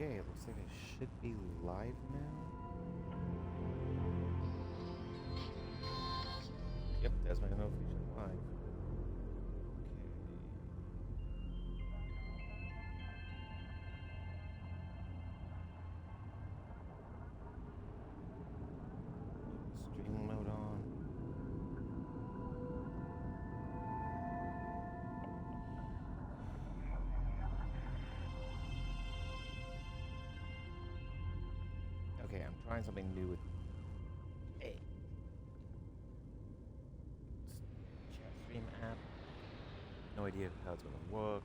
Okay, it looks like I should be live now. Yep, that's my notification live. Okay. Stream mode on. Okay, I'm trying something new with a chat stream app. No idea how it's gonna work.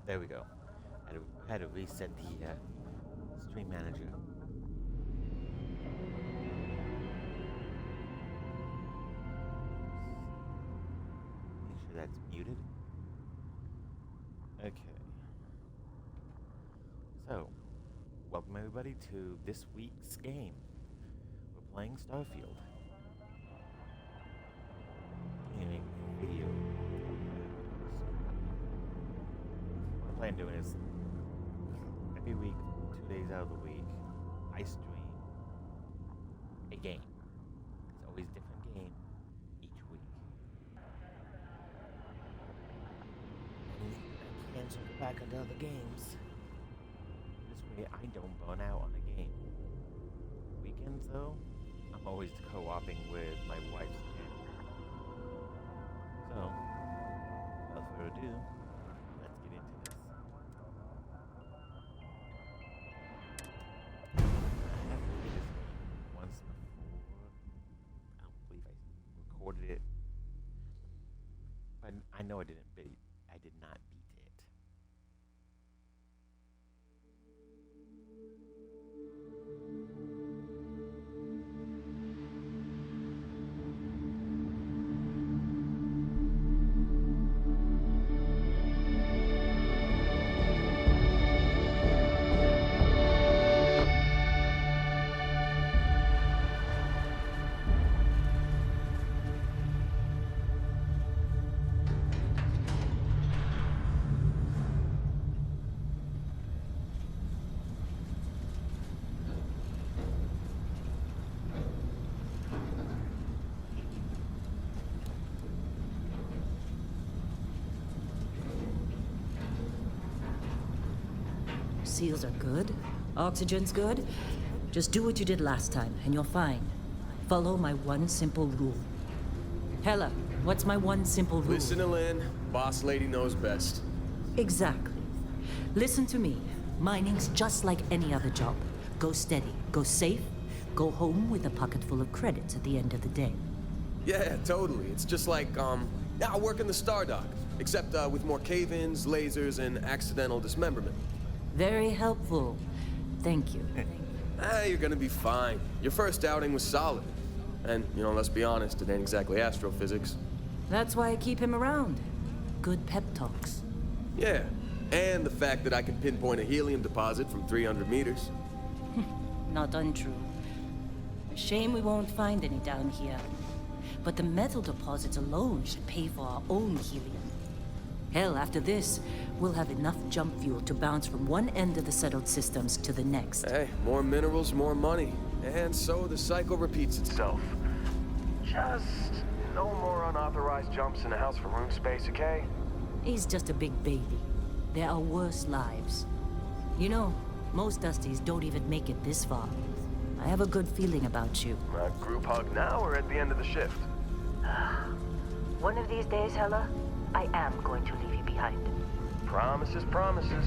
There we go. I had to reset the stream manager. Make sure that's muted. Okay. So, welcome everybody to this week's game. We're playing Starfield. Gaming video. What I'm doing is every week, 2 days out of the week, I stream a game. It's always a different game each week. And I can't circle back into other games. This way I don't burn out on the game. Weekends though, I'm always co-oping with my wife's channel. So, without further ado, let's get into this. I have played this game once before. I don't believe I recorded it. But I know I did not beat it. Seals are good. Oxygen's good. Just do what you did last time, and you're fine. Follow my one simple rule. Hella, what's my one simple rule? Listen to Lynn. Boss lady knows best. Exactly. Listen to me. Mining's just like any other job. Go steady, go safe, go home with a pocket full of credits at the end of the day. Yeah, totally. It's just like, I work in the Star Dock. Except with more cave-ins, lasers, and accidental dismemberment. Very helpful. Thank you. You're gonna be fine. Your first outing was solid. And, let's be honest, it ain't exactly astrophysics. That's why I keep him around. Good pep talks. Yeah, and the fact that I can pinpoint a helium deposit from 300 meters. Not untrue. A shame we won't find any down here. But the metal deposits alone should pay for our own helium. Hell, after this, we'll have enough jump fuel to bounce from one end of the settled systems to the next. Hey, more minerals, more money. And so the cycle repeats itself. Just no more unauthorized jumps in the house for room space, okay? He's just a big baby. There are worse lives. You know, most Dusties don't even make it this far. I have a good feeling about you. A group hug now or at the end of the shift? One of these days, Hella, I am going to leave you behind. Promises, promises.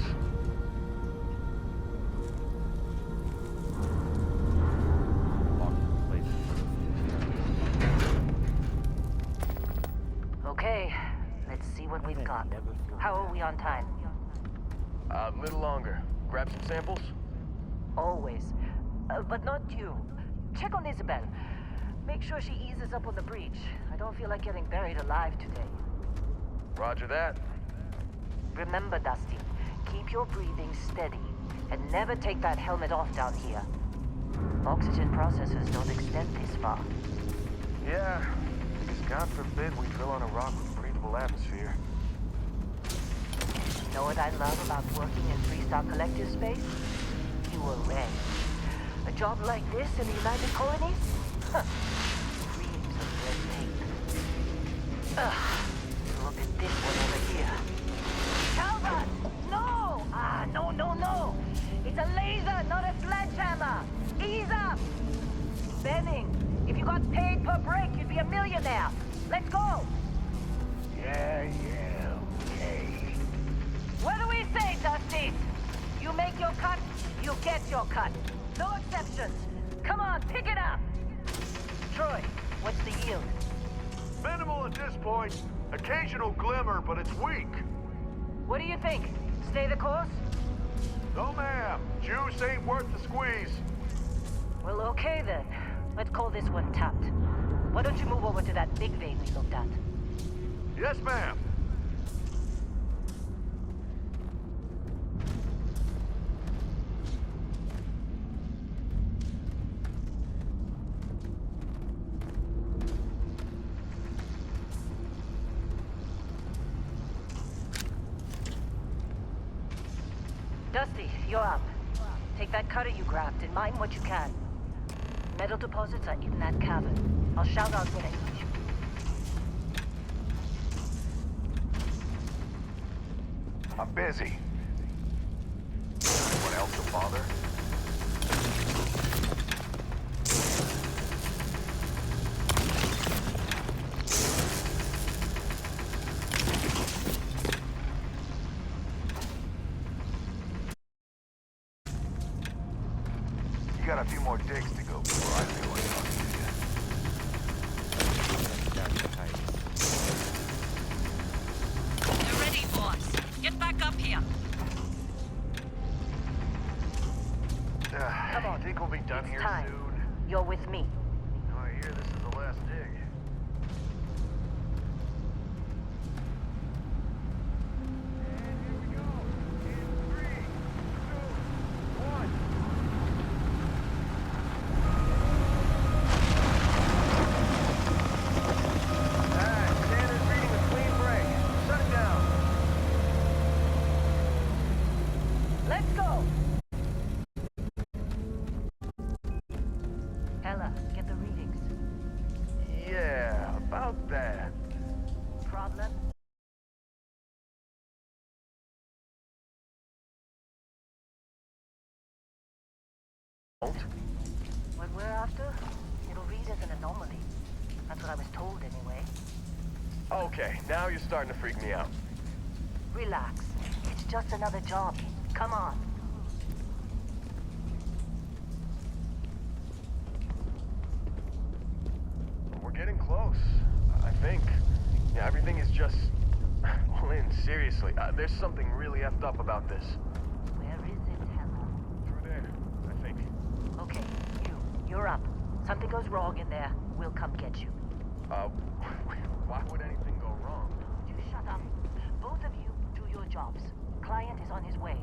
we've I got. never feel How are bad. we on time? A little longer. Grab some samples? Always. But not you. Check on Isabel. Make sure she eases up on the breach. I don't feel like getting buried alive today. Roger that. Remember, Dusty, keep your breathing steady and never take that helmet off down here. Oxygen processors don't extend this far. Yeah, because God forbid we drill on a rock with breathable atmosphere. You know what I love about working in Freestock Collective space? You were red. A job like this in the United Colonies? Huh. Dreams of red tape. Ugh. Look at this one over here. Calvert! No! No. It's a laser, not a sledgehammer. Ease up! Benning, if you got paid per break, you'd be a millionaire. Let's go! Yeah, okay. What do we say, Dusty? You make your cut, you get your cut. No exceptions. Come on, pick it up. Troy, what's the yield? Minimal at this point. Occasional glimmer, but it's weak. What do you think? Stay the course? No, ma'am. Juice ain't worth the squeeze. Well, okay then. Let's call this one tapped. Why don't you move over to that big vein we looked at? Yes, ma'am. Dusty, you're up. Take that cutter you grabbed and mine what you can. Metal deposits are in that cavern. I'll shout out when I need you. I'm busy. Anyone else to bother? You got a few more digs to go before I feel like talking to you. They're ready, boss. Get back up here. Come on. Think we'll be done It's here time. soon? You're with me. Oh, I hear this is the last dig. And here we go. In 3, 2, 1. Standard reading a clean break. Shut it down. Let's go! Ella, get the readings. Yeah, about that. Problem? What we're after? It'll read as an anomaly. That's what I was told anyway. Okay, now you're starting to freak me out. Relax. It's just another job. Come on. We're getting close, I think. Yeah, everything is just... Well, Lynn, seriously, there's something really effed up about this. Where is it, Ella? Through there, I think. Okay, you're up. Something goes wrong in there, we'll come get you. Why would anything go wrong? You shut up. Both of you do your jobs. Client is on his way.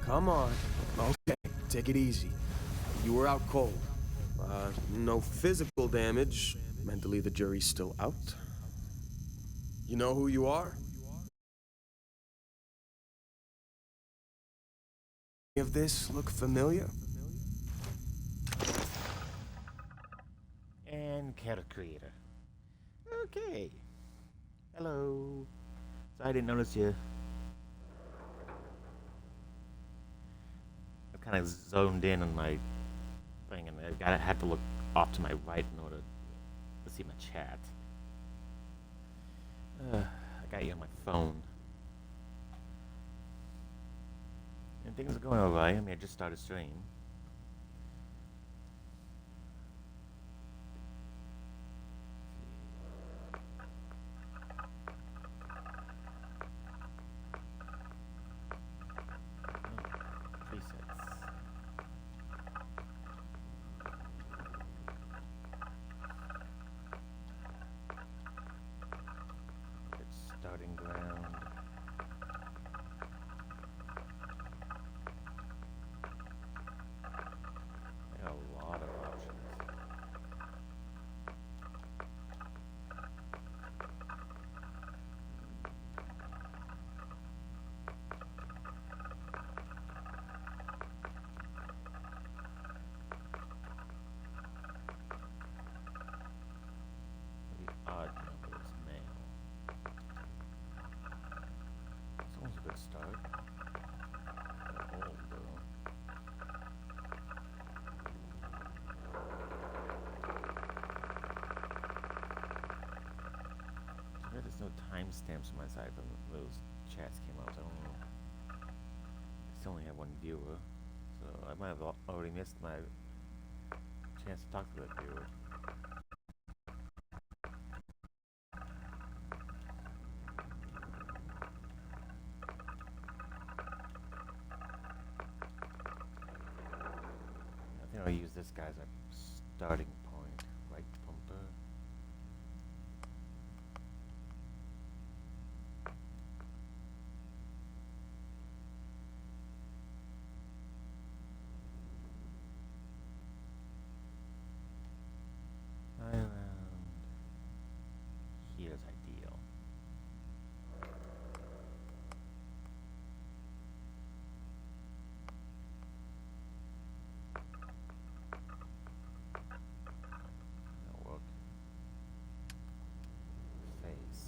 Come on. Okay, take it easy. You were out cold. No physical damage. Mentally, the jury's still out. You know who you are? Any of this look familiar? And character creator. Okay. Hello. So I didn't notice you. I kind of zoned in on my thing, and I had to look off to my right in order to see my chat. I got you on my phone. And things are going alright. I mean, I just started stream. Presets. It's starting ground. I got a lot of options. The odd number is male. It's always a good start. Old though. There's no timestamps on my side when those chats came out. I don't know. I still only have one viewer, so I might have already missed my chance to talk to that viewer. I think I'll use this guy as a starting point. Right bumper. Around here's ideal. That'll work. Face.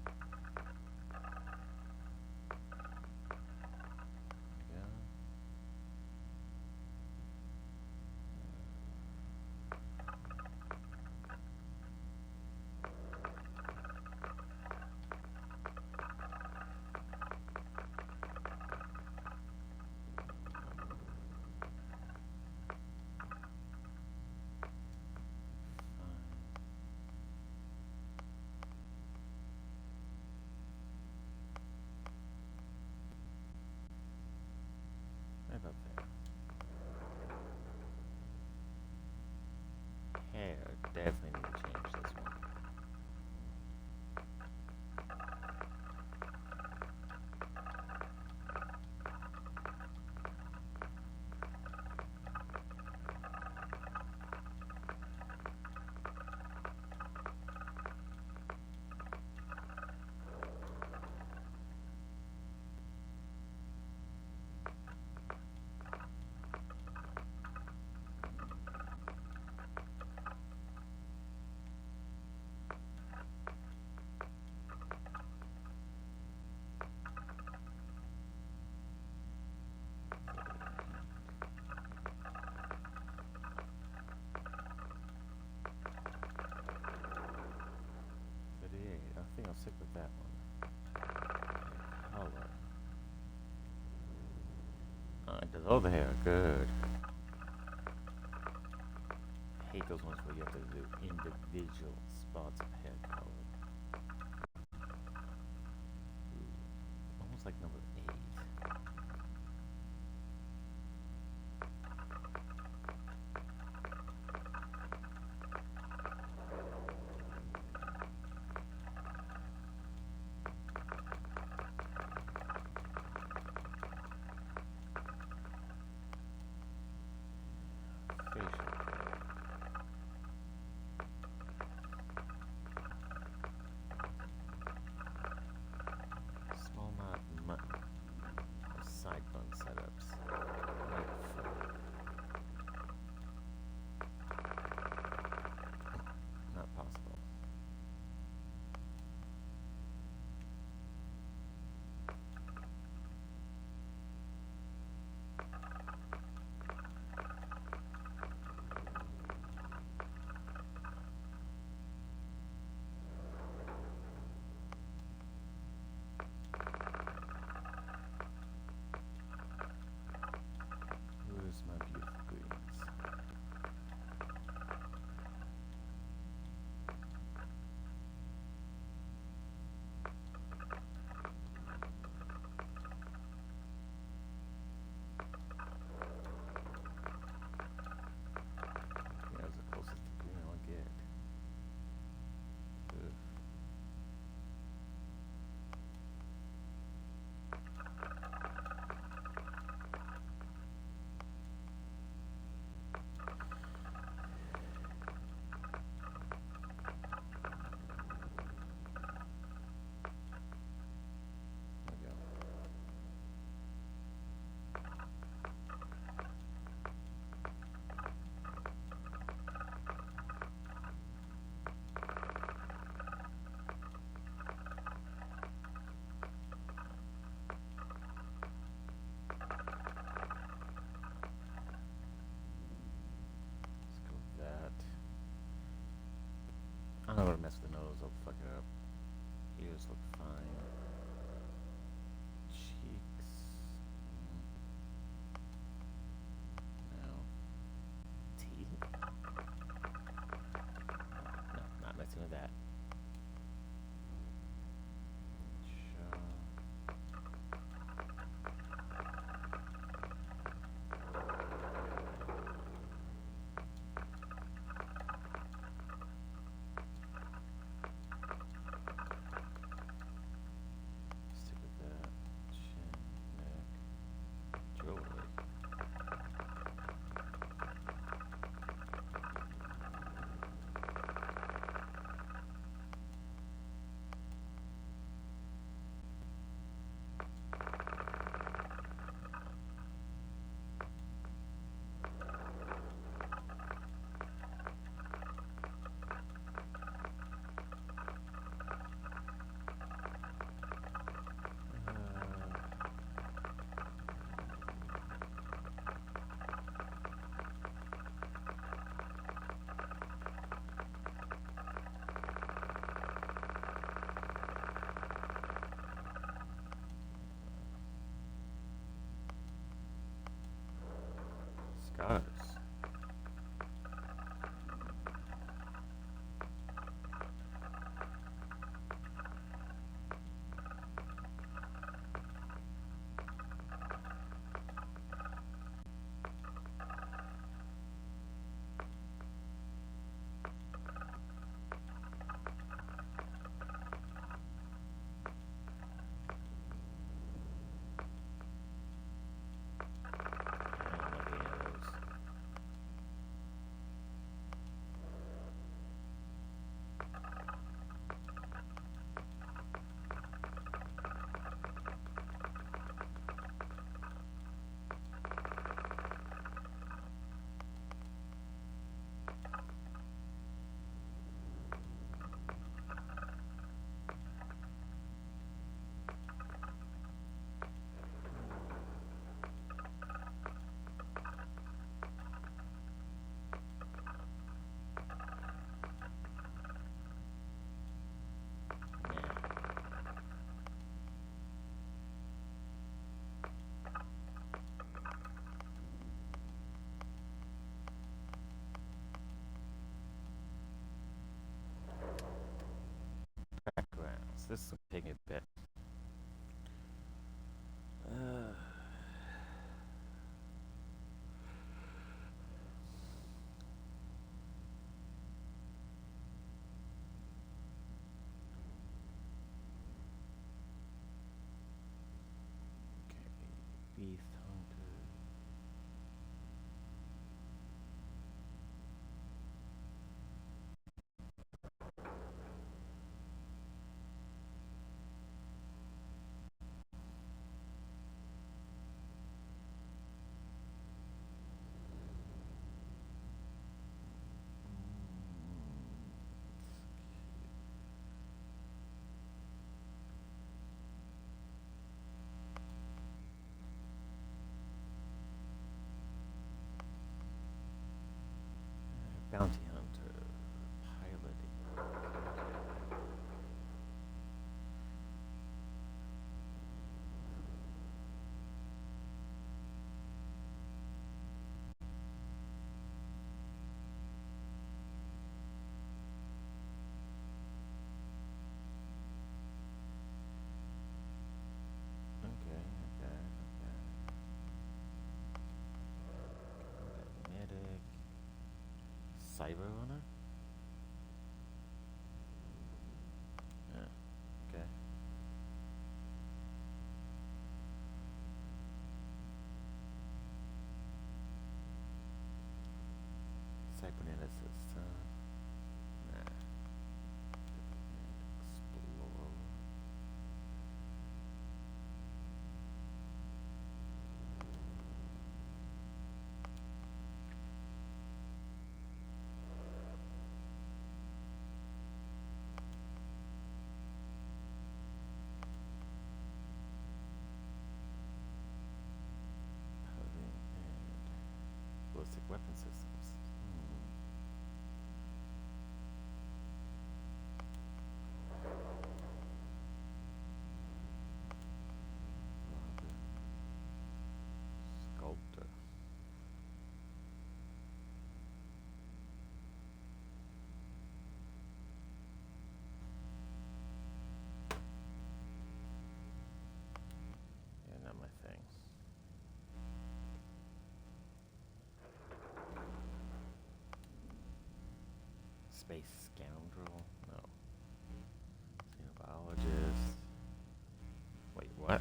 There we go. Right about there. Hair, definitely need to change this one. I think I'll stick with that one. Color. It does all the hair. Good. I hate those ones where you have to do individual spots of hair color. Ooh, almost like number 8. This is taking a bit. Beast Hunter. Bounty Hunter. Piloting. Okay, okay. Medic. Cyber Runner? Yeah, okay. Cyberneticist, nah. Explorer. Piloting and ballistic weapon systems. Robin. Sculptor. Yeah, not my thing. Space scoundrel? No. Xenobiologist. Wait, what?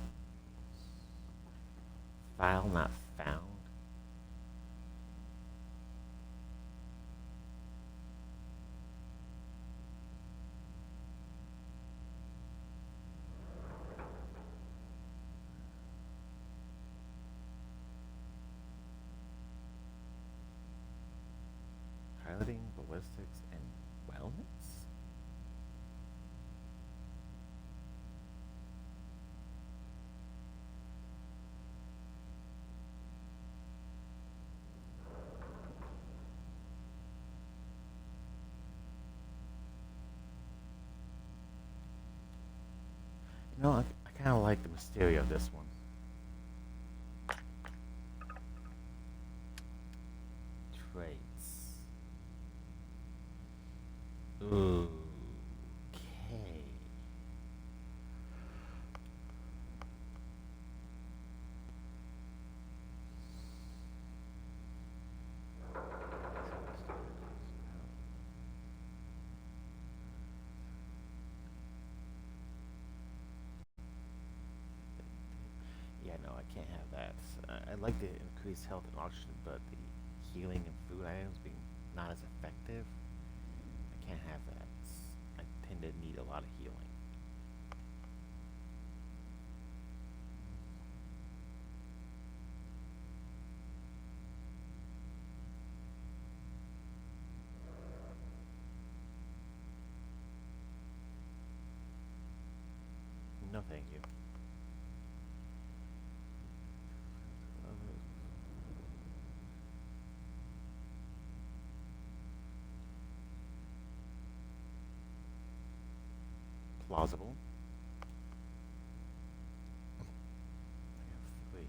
File not found? Piloting, ballistics, and wellness? You know, I kind of like the mystery of this one. Traits. Ooh. Okay. Yeah, no, I can't have that. I'd like the increased health and oxygen, but the healing and food items being not as effective, I can't have that. I tend to need a lot of healing. No, thank you. Plausible. I have 3.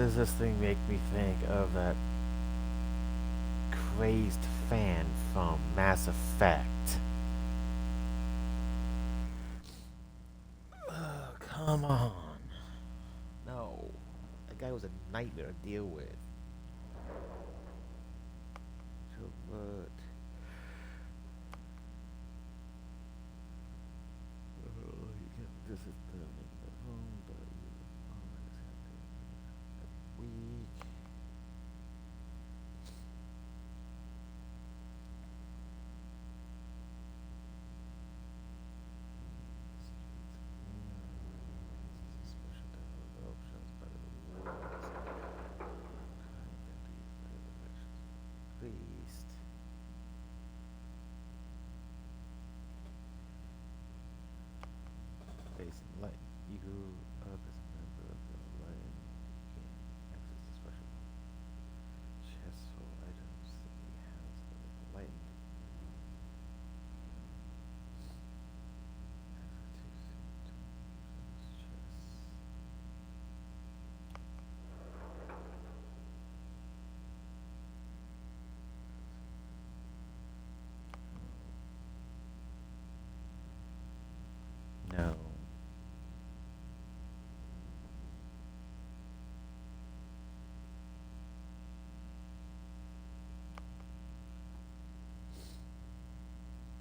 does this thing make me think of that crazed fan from Mass Effect? Oh, come on. No. That guy was a nightmare to deal with. So what? This is the home, but week. Light. You grew up as a member of the light and gain access to special chests for items in the house of the light. No.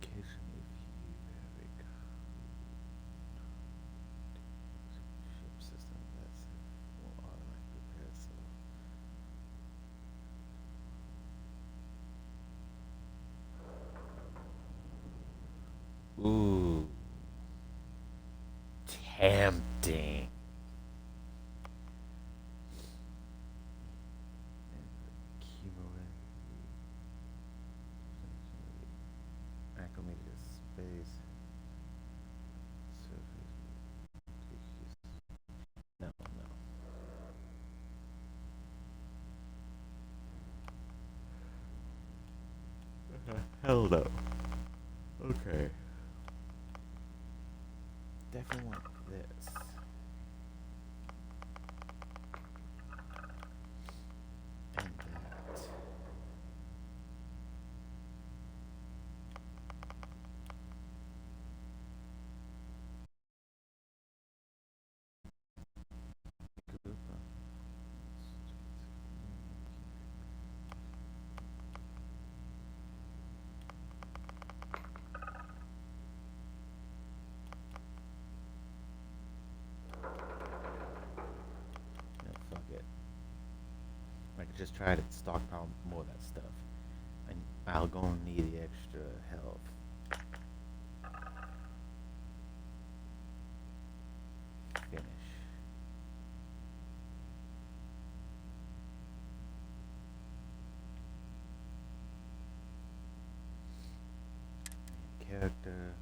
Occasionally, if you have a ship system that's more automatically prepared, so ooh, tempting. Acclimated to space. Surface. No, no. Hell no. Okay. Definitely want this. And that. No, fuck it. I could just try to stockpile more of that stuff. And I'll go and need the extra health. Finish. Character.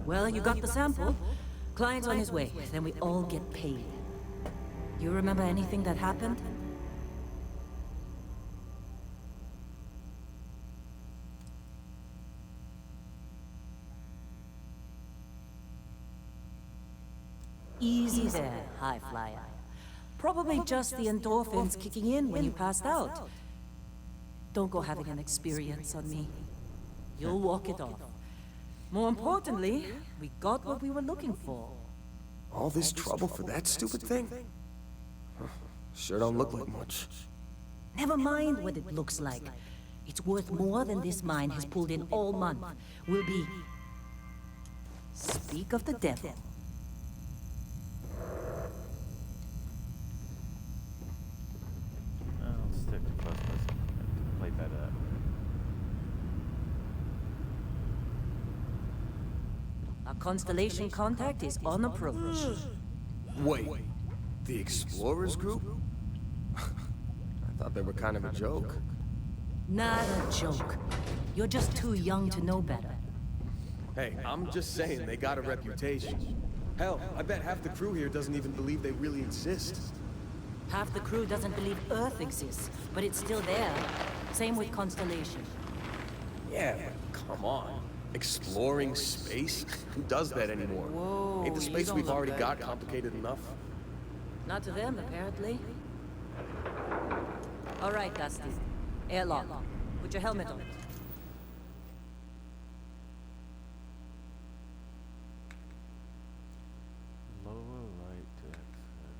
Well, you got the sample. Client's on his way, then we all get paid. You remember anything that happened? Easy there, high flyer. Probably just the endorphins kicking in when you passed out. Don't go having an experience on me. You'll walk it off. More importantly, we got what we were looking for. All this trouble for that stupid thing? Sure don't look like much. Never mind what it looks like. It's worth more than this mine has pulled in all month. We'll be... Speak of the devil. I'll stick to first person and play better. Our constellation contact is on approach. Wait, the Explorers group? I thought they were kind of a joke. Not a joke. You're just too young to know better. Hey, I'm just saying they got a reputation. Hell, I bet half the crew here doesn't even believe they really exist. Half the crew doesn't believe Earth exists, but it's still there. Same with Constellation. Yeah, but come on. Exploring space? Who does that anymore? Whoa, Ain't the you space don't we've look already that got complicated enough? Not to them, apparently. All right, Dusty. Airlock. Put your helmet on. Lower right to access.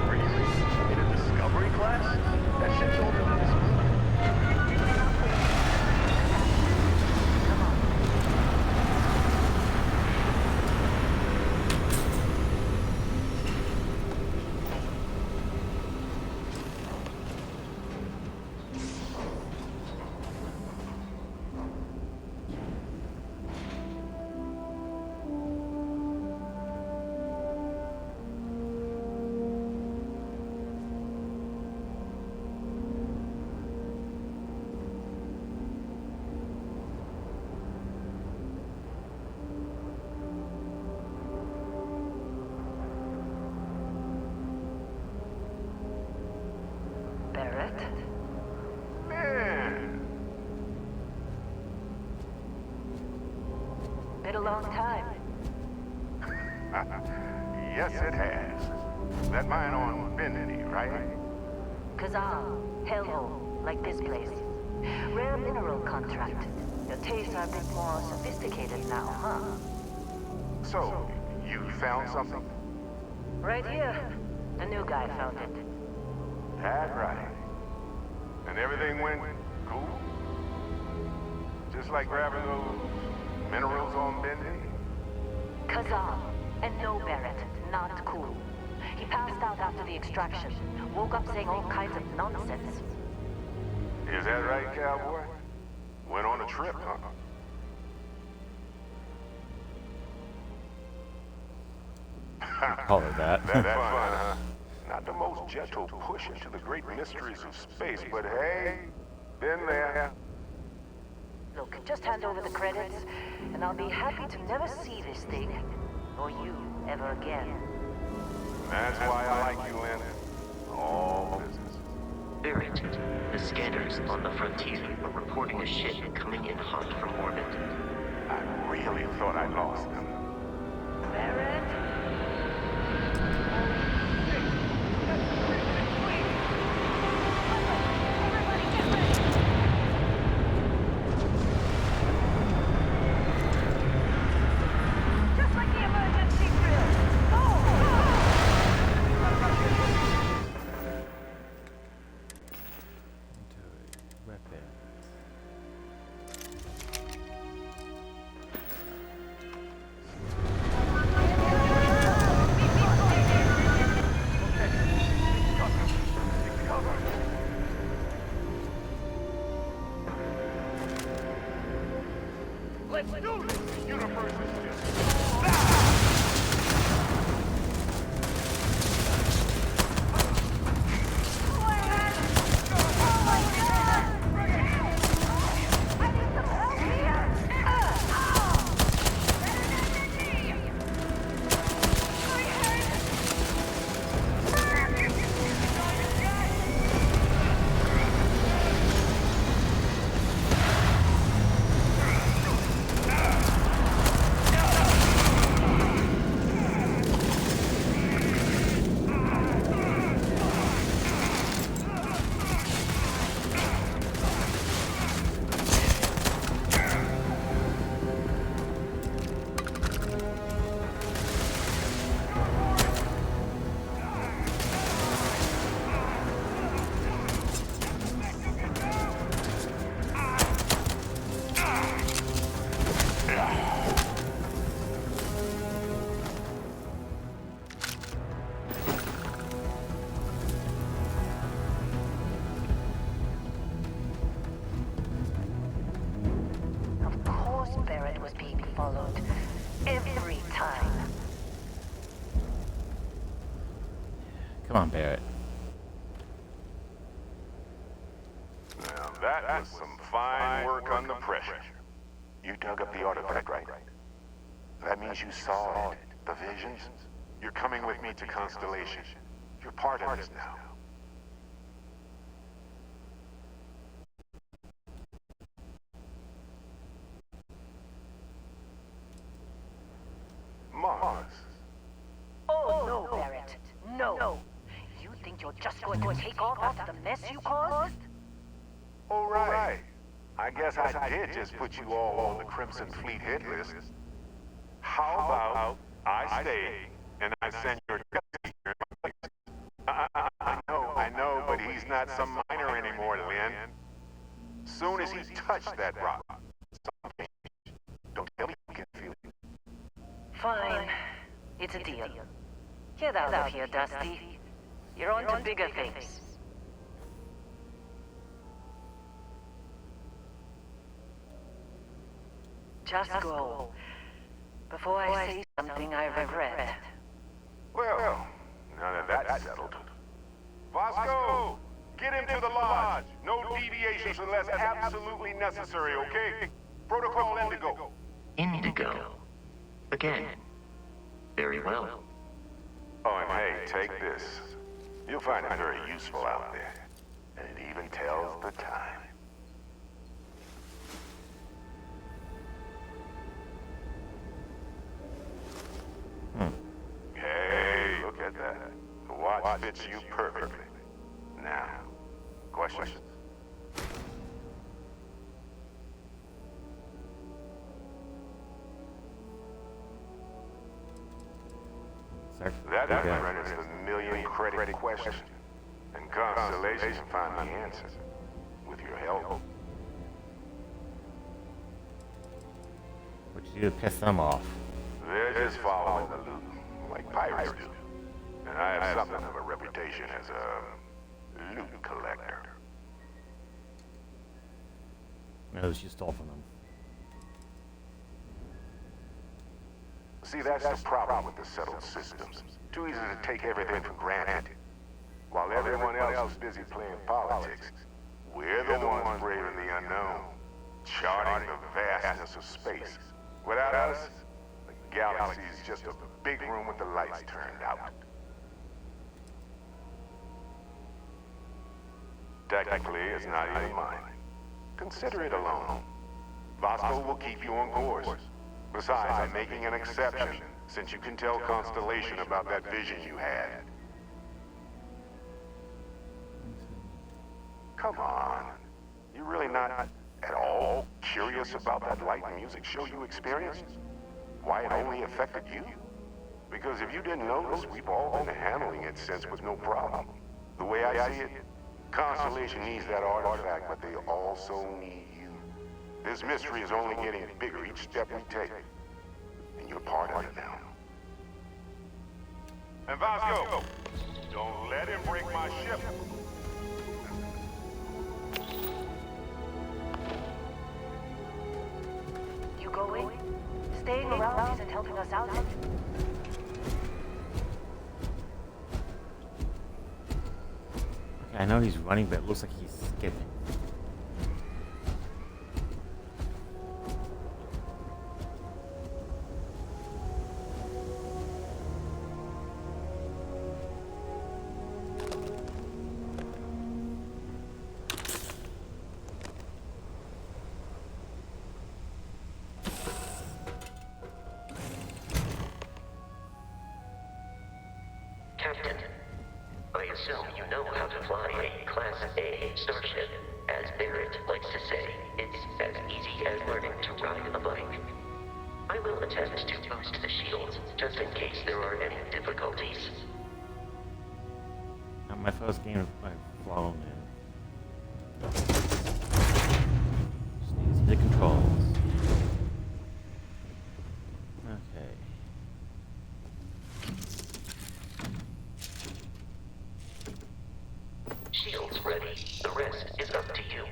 Really? In a discovery class? That shit's older than this movie. Barrett? Man, Been a long time. yes it has. That mine on Bendity, right? Kazal, hellhole, like this place. Rare mineral contract. Your tastes are a bit more sophisticated now, huh? So, you found something? Right here. The new guy found it. That right. And everything went cool? Just like grabbing those minerals on Bendity? Kazal, and no Barrett, not cool. He passed out after the extraction. Woke up saying all kinds of nonsense. Is that right, cowboy? Went on a trip, huh? Call her that. That's fun, huh? Not the most gentle push into the great mysteries of space, but hey, been there. Look, just hand over the credits, and I'll be happy to never see this thing, or you, ever again. That's why I like you, Lynn. All business. Barrett, the scanners on the frontier are reporting a ship coming in hot from orbit. I really thought I lost them. Barrett? Let's do this! Universe is just... followed. Every time. Come on, Barrett. Now that was some fine work under pressure. You dug up the artifact, right? That means you saw it. The visions? You're coming with me to Constellation. You're part of this now. Mars. Oh, no, Barrett. No. You think you're just going to take off after the mess you caused? All right. I guess I did just put you all on the Crimson Fleet hit list. How about I stay and I send your deputy here? I know, but he's not some minor anymore, Lynn. Soon as he touched that rock, something changed. Don't tell me you can feel it. Fine. It's a deal. Get out of here, Dusty. You're on to bigger things. Just go. Before I say something I regret. Well, now that that's settled. Vasco, get him to the lodge. No deviations unless absolutely necessary, okay? Protocol Indigo. Indigo. Again. Very well. Oh, and hey, take this. You'll find it very useful out there. And it even tells the time. Hey, look at that. The watch fits you perfectly. Now, questions? That, my friend, is the million credit question. And Constellation find the answer. With your help. What you do to piss them off? They're just following the loot, like pirates do. And I have something of a reputation as a loot collector. Knows you stole from them. See, that's the problem with the settled systems. Too easy to take everything for granted. While everyone else is busy playing politics, we're the ones braving the unknown, charting the vastness of space. Without us, the galaxy is just a big room with the lights turned out. Technically, it's not even mine. Consider it alone. Vasco will keep you on course. Besides, I'm making an exception, since you can tell Constellation about that vision you had. Come on. You're really not at all curious about that light and music show you experienced? Why it only affected you? Because if you didn't notice, we've all been handling it since with no problem. The way I see it, Constellation needs that artifact, but they also need you. This mystery is only getting bigger each step we take. And you're part of it now. And Vasco, don't let him break my ship. You going? Staying around isn't helping us out. Okay, I know he's running, but it looks like he's skipping. Captain, I assume you know how to fly a Class A starship. As Barrett likes to say, it's as easy as learning to ride a bike. I will attempt to boost the shields, just in case there are any difficulties. Not my first game of flown in. Just need to see the controls. Okay. Shields ready. The rest is up to you.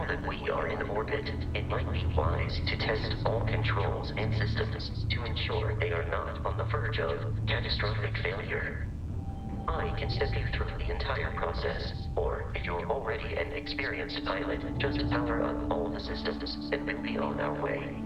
that we are in orbit, it might be wise to test all controls and systems to ensure they are not on the verge of catastrophic failure. I can step you through the entire process, or if you're already an experienced pilot, just power up all the systems and we'll be on our way.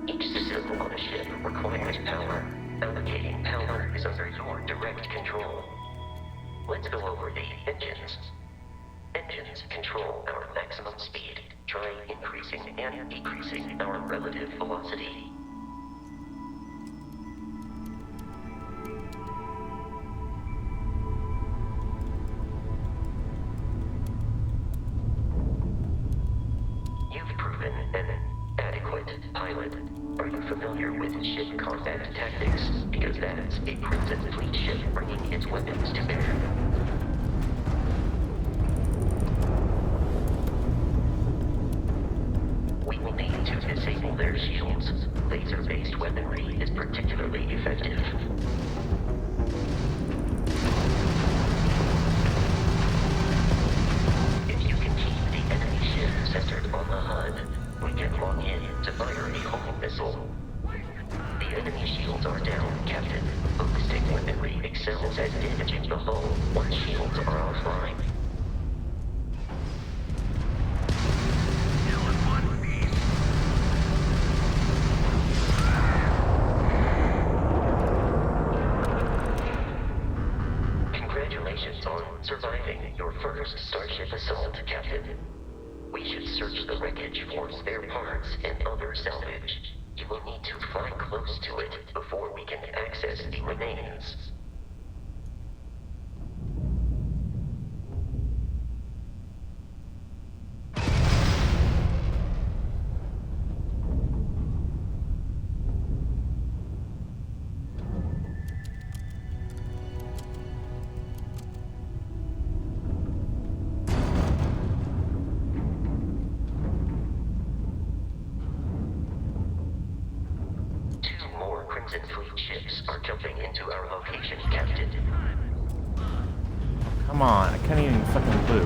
Each system on a ship requires power. Allocating power is under your direct control. Let's go over the engines. Engines control our maximum speed, try increasing and decreasing our relative velocity. You've proven an adequate pilot. Are you familiar with ship combat tactics? Because that's a Crimson Fleet ship bringing its weapons to bear. We will need to disable their shields. Laser-based weaponry is particularly effective. If you can keep the enemy ship centered on the HUD, we can lock in to fire a homing missile. The enemy shields are down, Captain. Ballistic weaponry excels at damaging the hull once shields are offline. Congratulations on surviving your first Starship assault, Captain. We should search the wreckage for spare parts and other salvage. You will need to fly close to it before we can access the remains. Crimson Fleet ships are jumping into our location, Captain. Come on, I can't even fucking loot.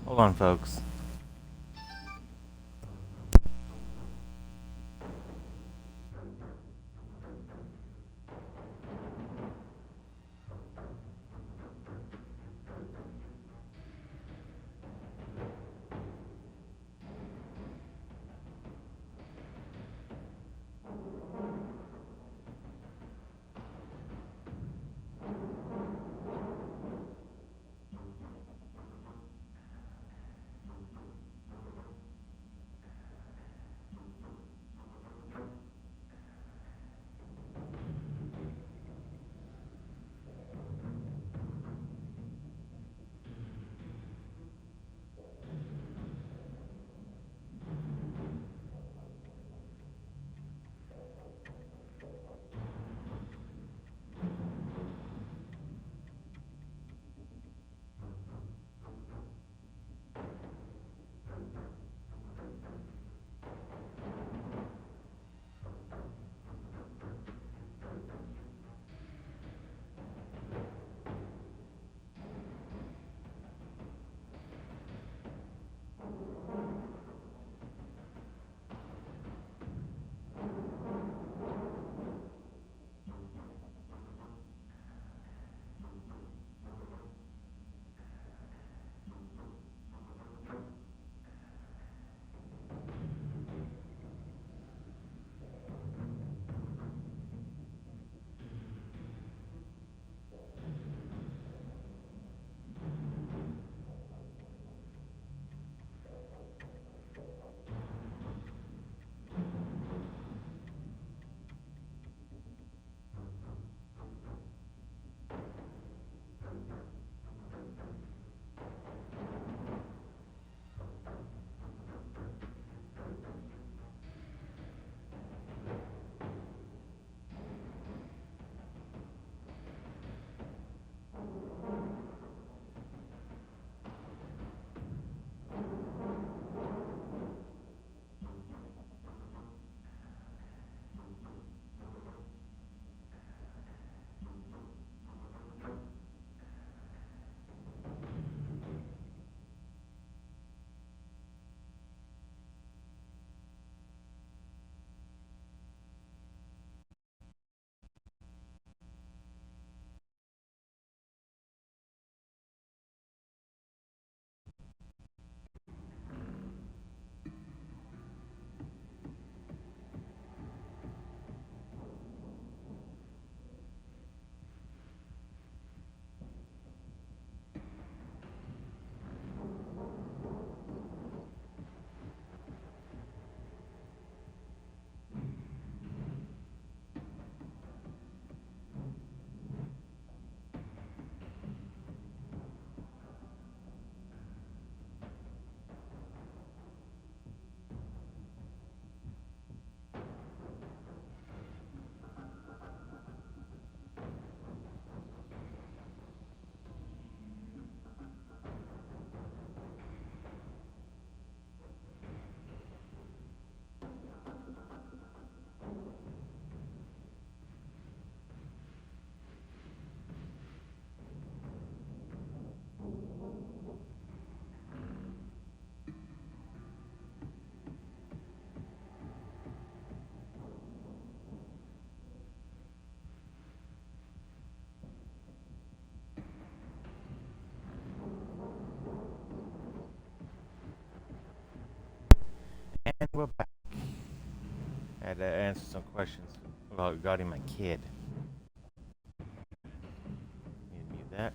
Hold on, folks. And we're back. I had to answer some questions regarding my kid. Need to mute that.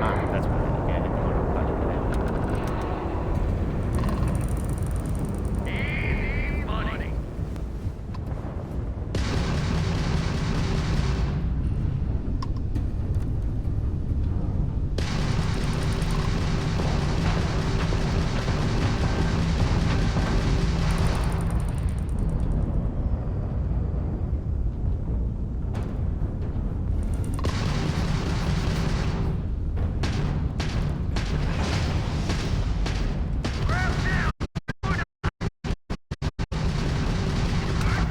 That's what I think I had to cut it down.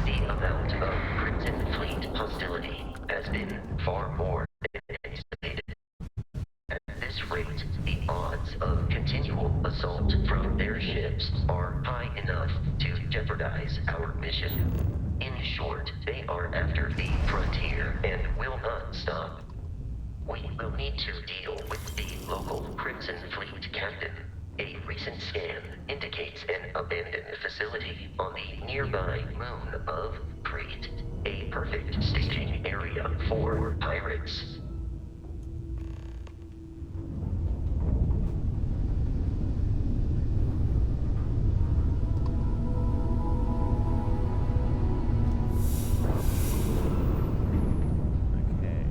The amount of Crimson Fleet hostility has been far more than anticipated. At this rate, the odds of continual assault from their ships are high enough to jeopardize our mission. In short, they are after the frontier and will not stop. We will need to deal with the local Crimson Fleet captain. A recent scan indicates an abandoned facility on the nearby moon of Crete, a perfect staging area for pirates. Okay.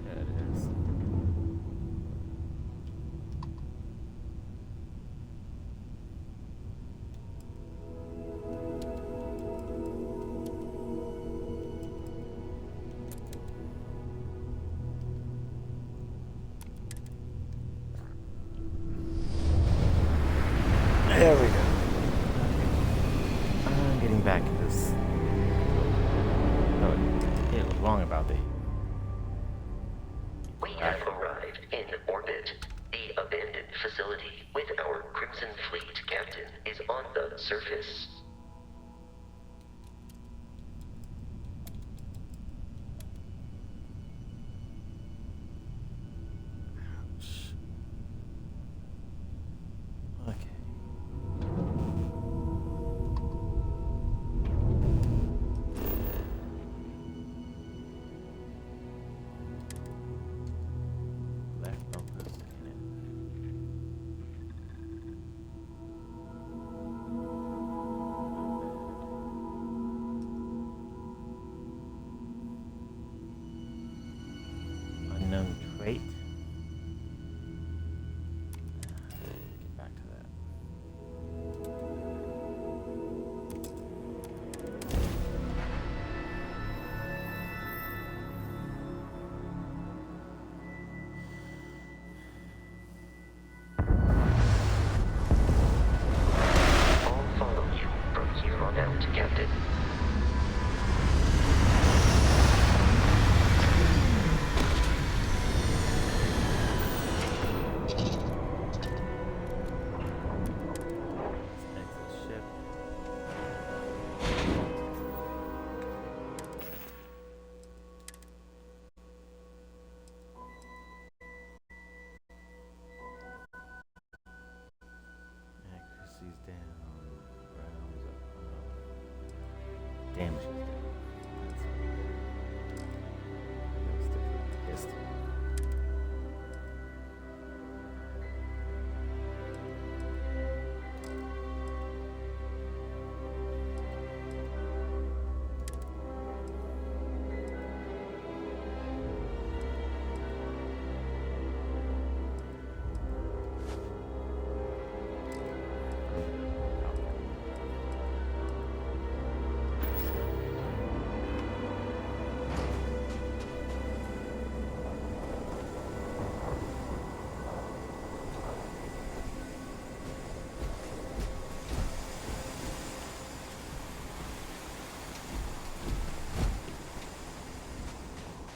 There it is. There we go. I'm getting back to this. No, it was wrong about the. We have arrived in orbit. The abandoned facility with our Crimson Fleet captain is on the surface. Okay. Left bumper scan. Unknown trait. Get back to that. I'll follow you from here on out, Captain.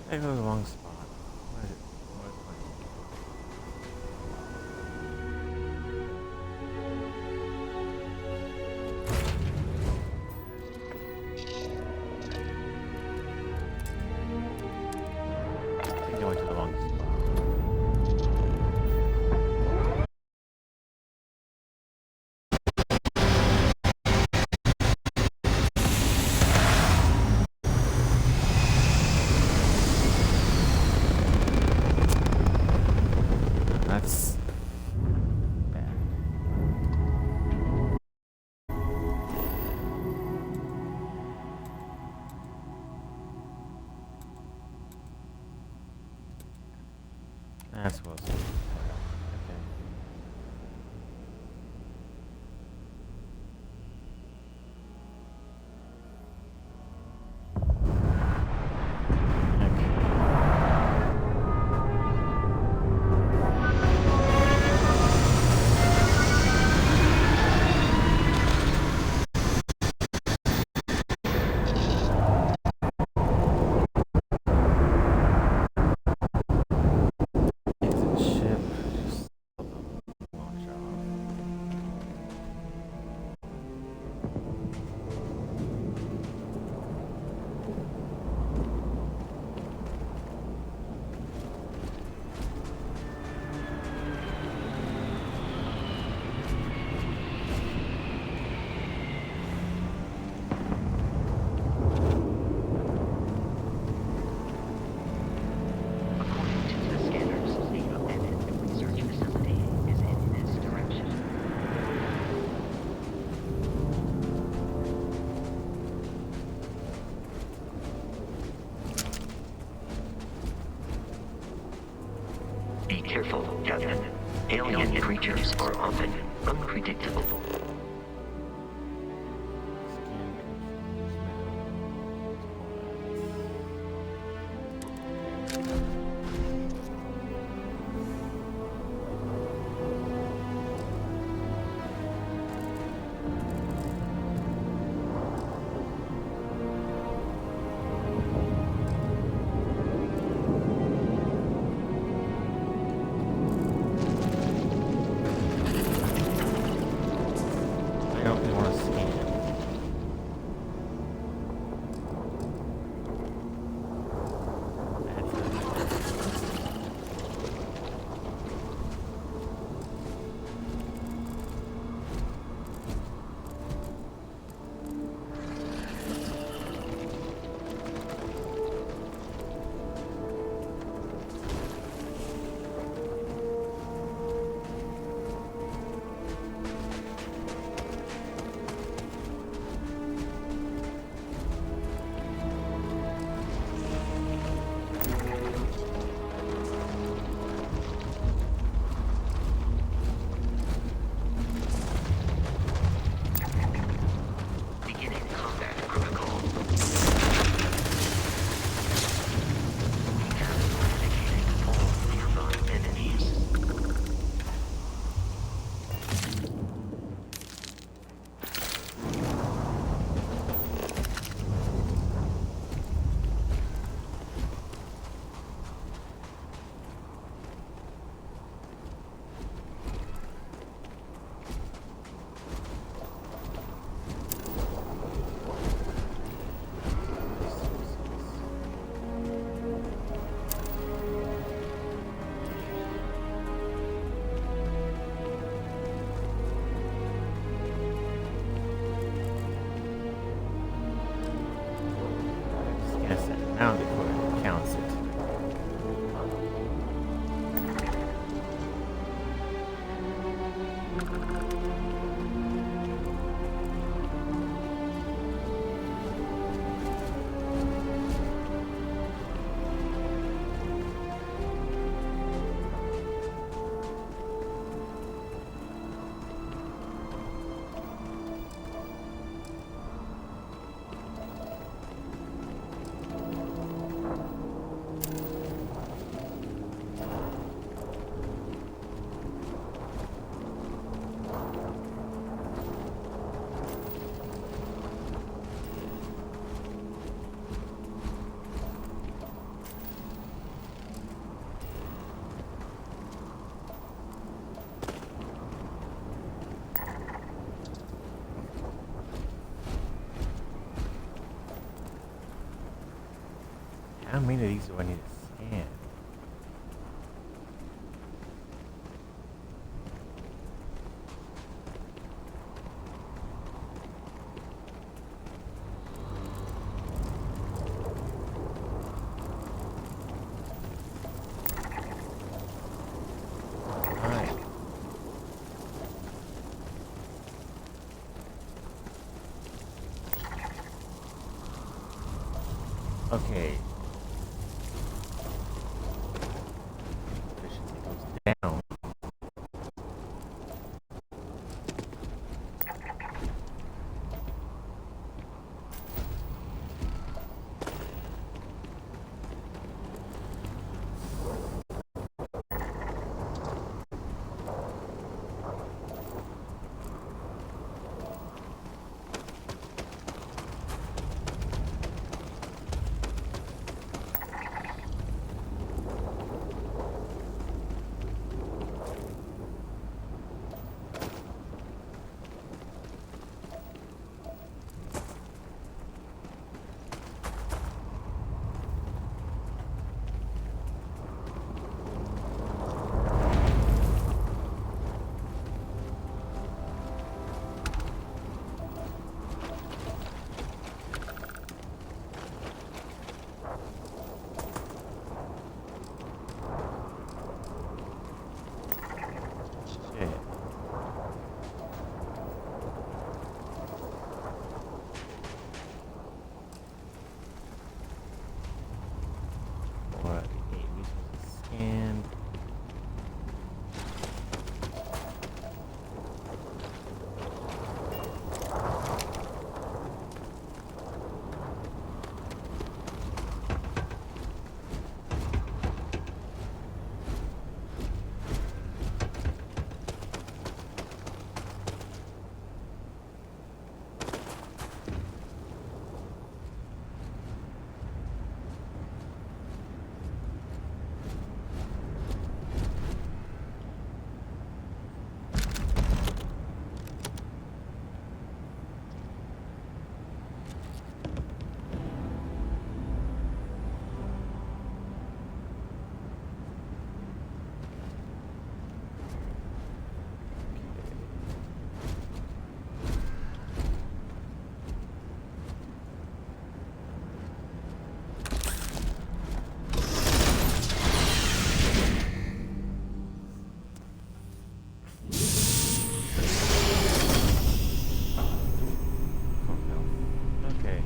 I go to the wrong spot. What is it? What is I think I went to the wrong spot. That's bad. That's what's okay. Exit ship. Just launch off. According to the scanners, the abandoned research facility is in this direction. Be careful, Captain. Alien creatures are often unpredictable. many of these do I need to scan? Alright. Okay. Efficiency goes down. Shit. What? Okay, resources scanned. Okay.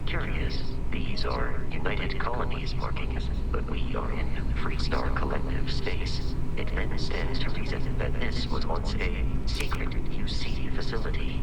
Curious. These are United Colonies markings, but we are in Freestar Collective space. It then stands to reason that this was once a secret UC facility.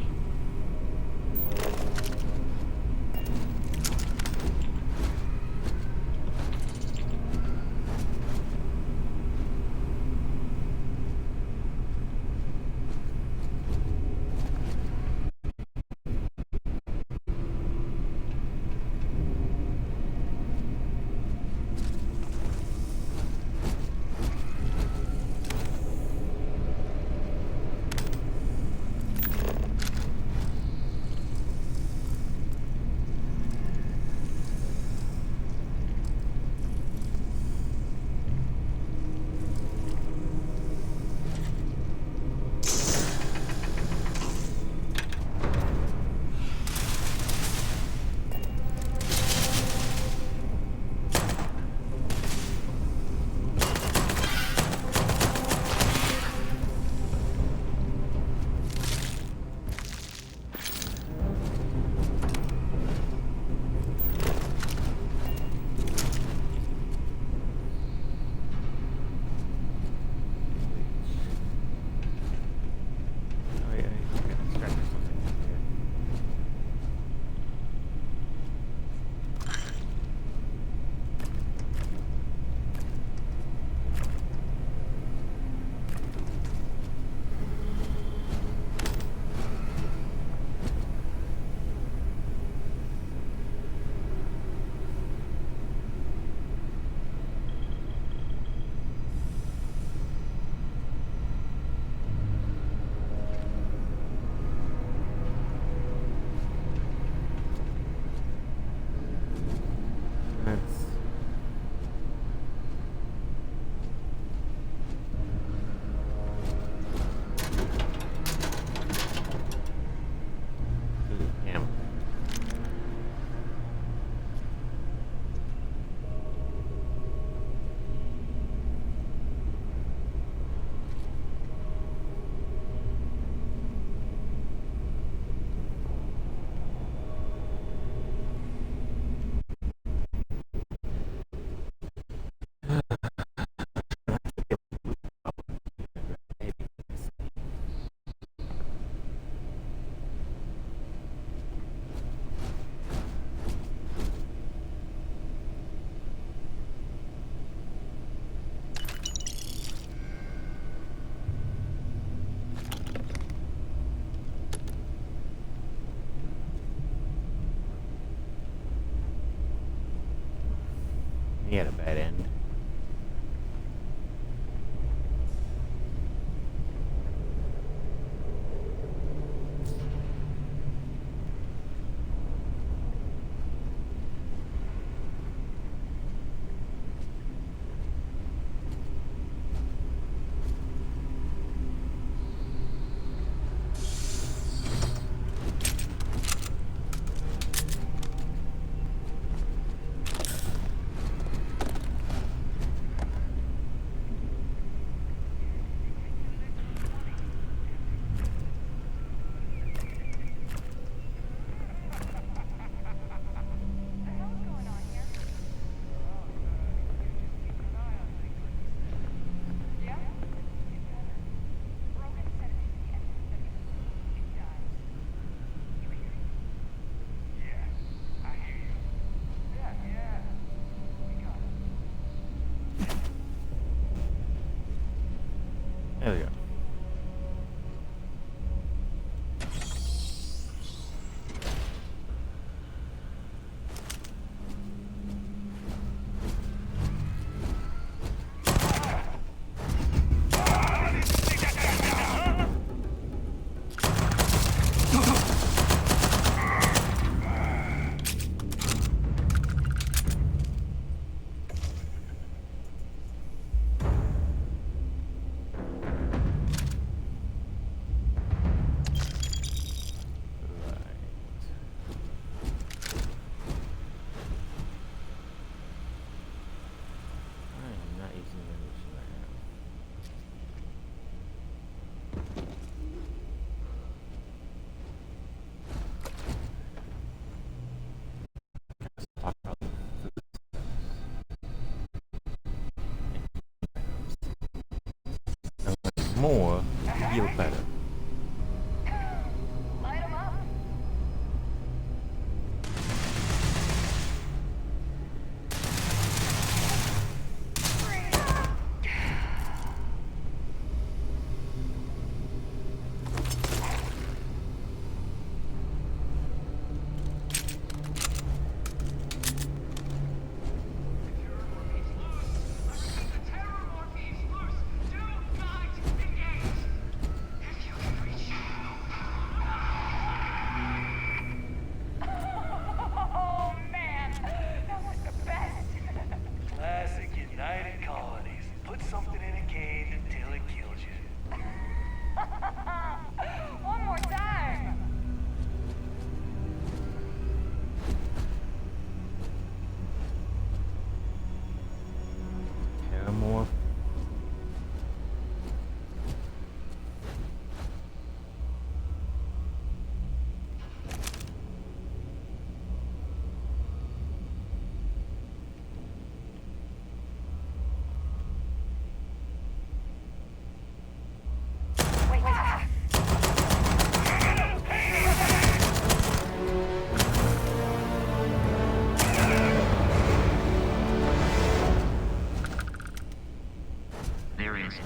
He had a bad end. There we go. More, heal better.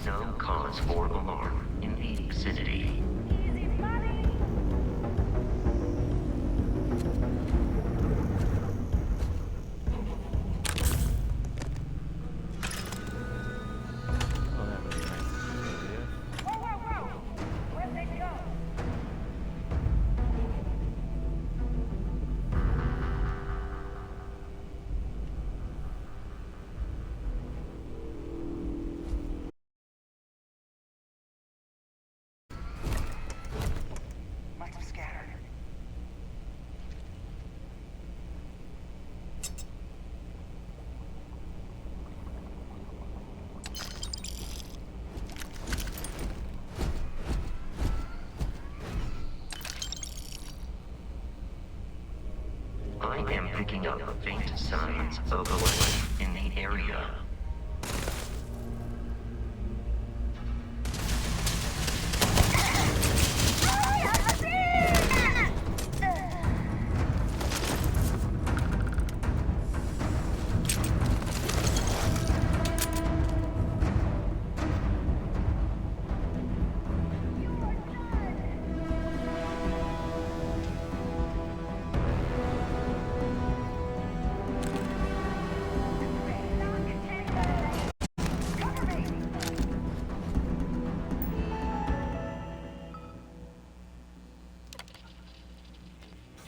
No cause for alarm in the vicinity. I am picking up faint signs of life in the area.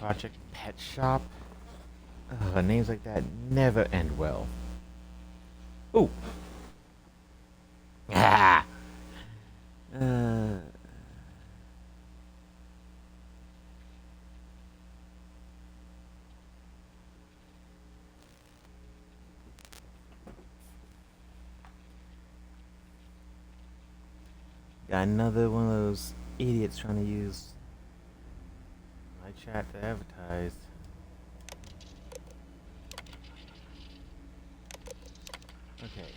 Project Pet Shop. Names like that never end well. Ooh. Ah. Got another one of those idiots trying to use my chat to advertise. Okay.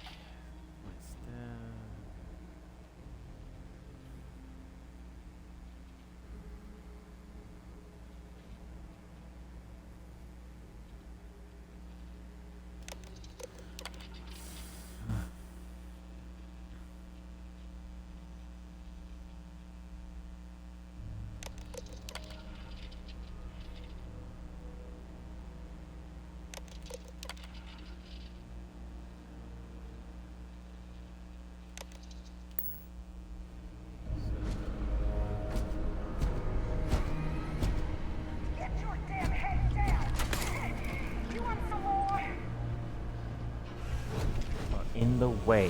In the way.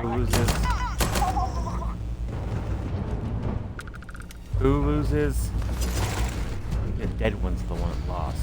Who loses? Who loses? The dead one's the one that lost.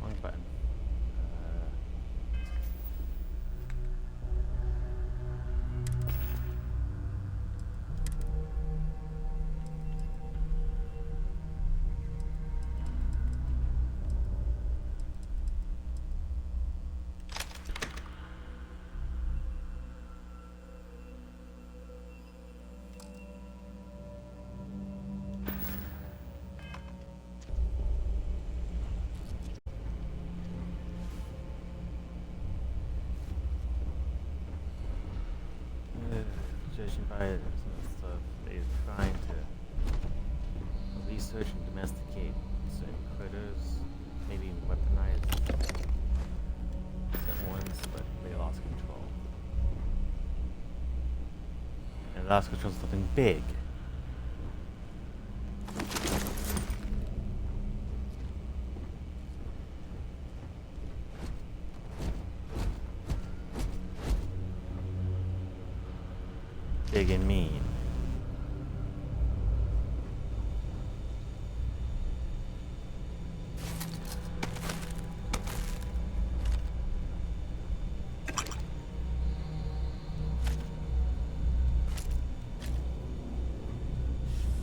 Wrong button. Judging by some of the stuff, they're trying to research and domesticate certain critters, maybe even weaponize certain ones, but they lost control. And they lost control of something big. Big and mean.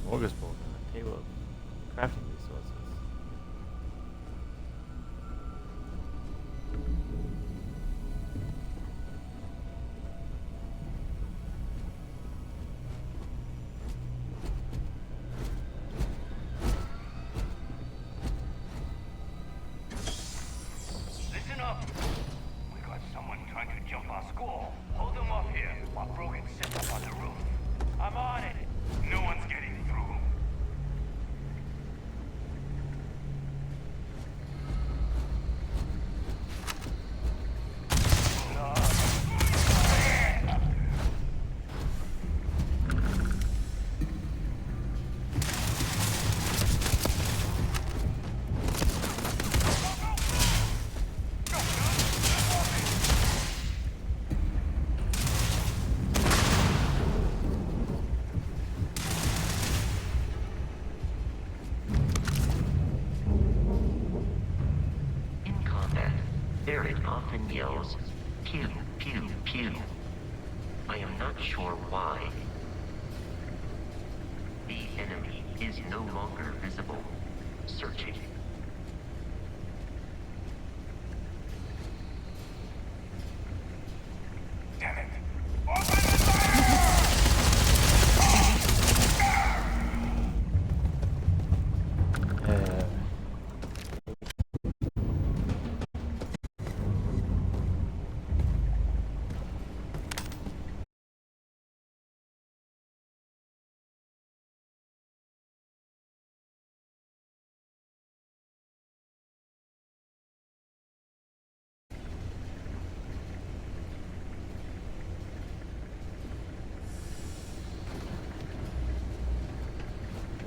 Smorgasbord on a table of crafting resources. Listen up! We got someone trying to jump our school. Hold them off here while Brogan sits up on the roof. I'm on it. No one's getting through. accessible. Searching. Damn it! Open fire!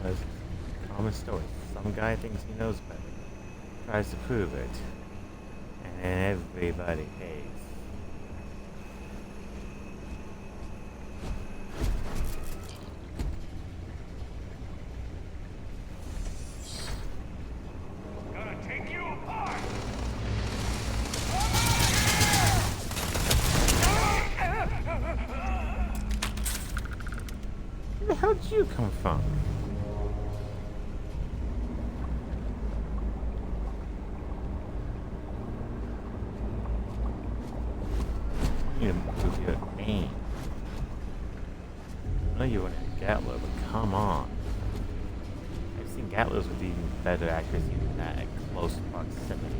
As common story. Some guy thinks he knows better, tries to prove it, and everybody pays. Gonna take you apart! Where the hell did you come from? You need to improve your aim. I know you want a Gatler, but come on. I've seen Gatlers with even better accuracy than that at close proximity.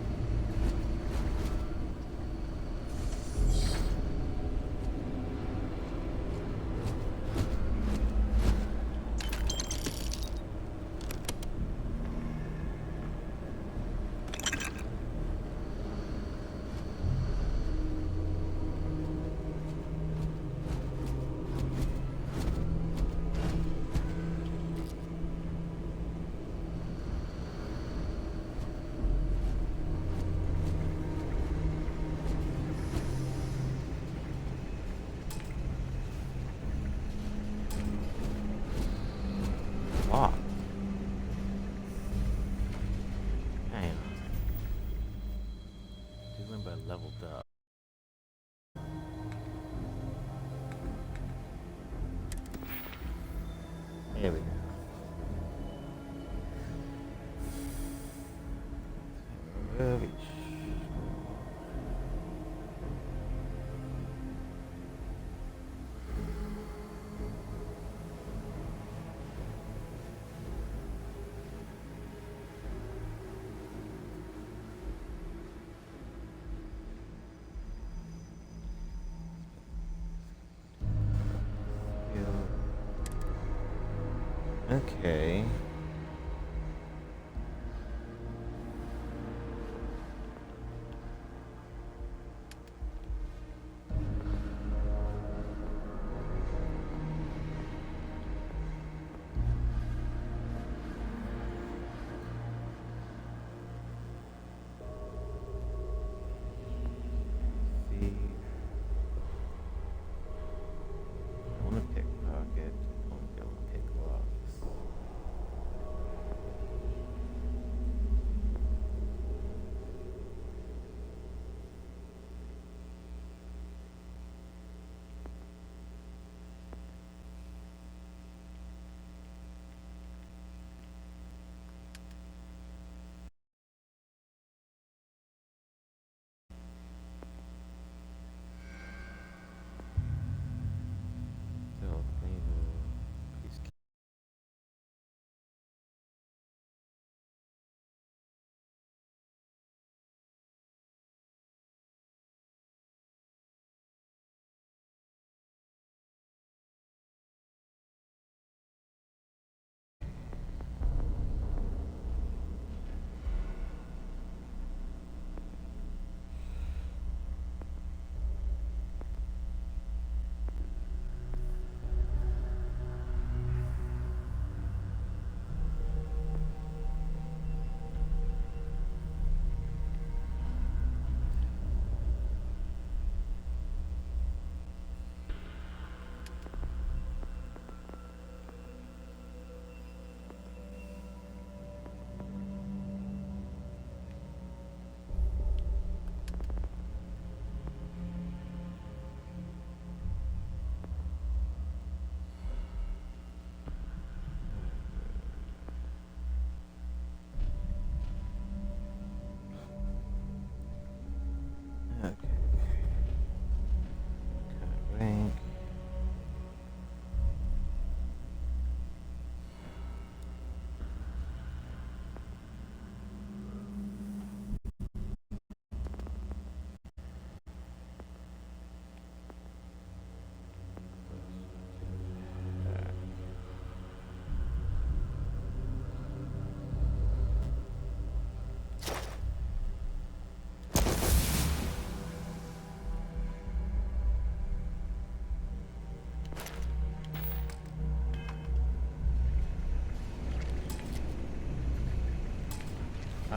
Lock. Hang on. Do remember I leveled up. Here we go. Rubbish. Okay. See. I want to pickpocket. I want to be able to pick locks.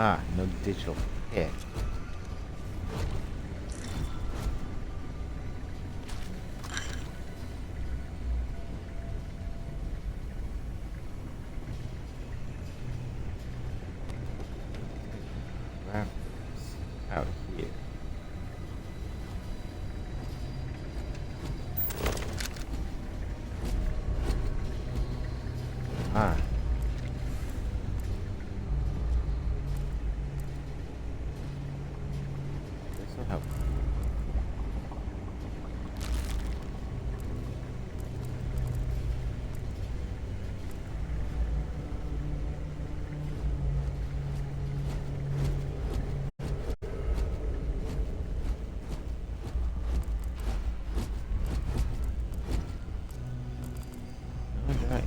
Ah, no digital pick. Graphics out here. Ah. This will help. Alright.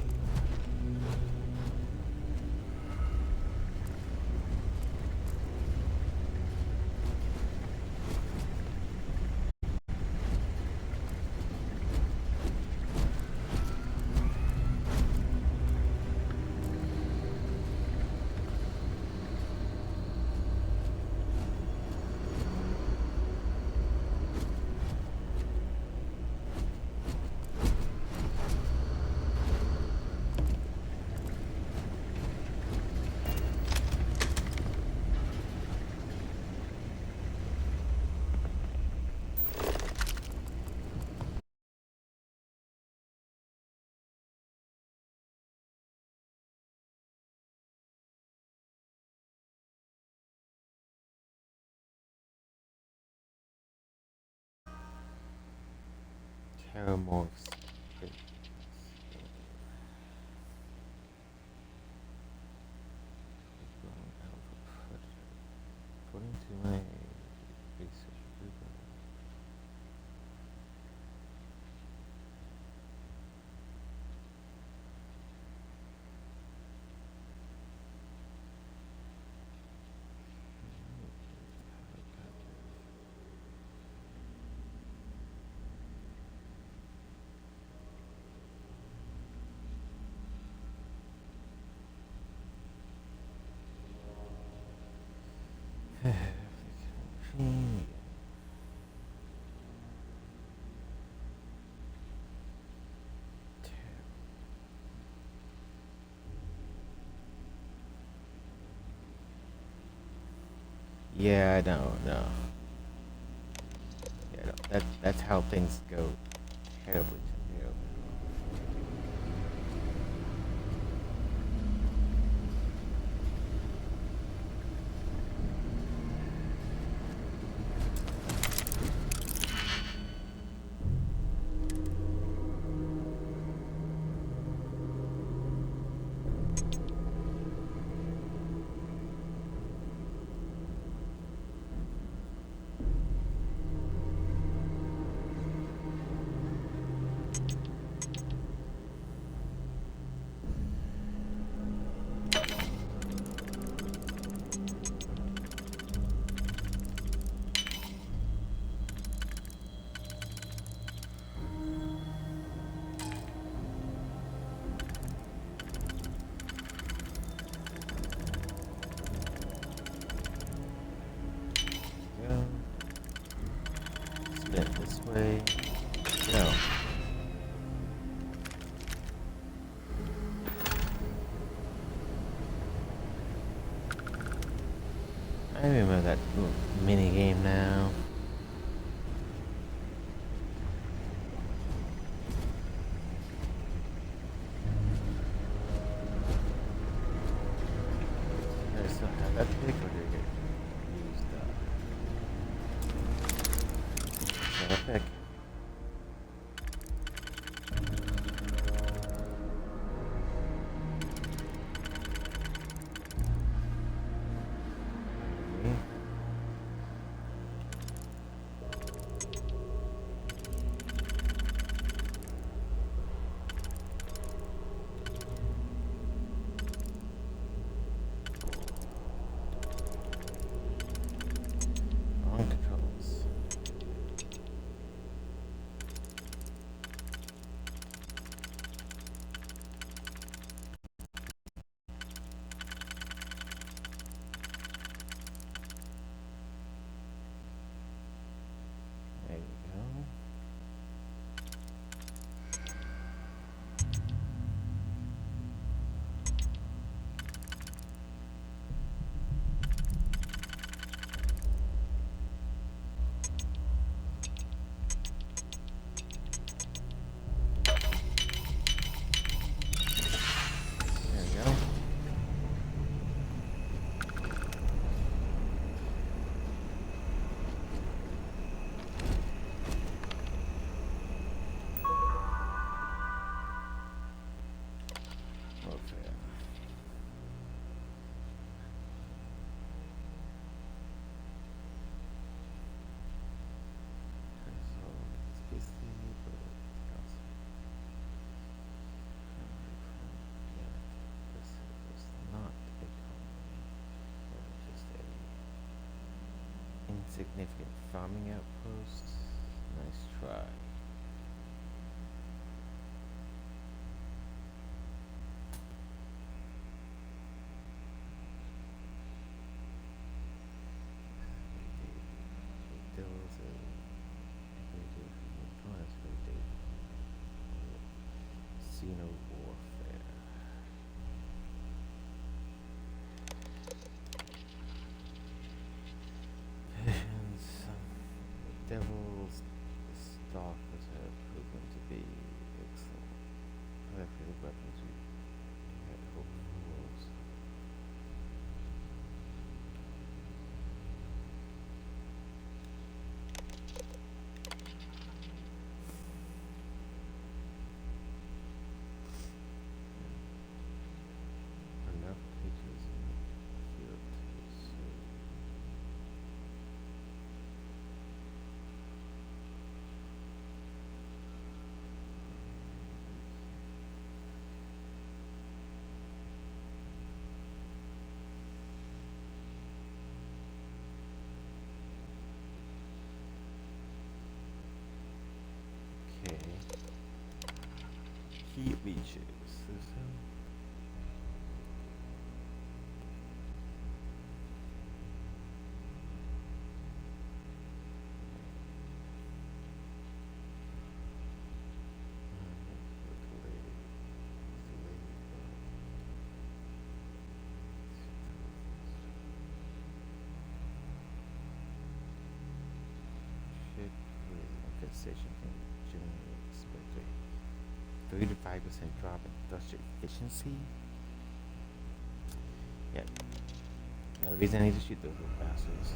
Terramorphs. According to my research group, yeah, I know, no. Yeah, no, that's how things go terribly, terribly. Go. Spin this way. Go. I remember that little mini game now. Do I still have that pick or did I get used up? Still a pick. Okay. Warfare. So it's basically yeah, this is not a colony, but just a insignificant farming outpost. Nice try. There was a Xeno warfare. Visions. The devil's stalkers have proven to be excellent. Perfect weapons we had hoped for. Enough creatures in the field to serve. Okay. Heat leeches. Infestation can generally expect a 3 to 5% drop in industrial efficiency. Yeah. Now the reason I need to shoot those little bastards.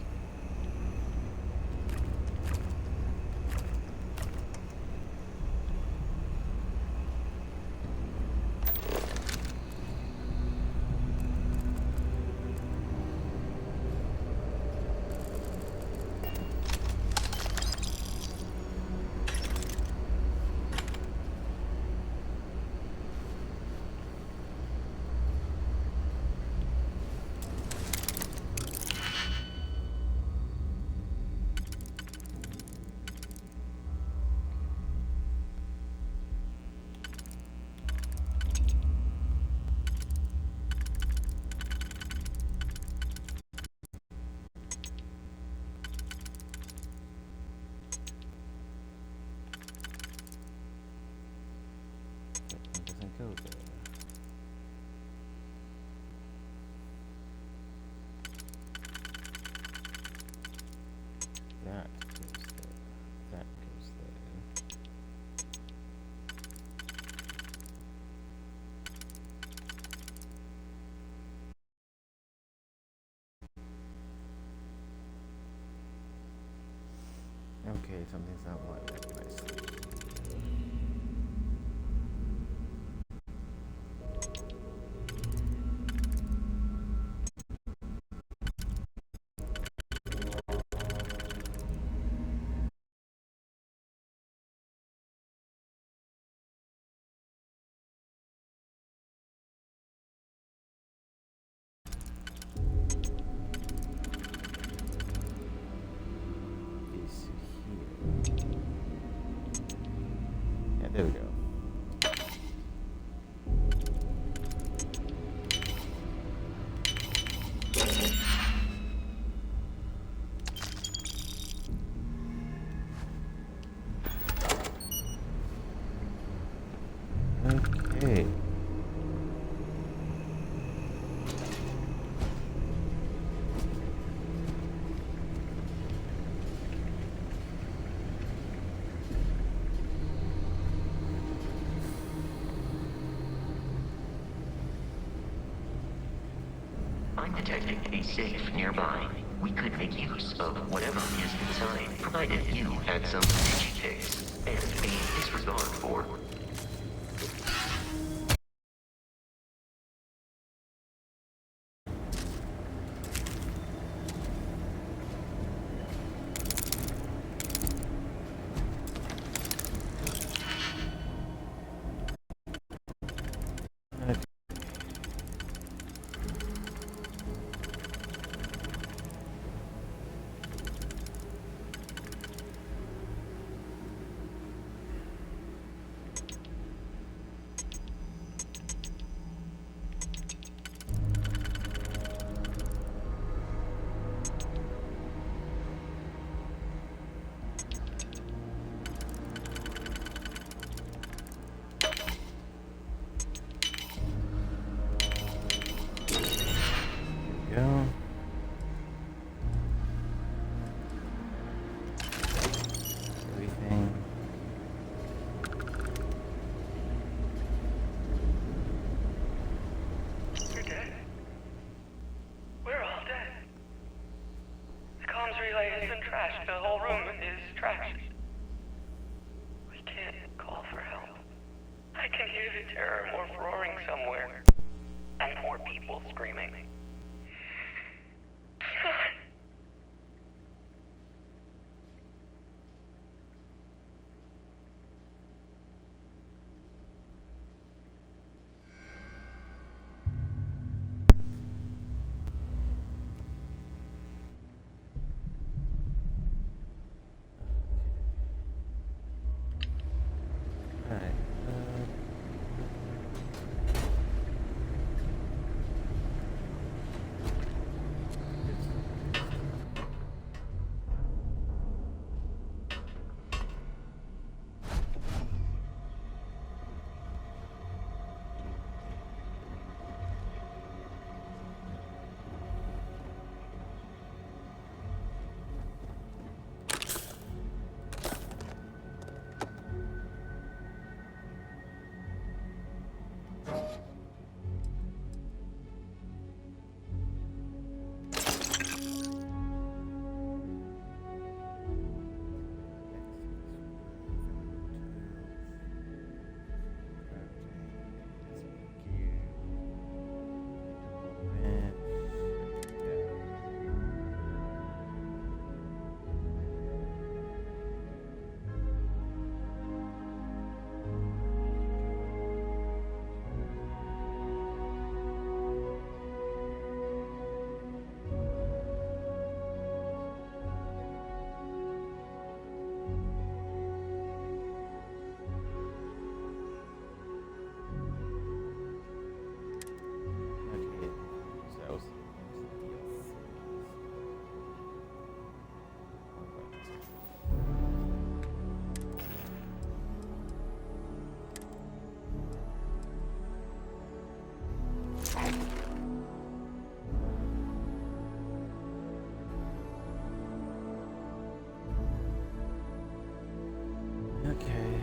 Doesn't go there. That goes there. That goes there. Okay, something's not working nicely. There we go. Okay. I'm detecting a safe nearby. We could make use of whatever is inside, provided you had some digitates and a disregard for somewhere. And more people screaming. Alright. Okay, so okay.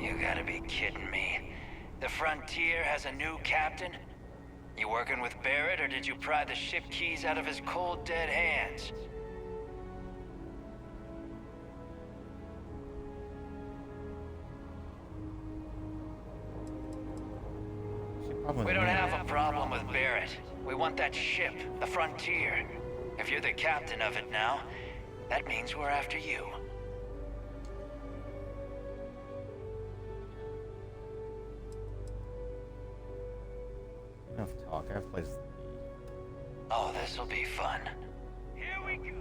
You gotta be kidding me. The Frontier has a new captain? You working with Barrett, or did you pry the ship keys out of his cold, dead hands? We don't have a problem with Barrett. We want that ship, the Frontier. If you're the captain of it now, that means we're after you. Enough talk. I have places to be. Oh, this'll be fun. Here we go.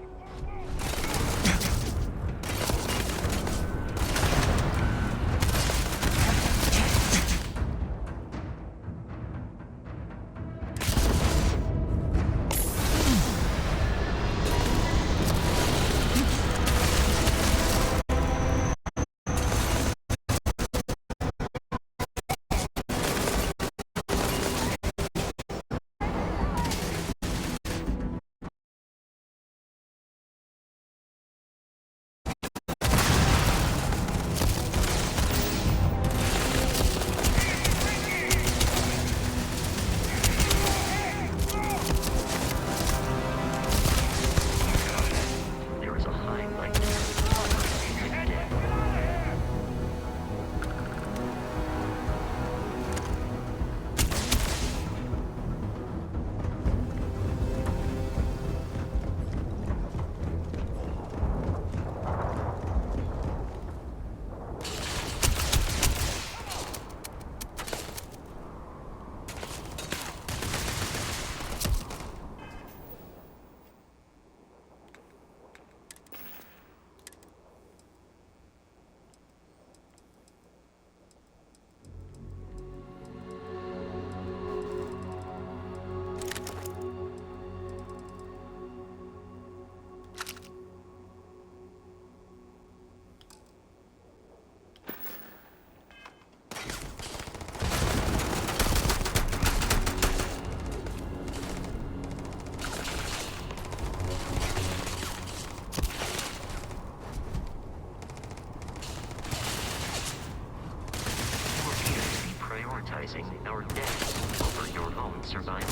survival.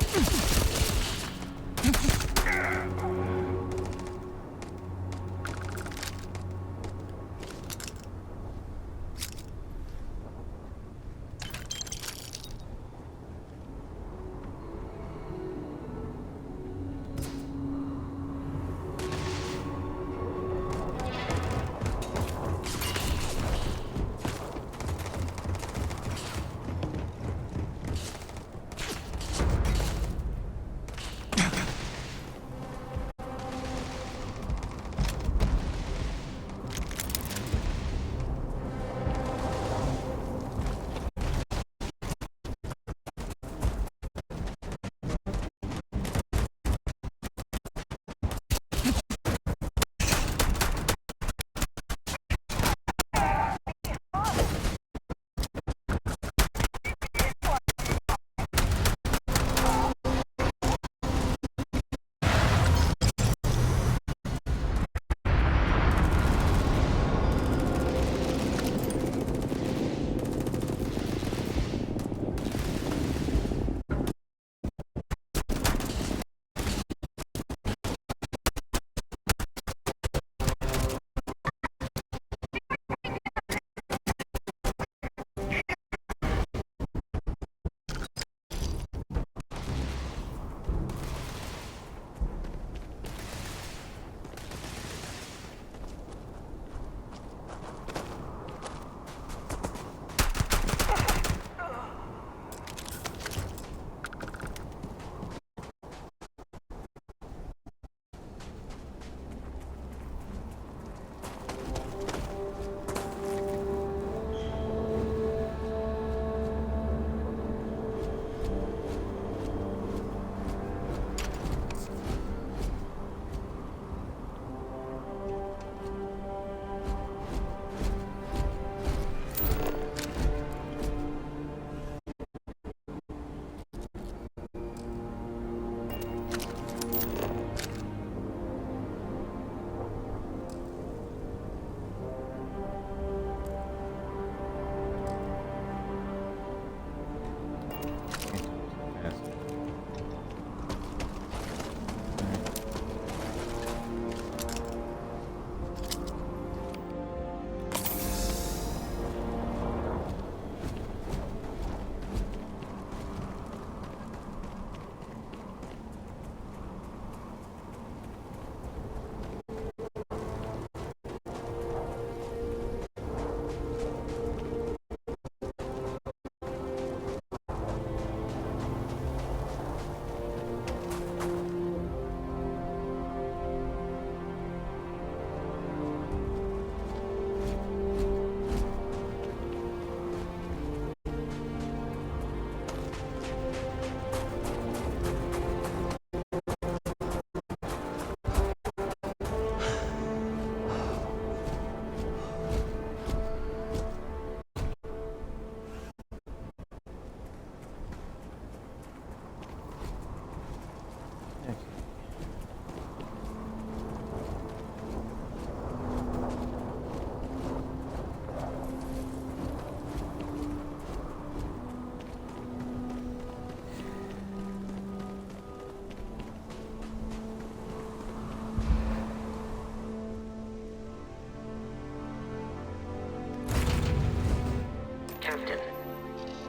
Captain,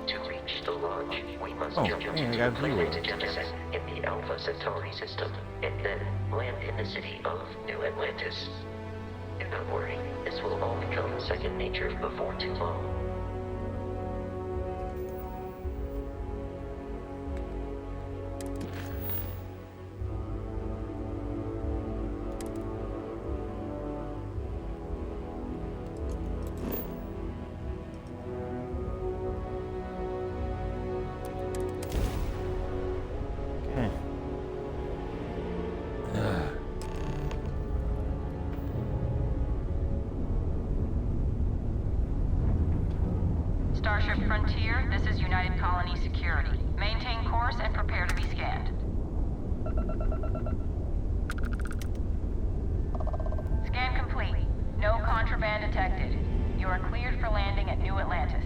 to reach the launch, we must jump hey, I into got the viewers. planet Genesis in the Alpha Centauri system, and then land in the city of New Atlantis. Do not worry, this will all become second nature before too long. Okay. Starship Frontier, this is United Colony Security. Maintain course and prepare to be scanned. Scan complete. No contraband detected. You are cleared for landing at New Atlantis.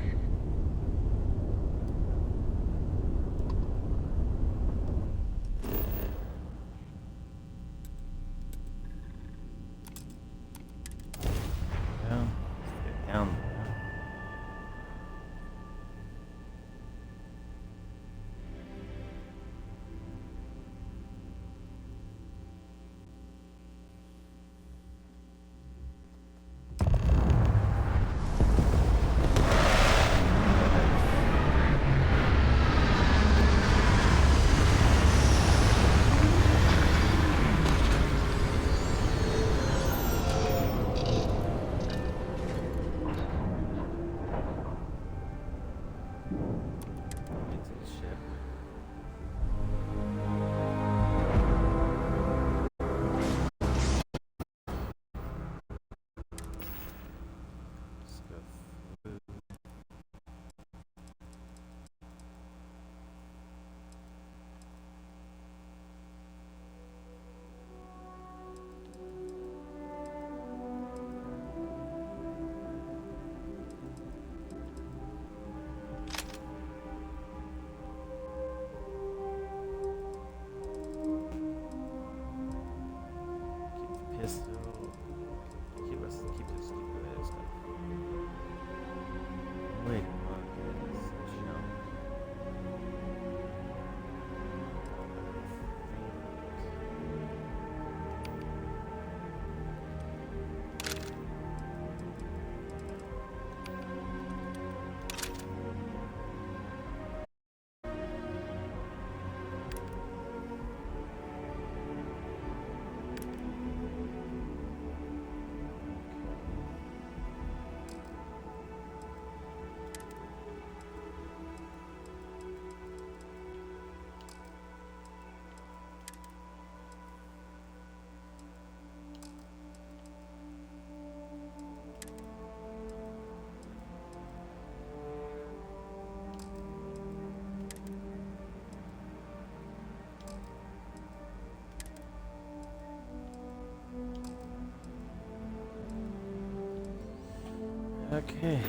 Okay.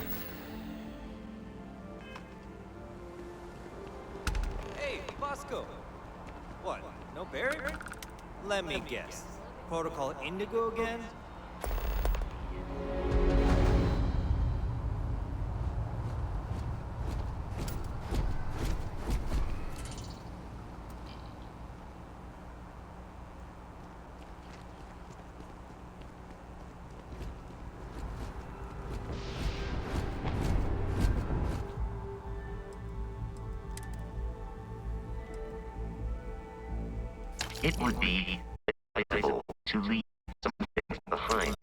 Hey, Bosco! What, no Barry? Let me guess. Protocol Indigo again? It would be advisable to leave some things behind.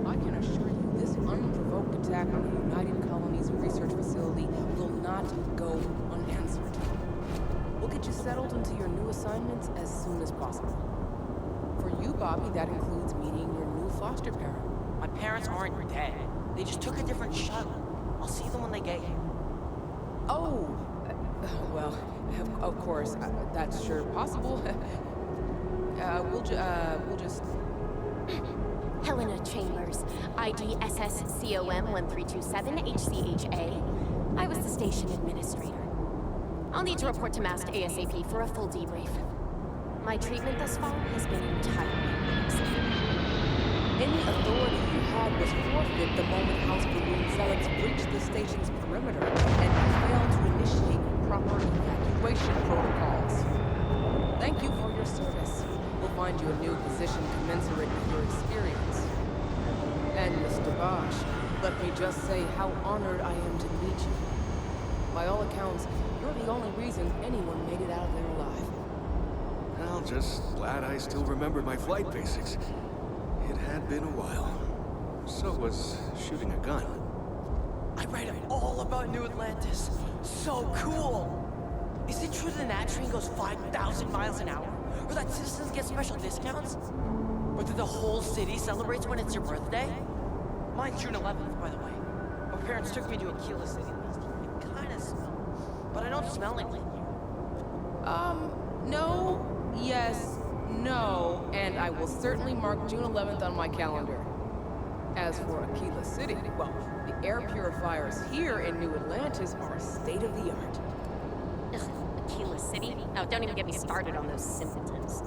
I can assure you this unprovoked attack on the United Colonies research facility will not go unanswered. We'll get you settled into your new assignments as soon as possible. For you, Bobby, that includes meeting your new foster parent. My parents aren't dead. They just took a different shuttle. I'll see them when they get here. Oh, well, of course, that's sure possible. We'll just... Helena Chambers, ID SSCOM1327HCHA. I was the station administrator. I'll need to report to MAST ASAP for a full debrief. My treatment thus far has been entirely unacceptable. Any authority you had was forfeit the moment House Balloon Zealots breached the station's perimeter and you failed to initiate proper evacuation protocols. Thank you for your service. We'll find you a new position commensurate with your experience. And Mr. Bosch, let me just say how honored I am to meet you. By all accounts, you're the only reason anyone made it out of there alive. Well, just glad I still remembered my flight basics. It had been a while. So was shooting a gun. I read all about New Atlantis. So cool! Is it true the Nat train goes 5,000 miles an hour? Or that citizens get special discounts? Or that the whole city celebrates when it's your birthday? Mine's June 11th, by the way. My parents took me to Aquila City last year. It kinda smells. But I don't smell anything here. No, yes, no, and I will certainly mark June 11th on my calendar. As for Aquila City, well, the air purifiers here in New Atlantis are state-of-the-art. Ugh, Aquila City? Oh, don't even get me started on those simpletons.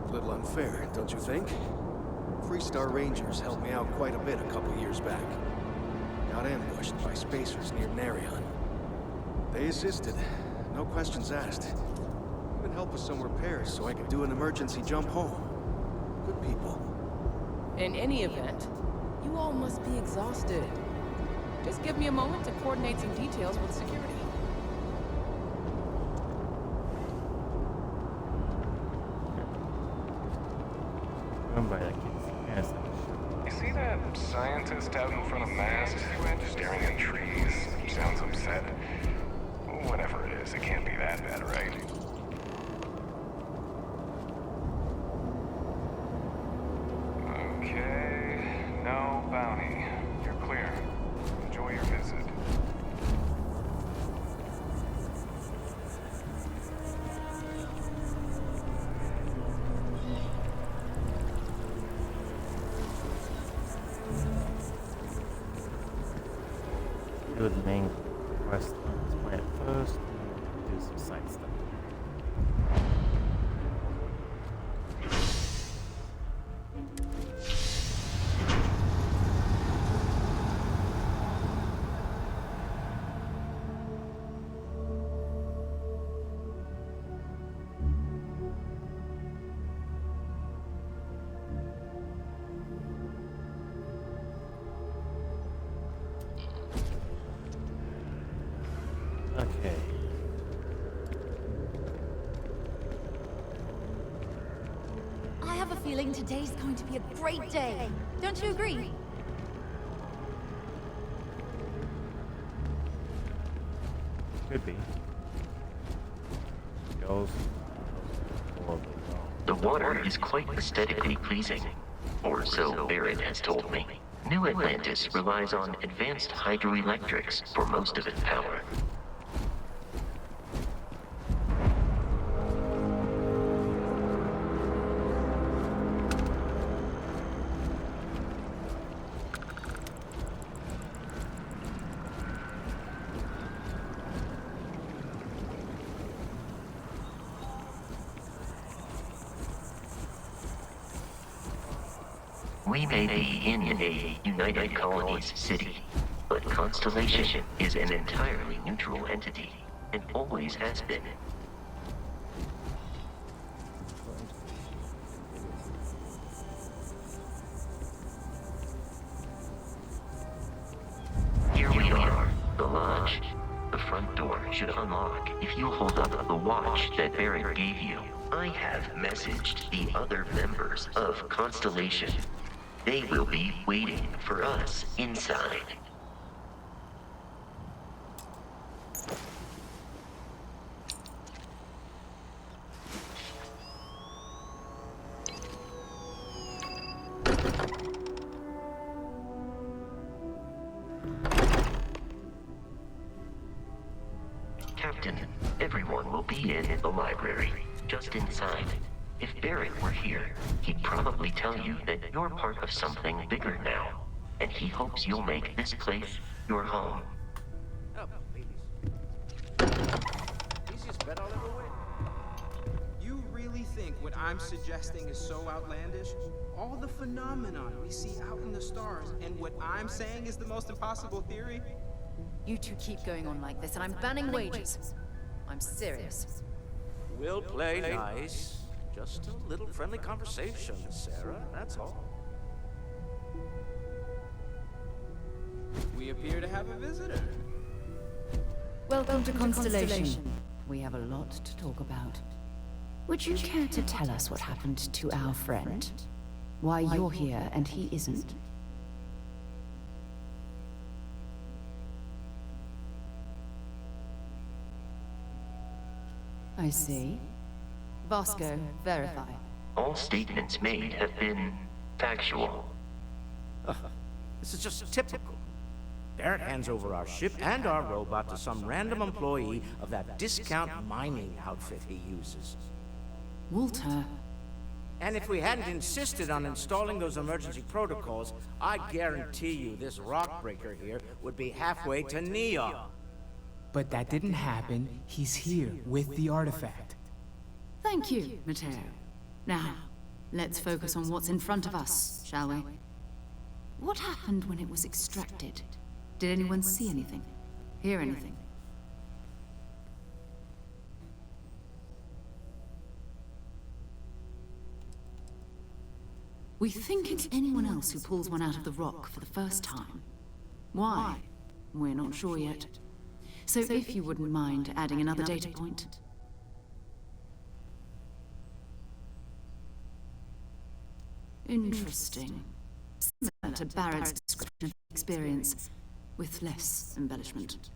A little unfair, don't you think? Freestar Rangers helped me out quite a bit a couple years back. Got ambushed by spacers near Narion. They assisted, no questions asked. Even helped with some repairs so I could do an emergency jump home. Good people. In any event, you all must be exhausted. Just give me a moment to coordinate some details with security. By that kid's ass. You see that scientist out in front of MAST, staring at trees? Sounds upset. Whatever it is, it can't be that bad, right? do some side stuff. Okay. I have a feeling today's going to be a great day. Don't you agree? Could be. Goes. The water is quite aesthetically pleasing, or so Barrett has told me. New Atlantis relies on advanced hydroelectrics for most of its power. We may be in a United Colonies city, but Constellation is an entirely neutral entity, and always has been. Here we are, the lodge. The front door should unlock if you hold up the watch that Barrett gave you. I have messaged the other members of Constellation. They will be waiting for us inside. Captain, everyone will be in the library, just inside. If Barrett were here, he'd probably tell you that you're part of something bigger now, and he hopes you'll make this place your home. Oh, ladies. Easiest bet I'll ever win. You really think what I'm suggesting is so outlandish? All the phenomenon we see out in the stars, and what I'm saying is the most impossible theory? You two keep going on like this, and I'm banning wages. I'm serious. We'll play nice. Just a little friendly conversation, Sarah, that's all. We appear to have a visitor. Welcome to Constellation. We have a lot to talk about. Would you care to tell us what happened to our friend? Why you're here and he isn't? I see. Vasco, verify. All statements made have been factual. This is just typical. Barrett hands over our ship and our robot to some random employee of that discount mining outfit he uses. Walter. And if we hadn't insisted on installing those emergency protocols, I guarantee you this rock breaker here would be halfway to Neon. But that didn't happen. He's here with the artifact. Thank you, Matteo. Now, let's focus on what's in front of us, shall we? What happened when it was extracted? Did anyone see anything? Hear anything? We think it's anyone else who pulls one out of the rock for the first time. Why? We're not sure yet. So if you wouldn't mind adding another data point. Interesting. Similar to Barrett's description of the experience, with less embellishment.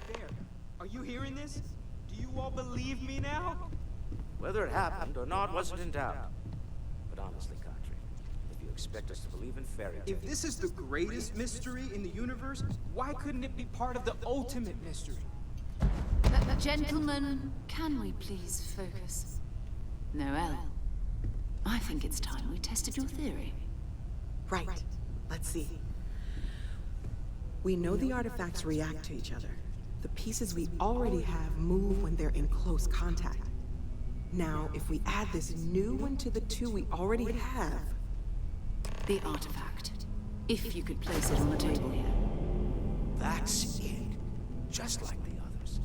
There. Are you hearing this? Do you all believe me now? Whether it happened or not wasn't in doubt. But honestly, Country, if you expect us to believe in fairy tales... If this is the greatest mystery in the universe, why couldn't it be part of the ultimate mystery? Gentlemen, can we please focus? Noel, I think it's time we tested your theory. Right. Let's see. We know the artifacts react to each other. The pieces we already have move when they're in close contact. Now, if we add this new one to the two we already have... The artifact. If you could place it on the table here. That's it. Just like the others.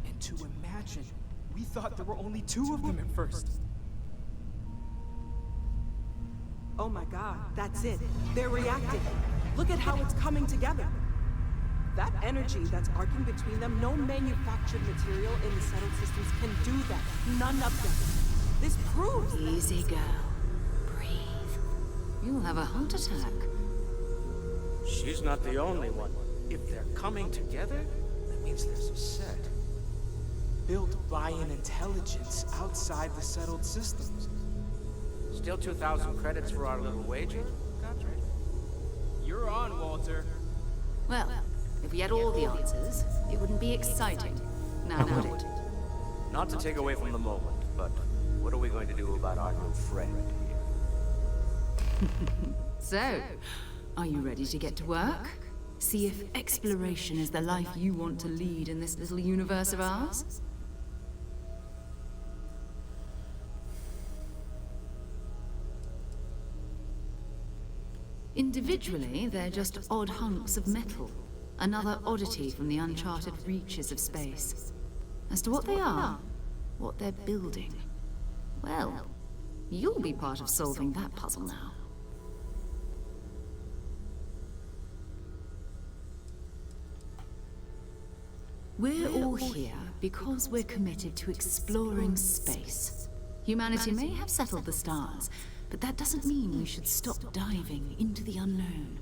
And to imagine, we thought there were only 2 of them at first. Oh my god, that's it. They're reacting. Look at how it's coming together. That energy that's arcing between them, no manufactured material in the settled systems can do that. None of them. This proves that... Easy, girl. Breathe. You'll have a heart attack. She's not the only one. If they're coming together, that means there's a set. Built by an intelligence outside the settled systems. Still 2,000 credits for our little wager? You're on, Walter. Well, if we had all the answers, it wouldn't be exciting. Now would it? Not to take away from the moment, but what are we going to do about our new friend here? So, are you ready to get to work? See if exploration is the life you want to lead in this little universe of ours? Individually, they're just odd hunks of metal. Another oddity from the uncharted reaches of space. As to what they are, what they're building, well, you'll be part of solving that puzzle now. We're all here because we're committed to exploring space. Humanity may have settled the stars, but that doesn't mean we should stop diving into the unknown.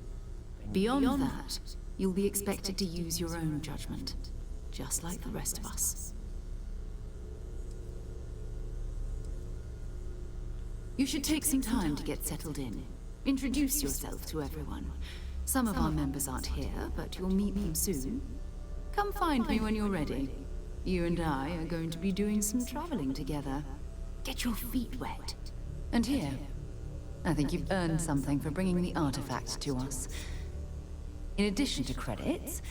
Beyond that, you'll be expected to use your own judgment, just like the rest of us. You should take some time to get settled in. Introduce yourself to everyone. Some of our members aren't here, but you'll meet them soon. Come find me when you're ready. You and I are going to be doing some traveling together. Get your feet wet. And here, I think you've earned something for bringing the artifact to us. In addition to credits,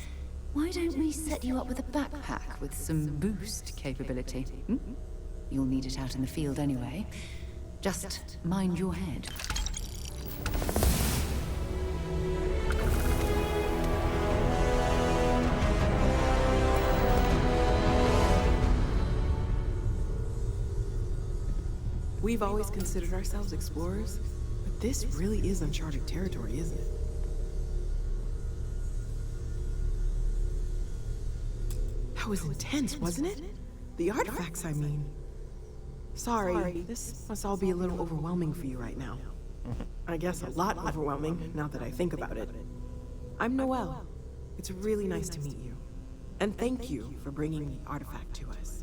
why don't we set you up with a backpack with some boost capability? You'll need it out in the field anyway. Just mind your head. We've always considered ourselves explorers, but this really is uncharted territory, isn't it? That was intense, wasn't it? The artifacts, I mean. Sorry, this must all be a little overwhelming for you right now. I guess a lot overwhelming, now that I think about it. I'm Noelle. It's really nice to meet you. And thank you for bringing the artifact to us.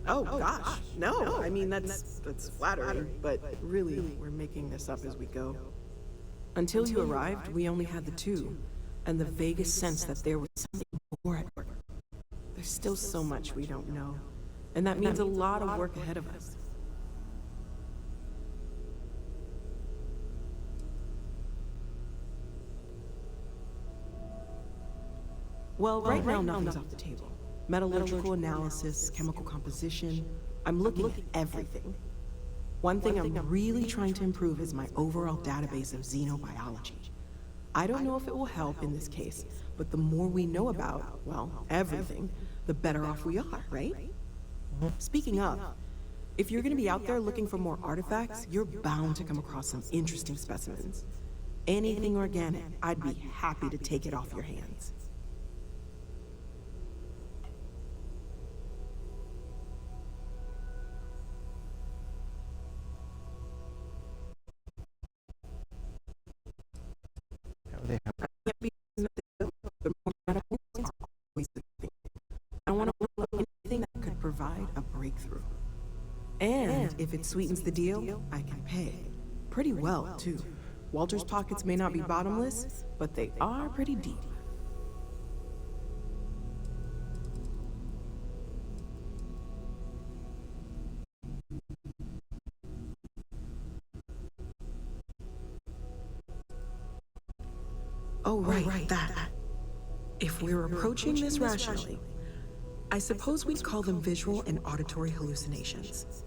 Oh gosh, no, I mean that's flattering, but really, we're making this up as we go. Until you arrived, we only had the two, and the vaguest sense that there was something more at work. There's still so much we don't know, and that means a lot of work ahead of us. Well, right now nothing's off the table. Metallurgical analysis, chemical composition. I'm looking at everything. One thing I'm really trying to improve is my overall database of xenobiology. I don't know if it will help in this case, but the more we know about, well, everything, the better off we are, right? Speaking of, if you're gonna be out there looking for more artifacts, you're bound to come across some interesting specimens. Anything organic, I'd be happy to take it off your hands. I want to look up anything that could provide a breakthrough. And if it sweetens the deal, I can pay. Pretty well, too. Walter's pockets may not be bottomless, but they are pretty deep. Oh, right, that. If we're approaching this rationally, I suppose we'd call them visual and auditory hallucinations.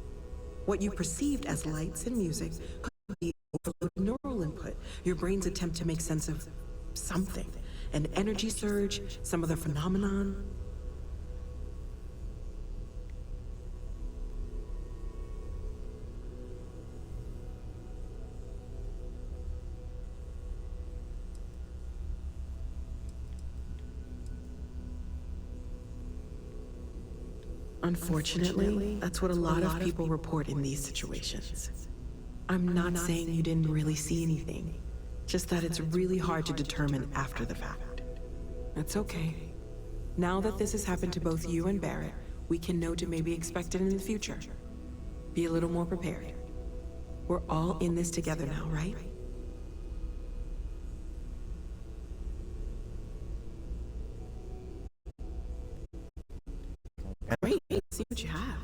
What you perceived as lights and music could be overloaded neural input, your brain's attempt to make sense of something, an energy surge, some other phenomenon. Unfortunately, that's what a lot of people report in these situations. I'm not saying you didn't really see anything, just that it's really hard to determine after the fact. It's okay. Now that this has happened to both you and Barrett, we can know to maybe expect it in the future. Be a little more prepared. We're all in this together now, right? Great, see what you have.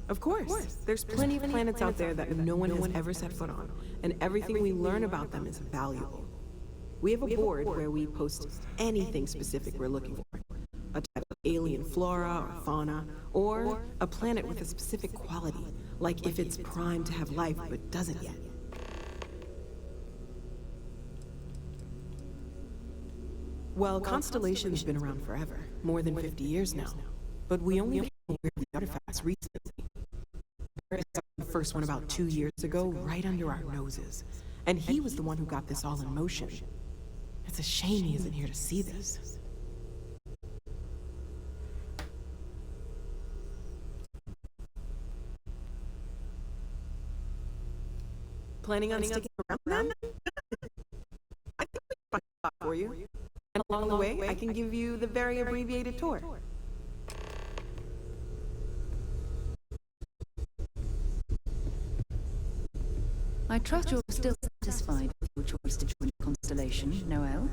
Of course. There's plenty of planets out there that no one has ever set foot on, and everything we learn about them is valuable. We have a board where we post anything specific we're looking for. A type of alien flora or fauna, or a planet with a specific quality, like if it's primed to have life but doesn't yet. Well, constellations have been around forever, more than 50 years now, but we only became aware of the artifacts recently. The first one about 2 years ago, right under our noses. And he was the one who got this all in motion. It's a shame he isn't here to see this. Planning on sticking around then? I think we can find a spot for you. And along the way, I can give you the very abbreviated tour. I trust you're still satisfied with your choice to join the Constellation, Noel?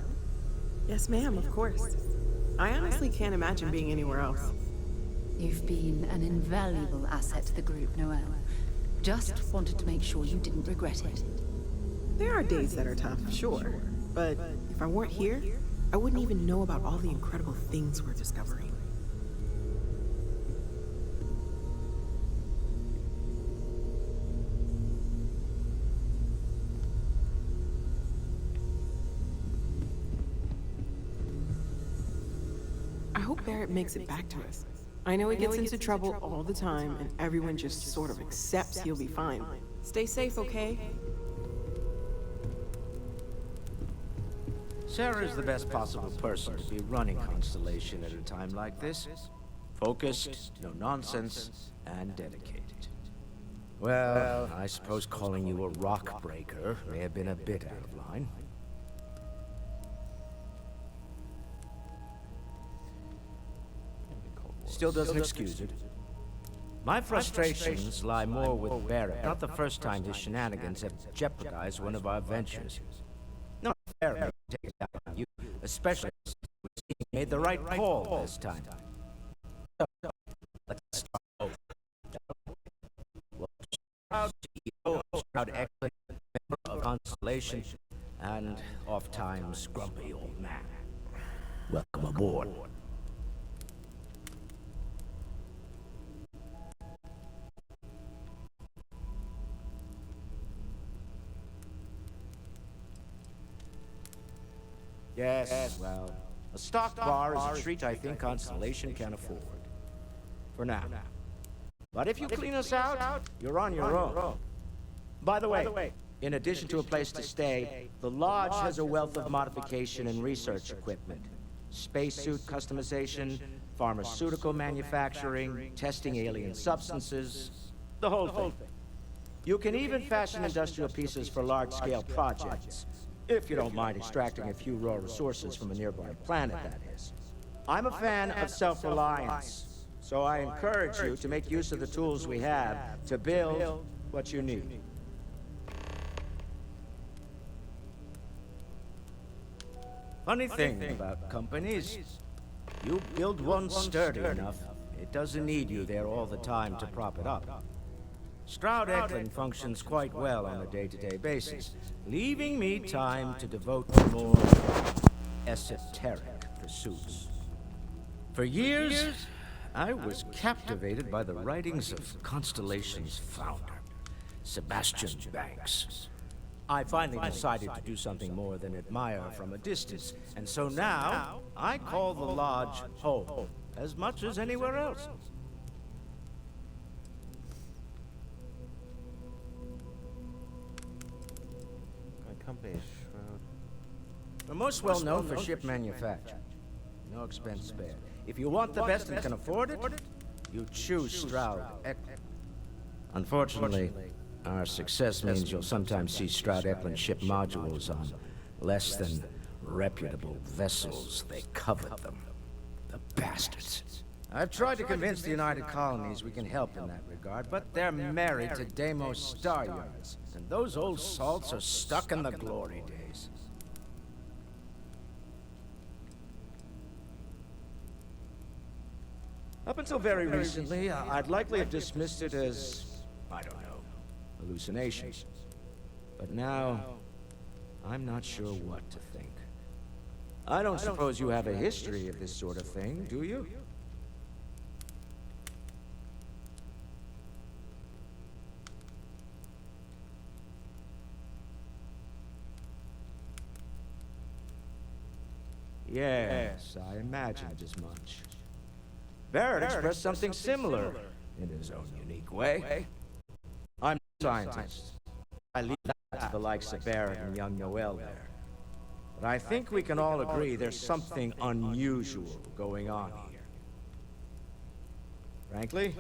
Yes, ma'am, of course. I honestly can't imagine being anywhere else. You've been an invaluable asset to the group, Noel. Just wanted to make sure you didn't regret it. There are days that are tough, sure. But if I weren't here, I wouldn't even know about all the incredible things we're discovering. I hope Barrett makes it back to us. I know he gets into trouble all the time, and everyone just sort of accepts he'll be fine. Stay safe, okay? Sarah's the best possible person to be running Constellation at a time like this. Focused, no nonsense, and dedicated. Well, I suppose calling you a rock breaker may have been a bit out of line. Still doesn't excuse it. My frustrations lie more with Barrett. Not the first time his shenanigans have jeopardized one of our ventures. Not fair to take it out on you, especially since he made the right call this time. So, let's start over. Well, proud CEO, proud excellent member of Constellation, and oft-times grumpy old man. Welcome aboard. Yes, well, a stock bar is a treat I think Constellation can afford. For now. But if you clean us out, you're on your own. By the way, in addition to a place to stay, the Lodge has a wealth of modification and research equipment. spacesuit customization, pharmaceutical manufacturing, testing alien substances, the whole thing. You can even fashion industrial pieces for large-scale projects, if you don't mind extracting a few raw resources from a nearby planet, that is. I'm a fan of self-reliance, so I encourage you to make use of the tools we have to build what you need. Funny thing about companies, you build one sturdy enough, it doesn't need you there all the time to prop it up. Stroud Eklund functions quite well on a day-to-day basis, leaving me time to devote to more esoteric pursuits. For years, I was captivated by the writings of Constellation's founder, Sebastian Banks. I finally decided to do something more than admire from a distance, and so now I call the lodge home as much as anywhere else. My company is Shroud. We're most well known for ship manufacture. No expense spared. If you want the best and can afford it, you choose Stroud Eklund. Unfortunately, our success means you'll sometimes see Stroud Eklund ship modules on less than reputable vessels. They covet them. The bastards. I've tried to convince the United Colonies we can help in that regard, but they're married to Deimos Star Yards, and those old salts are stuck in the glory days. Up until very recently, I'd likely have dismissed it as, I don't know, hallucinations. But now, I'm not sure what to think. I don't suppose you have a history of this sort of thing, do you? Yes, I imagined as much. Barrett expressed something similar, in his own unique way. I'm a scientist. I leave that to the likes of Barrett and young Noel there. But I think we can all agree there's something unusual going on here. Frankly,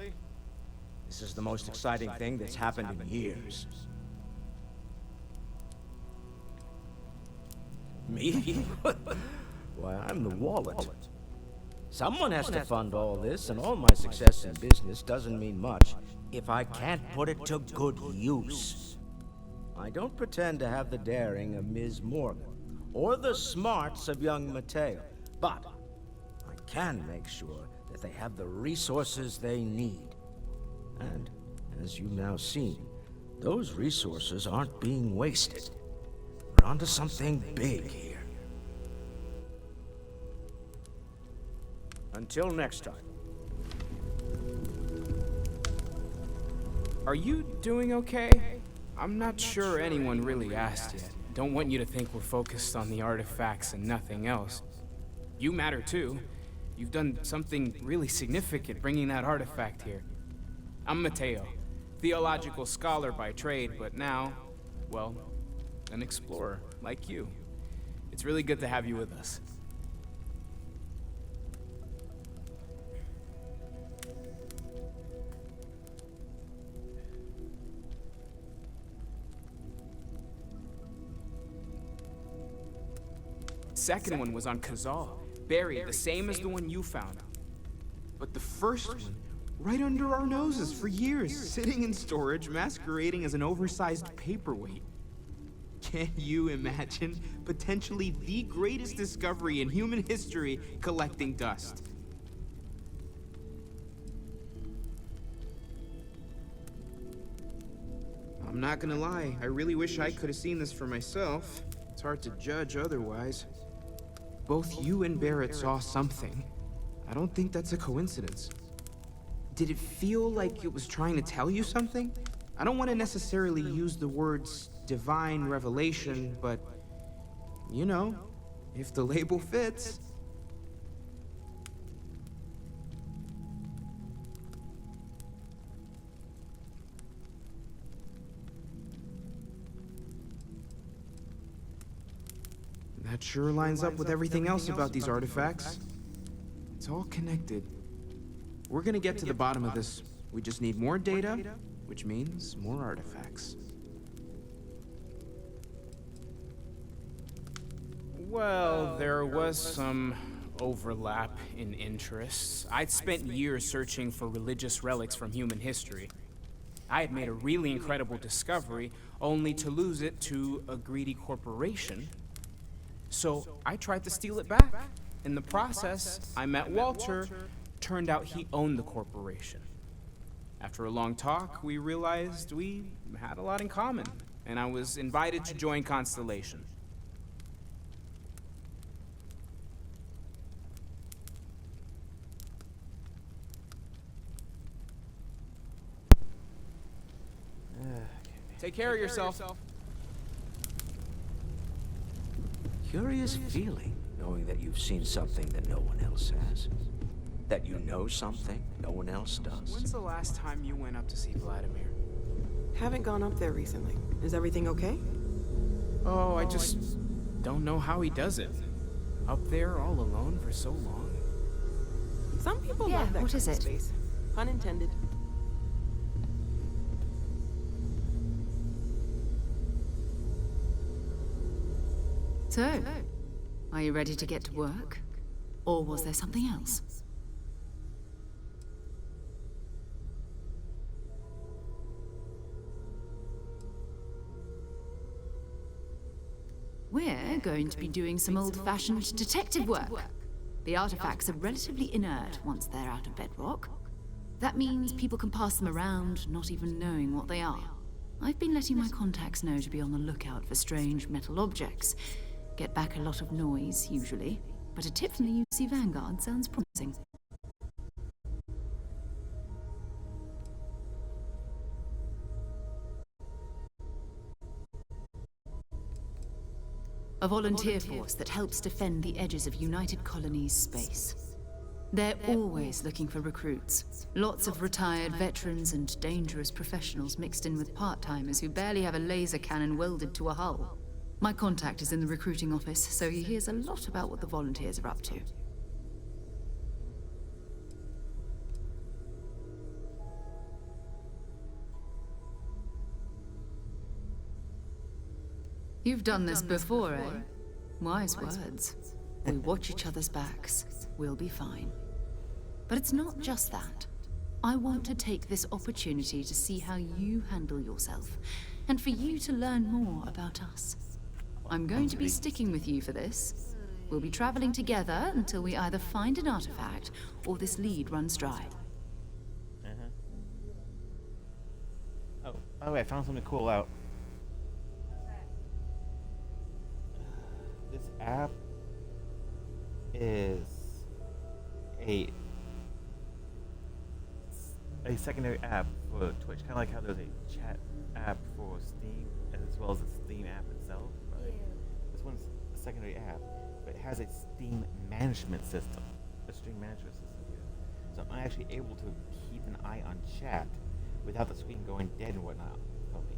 this is the most exciting thing that's happened in years. Me? Why, I'm the wallet. Someone has to fund all this, and all my success in business doesn't mean much if I can't put it to good use. I don't pretend to have the daring of Ms. Morgan, or the smarts of young Mateo, but I can make sure that they have the resources they need. And, as you've now seen, those resources aren't being wasted. We're onto something big here. Until next time. Are you doing okay? I'm not sure anyone really asked yet. Don't want you to think we're focused on the artifacts and nothing else. You matter too. You've done something really significant bringing that artifact here. I'm Mateo, theological scholar by trade, but now, well, an explorer like you. It's really good to have you with us. Second one was on Kazal, buried the same as the one you found. But the first one, right under our noses for years, sitting in storage, masquerading as an oversized paperweight. Can you imagine potentially the greatest discovery in human history collecting dust? I'm not gonna lie, I really wish I could have seen this for myself. It's hard to judge otherwise. Both you and Barrett saw something. I don't think that's a coincidence. Did it feel like it was trying to tell you something? I don't want to necessarily use the words divine revelation, but you know, if the label fits. That sure lines up with everything else about these artifacts. It's all connected. We're gonna get to the bottom of this. We just need more data, which means more artifacts. Well, there was some overlap in interests. I'd spent years searching for religious relics from human history. I had made a really incredible discovery, only to lose it to a greedy corporation. So I tried to steal it back. In the process, I met Walter. Turned out he owned the corporation. After a long talk, we realized we had a lot in common, and I was invited to join Constellation. Take care of yourself. Curious feeling, knowing that you've seen something that no one else has. That you know something no one else does. When's the last time you went up to see Vladimir? Haven't gone up there recently. Is everything okay? Oh, I just don't know how he does it. Up there all alone for so long. Some people Yeah, love that what kind is of it? space. Pun intended. So, are you ready to get to work? Or was there something else? We're going to be doing some old-fashioned detective work. The artifacts are relatively inert once they're out of bedrock. That means people can pass them around, not even knowing what they are. I've been letting my contacts know to be on the lookout for strange metal objects. Get back a lot of noise, usually, but a tip from the UC Vanguard sounds promising. A volunteer force that helps defend the edges of United Colonies space. They're always looking for recruits. Lots of retired veterans and dangerous professionals mixed in with part-timers who barely have a laser cannon welded to a hull. My contact is in the recruiting office, so he hears a lot about what the volunteers are up to. You've done this before, eh? Wise words. We watch each other's backs. We'll be fine. But it's not just that. I want to take this opportunity to see how you handle yourself, and for you to learn more about us. I'm going to be sticking with you for this. We'll be traveling together until we either find an artifact or this lead runs dry. Oh, by the way, I found something cool out. This app is a secondary app for Twitch, kind of like how there's a chat app for Steam, as well as a Steam app itself, right? This one's a secondary app, but it has a Steam management system, a stream management system here. So I'm actually able to keep an eye on chat without the screen going dead and whatnot for me.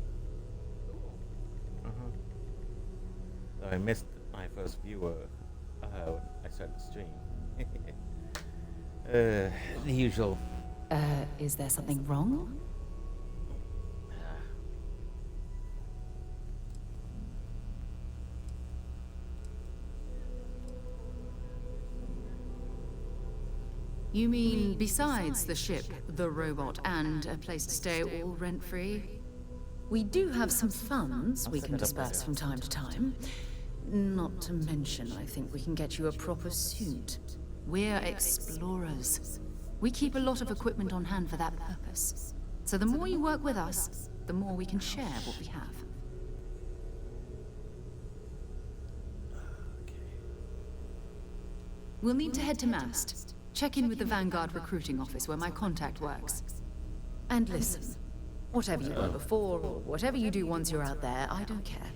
So I missed my first viewer when I started the stream. The usual. Is there something wrong? You mean besides the ship, the robot, and a place to stay all rent-free? We do have some funds we can disperse from time to time. Not to mention, I think we can get you a proper suit. We're explorers. We keep a lot of equipment on hand for that purpose. So the more you work with us, the more we can share what we have. We'll need to head to Mast. Check in with the Vanguard recruiting office where my contact works. And listen, whatever you were before, or whatever you do once you're out there, I don't care.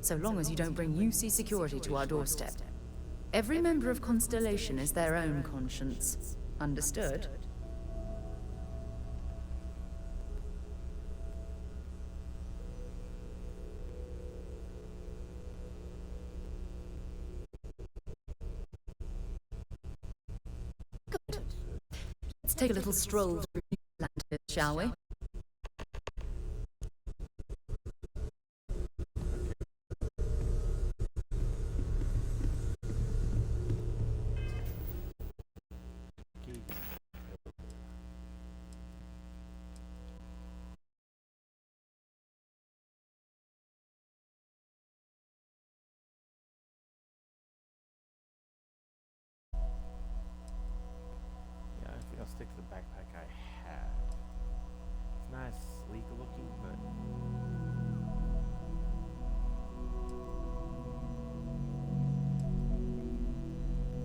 So long as you don't bring UC security to our doorstep. Every member of Constellation is their own conscience. Understood? Let's take a little stroll through Atlantis, shall we? Yeah, I think I'll stick to the backpack I have. It's nice, sleek looking, but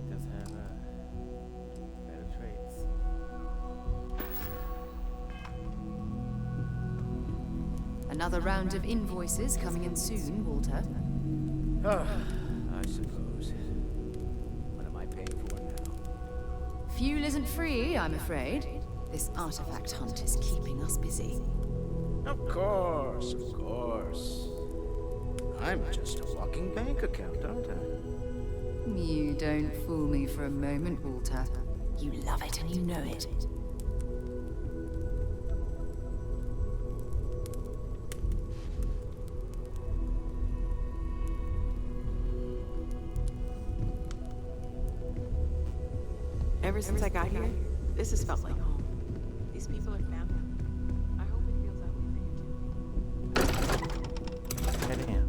it does have better traits. Another round of invoices coming in soon, Walter. I suppose. What am I paying for now? Fuel isn't free, I'm afraid. This artifact hunt is keeping us busy. Of course, of course. I'm just a walking bank account, aren't I? You don't fool me for a moment, Walter. You love it and you know it. Ever since I got here, this has felt like home. These people are family. I hope it feels that way for you too. Heading out.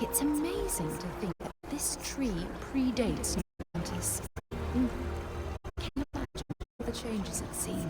It's amazing to think that this tree predates Atlantis. Can you imagine all the changes it's seen?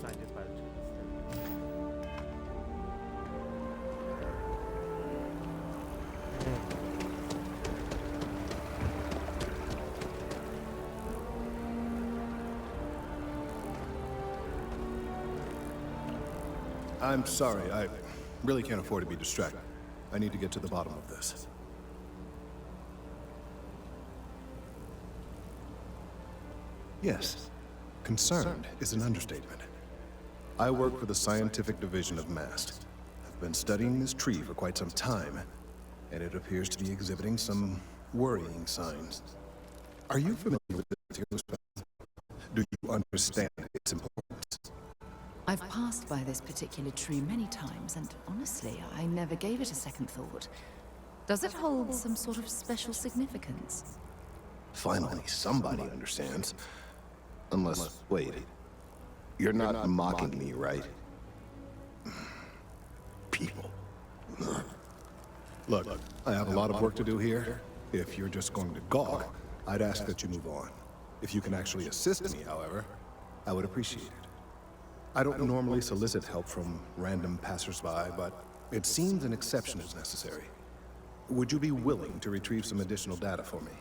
Scientists by the I'm sorry, I really can't afford to be distracted. I need to get to the bottom of this. Yes, concerned is an understatement. I work for the scientific division of MAST. I've been studying this tree for quite some time, and it appears to be exhibiting some worrying signs. Are you familiar with the materials? Do you understand its importance? I've passed by this particular tree many times, and honestly, I never gave it a second thought. Does it hold some sort of special significance? Finally, somebody understands. Unless, wait, you're not mocking me, right? People. Look, I have a lot of work to do here. If you're just going to gawk, I'd ask that you move on. If you can actually assist me, however, I would appreciate it. I don't normally solicit help from random passersby, but it seems an exception is necessary. Would you be willing to retrieve some additional data for me?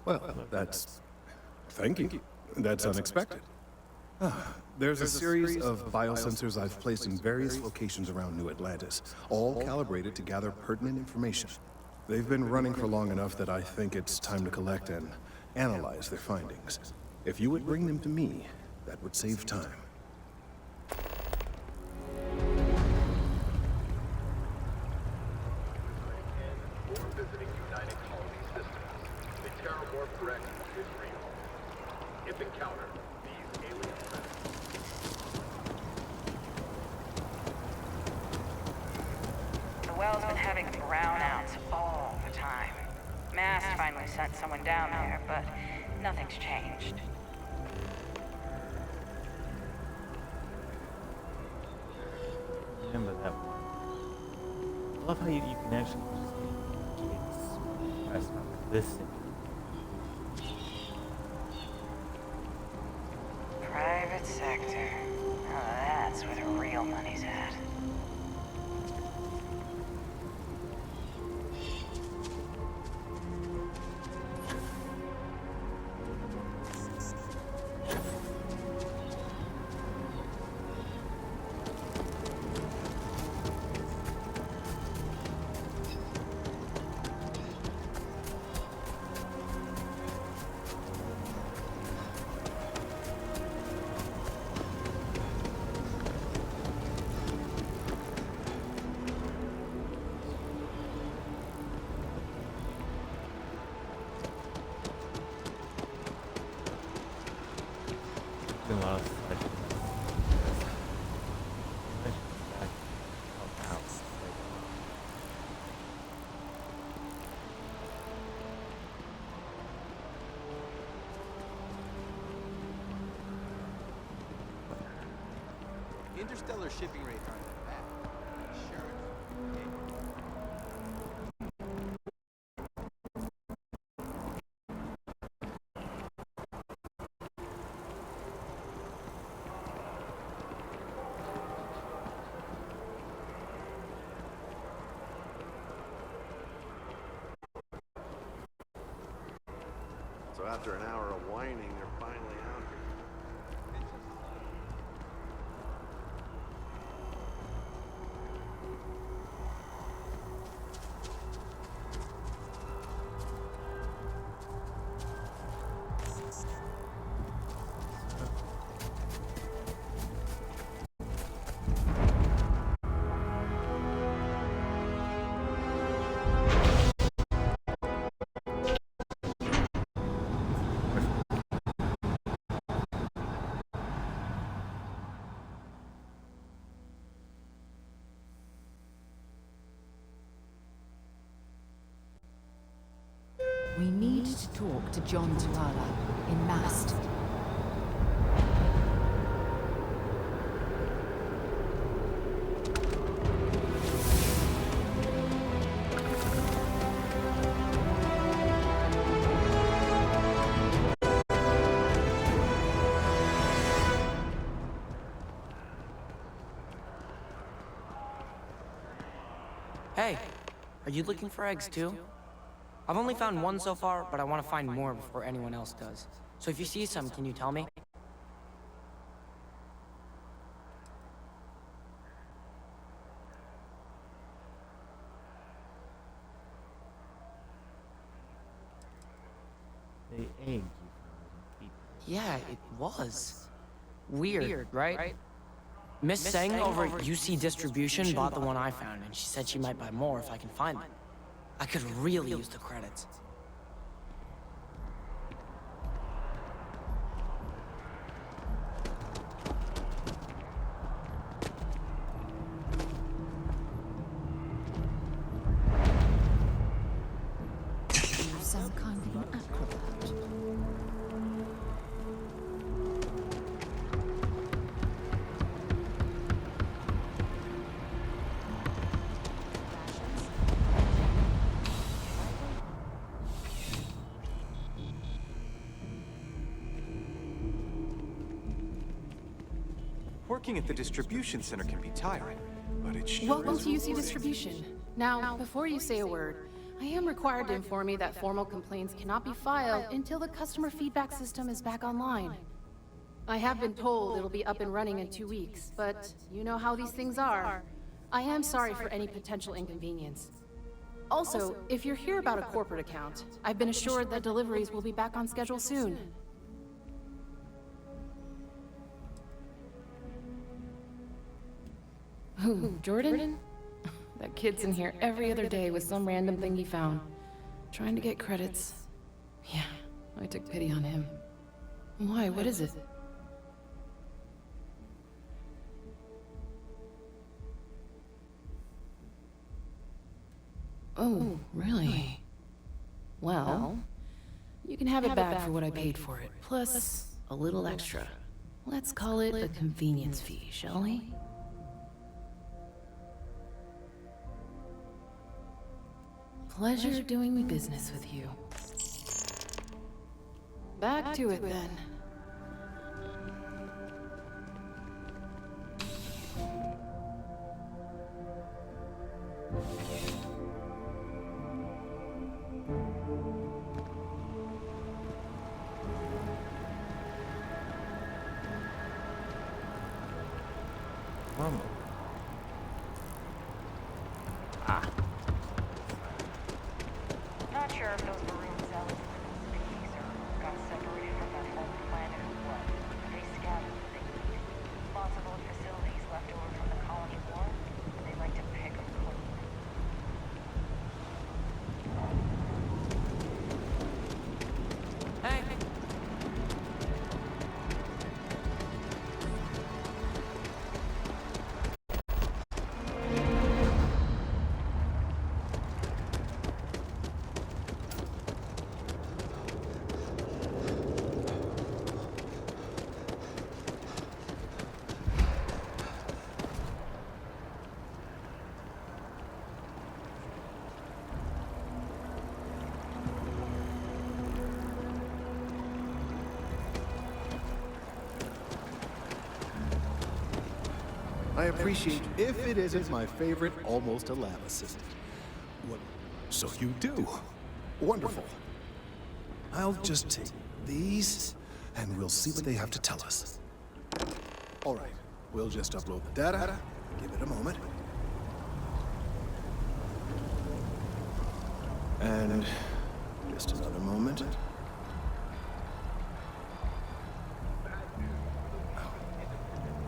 Well, that's... Thank you. That's unexpected. There's a series of biosensors I've placed in various locations around New Atlantis, all calibrated to gather pertinent information. They've been running for long enough that I think it's time to collect and analyze their findings. If you would bring them to me, that would save time. The well's been having brownouts all the time. Mast finally sent someone down there, but nothing's changed. Remember that one. I love how you can actually just express about this. Private sector. Now that's where the real money's at. Been a lot of Interstellar shipping rates aren't that bad. Sure. So after an hour of whining, they're finally out here. We need to talk to John Tuala in Mast. Hey, are you looking for eggs too? I've only found one so far, but I want to find more before anyone else does. So if you see some, can you tell me? the egg you found. Yeah, it was. Weird, right? Miss Seng over at UC Distribution bought the one I found, and she said she might buy more if I can find them. I could really use the credits. Some kind of an acrobat. Working at the distribution center can be tiring, but it sure Welcome is to UC rewarding. Distribution. Now, before you say a word, I am required to inform you that formal complaints cannot be filed until the customer feedback system is back online. I have been told it'll be up and running in 2 weeks, but you know how these things are. I am sorry for any potential inconvenience. Also, if you're here about a corporate account, I've been assured that deliveries will be back on schedule soon. Who, Jordan? That kid's in here every other day with some random thing he found. Trying to get credits. Yeah, I took pity on him. Why, what is it? Oh, really? Well, you can have it back for what I paid for it, plus a little extra. Let's call it a convenience fee, shall we? Pleasure doing business with you. Back to it then. Not sure if those maroon zealots in the geezer got separated from that home planet or what. They scattered what they need. Lots of old facilities left over from the colony war. They like to pick them clean. Hey. I appreciate if it isn't my favorite almost a lab assistant. What? So you do? Wonderful. I'll just take these, and we'll see what they have to tell us. All right, we'll just upload the data. Give it a moment. And just another moment.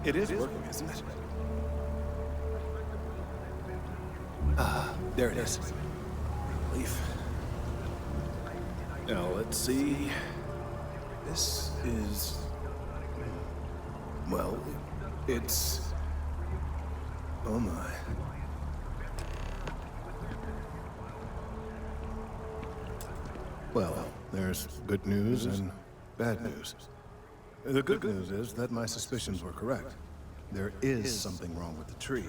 It is working, isn't it? There it is. Relief. Now, let's see. This is... Well, it's... Oh my. Well, there's good news and bad news. The good news is that my suspicions were correct. There is something wrong with the tree.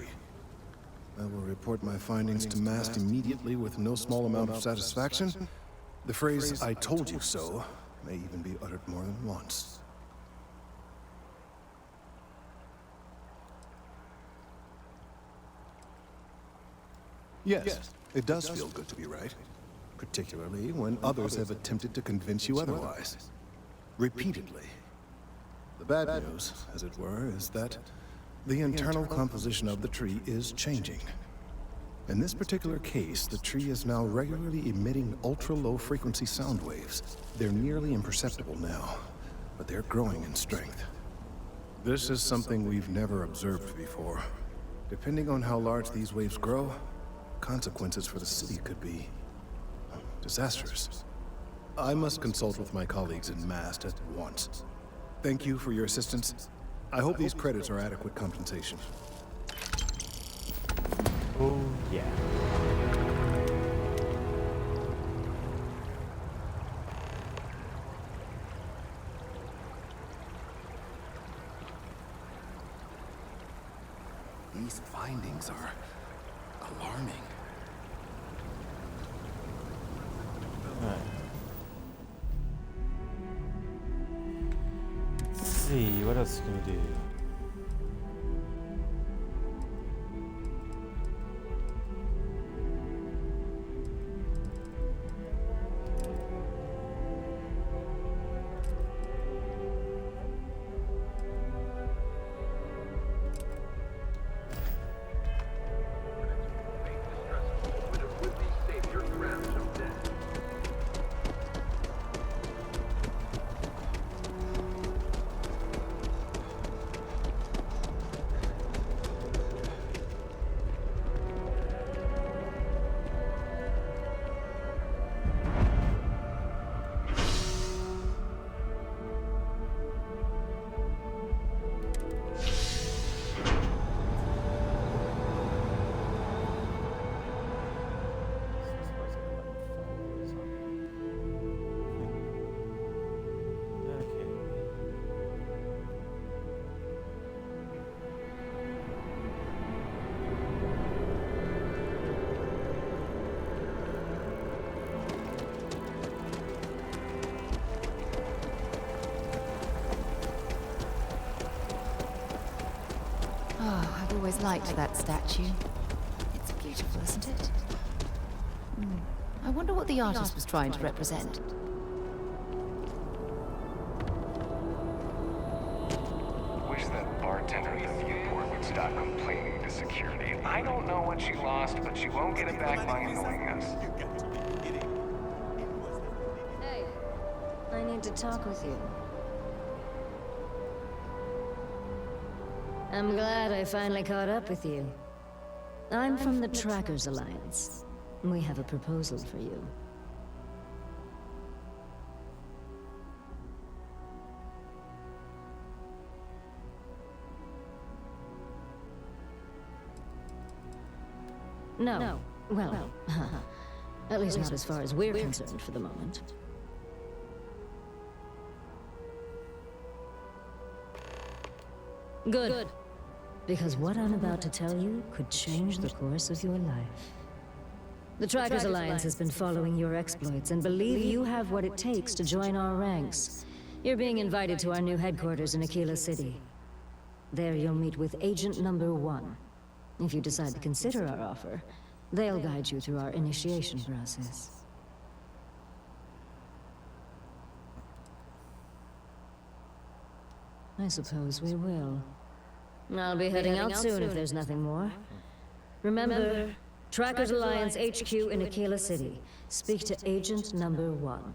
I will report my findings to MAST immediately with no small amount of satisfaction. The phrase, "I told you so," may even be uttered more than once. Yes, it does feel good to be right. Particularly when others have attempted to convince you otherwise. Repeatedly. The bad news, as it were, is that the internal composition of the tree is changing. In this particular case, the tree is now regularly emitting ultra-low frequency sound waves. They're nearly imperceptible now, but they're growing in strength. This is something we've never observed before. Depending on how large these waves grow, consequences for the city could be disastrous. I must consult with my colleagues in MAST at once. Thank you for your assistance. I hope these credits are adequate compensation. Oh, yeah. These findings are alarming. Alright. Let's see, what else can we do? Oh, I've always liked that statue. It's beautiful, isn't it? I wonder what the artist was trying to represent. Wish that bartender at the Viewport would stop complaining to security. I don't know what she lost, but she won't get it back by annoying us. Hey, I need to talk with you. I'm glad I finally caught up with you. I'm from the Trackers Alliance. We have a proposal for you. No. Well, at least not as far as we're concerned for the moment. Good. Because what I'm about to tell you could change the course of your life. The Trackers Alliance has been following your exploits and believe you have what it takes to join our ranks. You're being invited to our new headquarters in Aquila City. There you'll meet with Agent Number 1. If you decide to consider our offer, they'll guide you through our initiation process. I suppose we will. I'll be heading out soon if there's nothing more. Remember, Trackers Alliance HQ in Aquila City. Speak to Agent Number 1.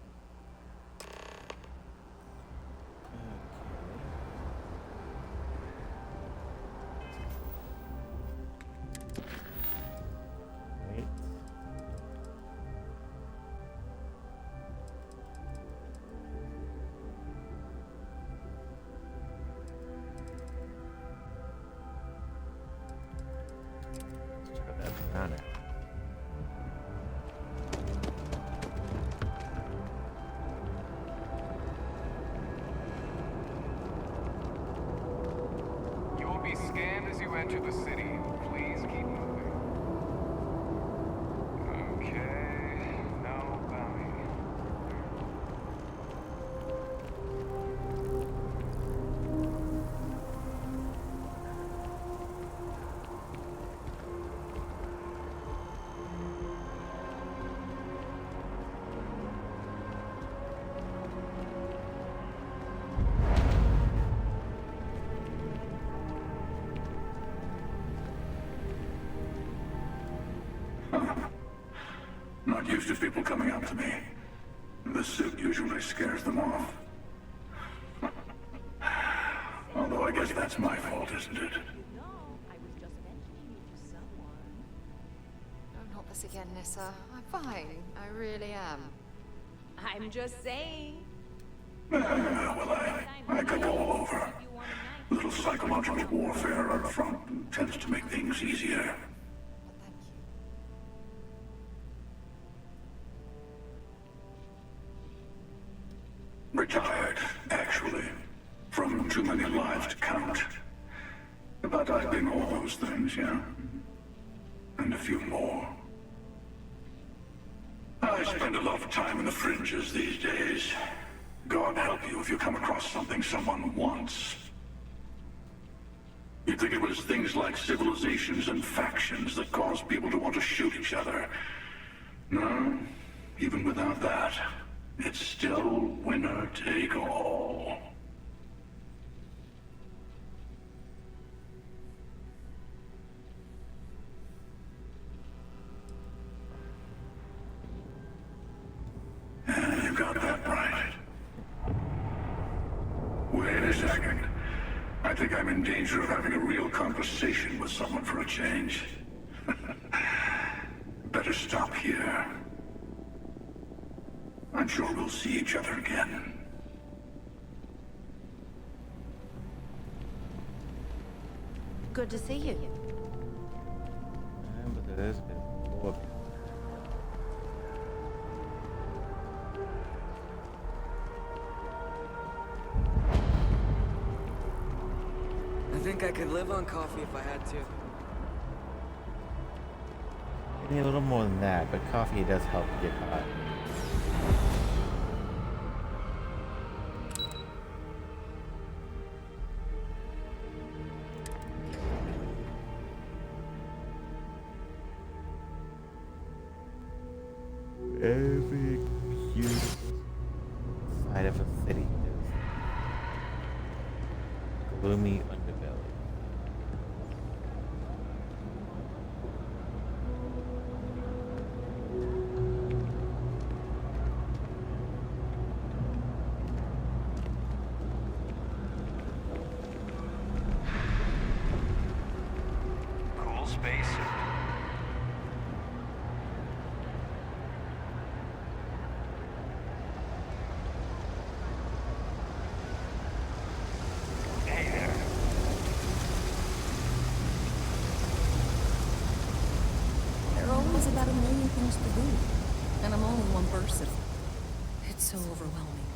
You will be scanned as you enter the city. Please keep moving. Okay, no bowing. Not used to people coming up to me. The suit usually scares them off. Although I guess that's my fault, isn't it? Oh, not this again, Nissa. I'm fine. I really am. I'm just saying. Well, I go all over. A little psychological warfare up front tends to make things easier. Retired, actually. From too many lives to count. But I've been all those things, yeah. And a few more. I spend a lot of time in the fringes these days. God help you if you come across something someone wants. You'd think it was things like civilizations and factions that cause people to want to shoot each other. No, even without that, it's still winner take all. You got that right. Wait a second. I think I'm in danger of having a real conversation with someone for a change. Better stop here. I'm sure we'll see each other again. Good to see you. But there's been more. I think I could live on coffee if I had to. Maybe a little more than that, but coffee does help you get hot. Every beautiful side of a city is gloomy underbelly. Cool space. Hey there. There are always about a million things to do, and I'm only one person. It's so overwhelming.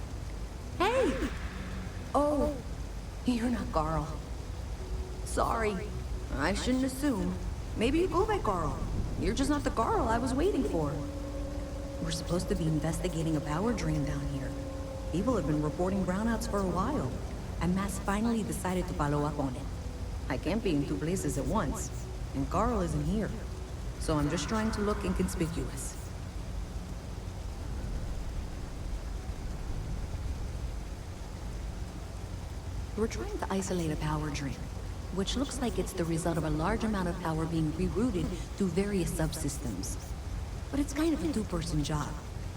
Hey! Oh, you're not Carl. Sorry, I shouldn't assume. Maybe you go by Carl. You're just not the Carl I was waiting for. We're supposed to be investigating a power drain down here. People have been reporting brownouts for a while, and Mass finally decided to follow up on it. I can't be in two places at once, and Carl isn't here. So I'm just trying to look inconspicuous. We're trying to isolate a power drain, which looks like it's the result of a large amount of power being rerouted through various subsystems. But it's kind of a two-person job.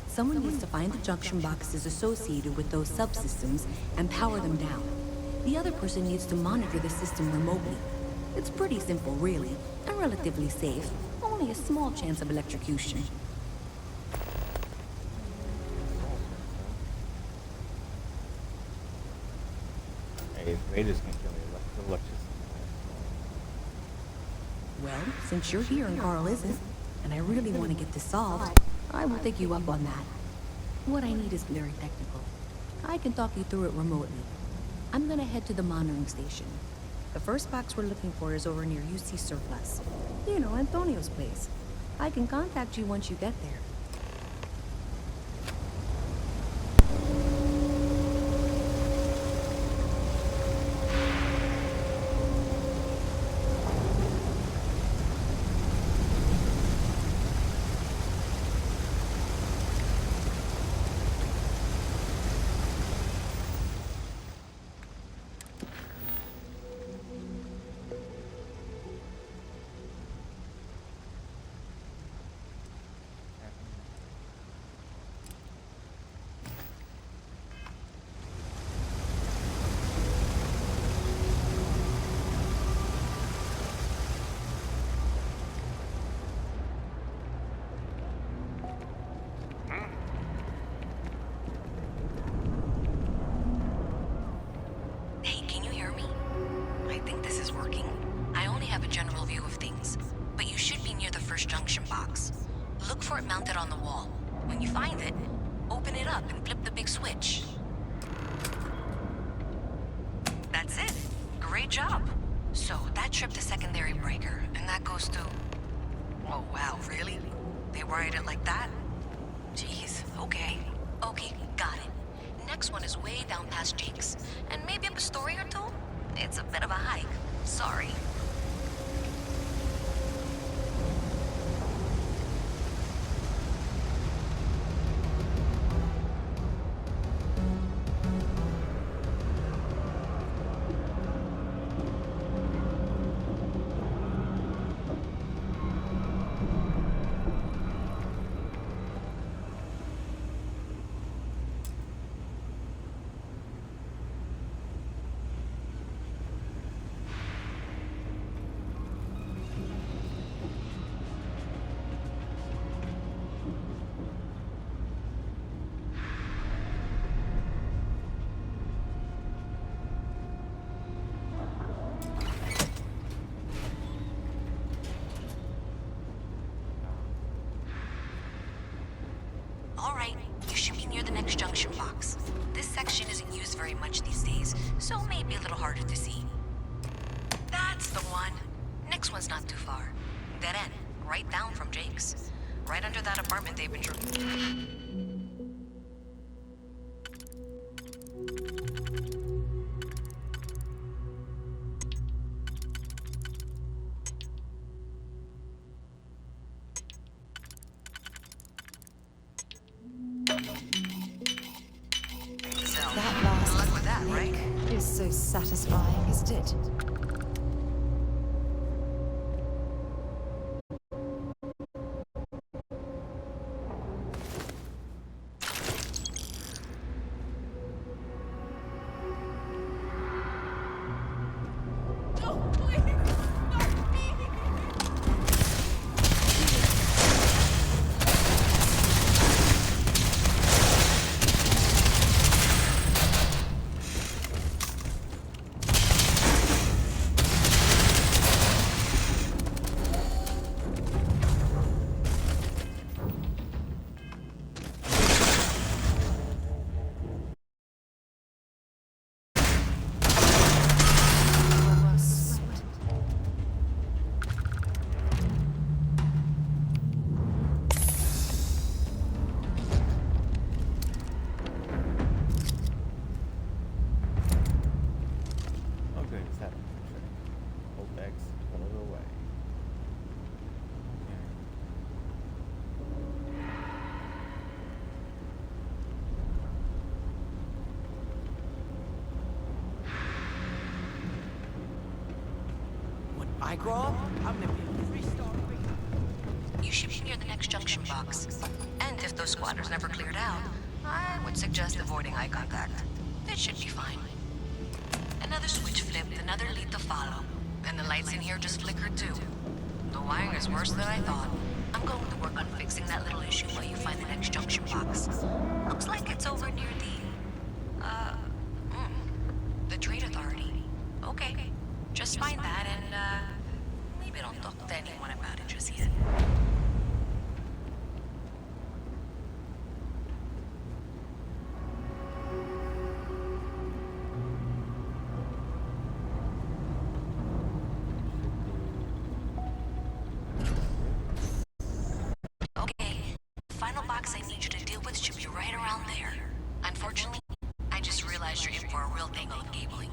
Someone needs to find the junction boxes associated with those subsystems and power them down. The other person needs to monitor the system remotely. It's pretty simple, really, and relatively safe. Only a small chance of electrocution. Hey, Raiders can kill electricity. Well, since you're here and Carl isn't, and I really want to get this solved, I will take you up on that. What I need is very technical. I can talk you through it remotely. I'm gonna head to the monitoring station. The first box we're looking for is over near UC Surplus. You know, Antonio's place. I can contact you once you get there. Hey, can you hear me? I think this is working. I only have a general view of things, but you should be near the first junction box. Look for it mounted on the wall. When you find it, open it up and flip the big switch. That's it. Great job. So that tripped the secondary breaker, and that goes to... Oh, wow, really? They wired it like that? Jeez, okay. Okay, got it. Next one is way down past Jake's, and maybe up a story or two? It's a bit of a hike. Sorry. Alright, you should be near the next junction box. This section isn't used very much these days, so it may be a little harder to see. That's the one. Next one's not too far. Dead end, right down from Jake's. Right under that apartment they've been satisfying, isn't it? How good is that picture? Hold X, pull it away. When I grow up, I'm gonna be a three-star rater. You should be near the next junction box. And if those squatters never cleared out, I would suggest avoiding eye contact. It should be fine. Another switch flipped, another lead to follow. And the lights in here just flickered too. The wiring is worse than I thought. I'm going to work on fixing that little issue while you find the next junction box. Looks like it's over near the Trade Authority. Okay, just find that and, maybe don't talk to anyone about it just yet. Okay, the final box I need you to deal with should be right around there. Unfortunately, I just realized you're in for a real tangle of cabling.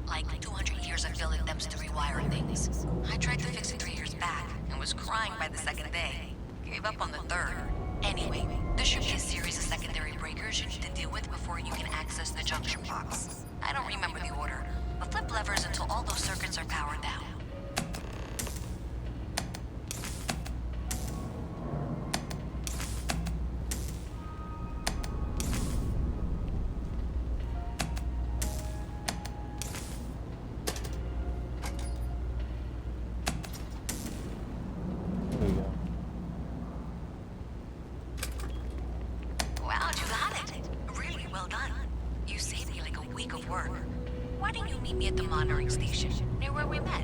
Like 200 years of filling depths to rewire things. I tried to fix it 3 years back and was crying by the second day. Gave up on the third. Anyway, there should be a series of secondary breakers you need to deal with before you can access the junction box. I don't remember the order, but flip levers until all those circuits are powered down. There you go. Wow, you got it. Really well done. You saved me like a week of work. Why didn't you meet me at the monitoring station, near where we met?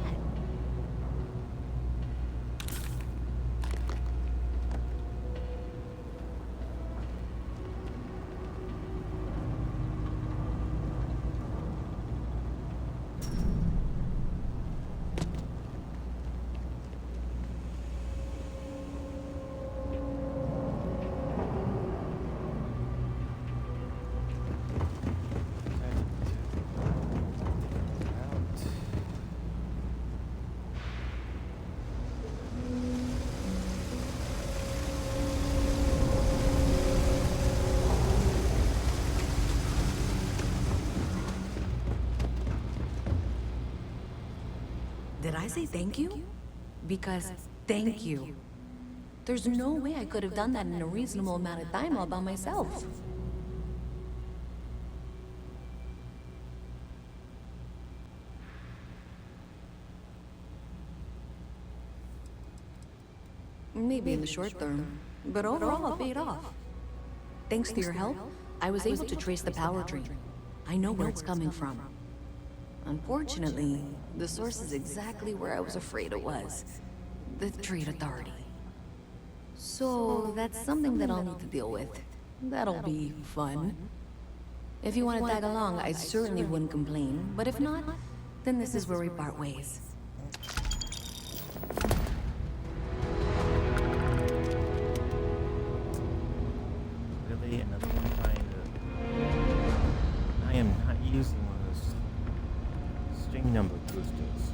Did I say thank you? Because thank you. There's no way I could have done that in a reasonable amount of time all by myself. Maybe in the short term, but overall it paid off. Thanks to your help, I was able to trace the power drain. I know where it's coming from. Unfortunately, the source is exactly where I was afraid it was. The Trade Authority. So, that's something that I'll need to deal with. That'll be fun. If you want to tag along, I certainly wouldn't complain. But if not, then this is where we part ways. Really? Another one trying to... I am not using one of those string number boosters.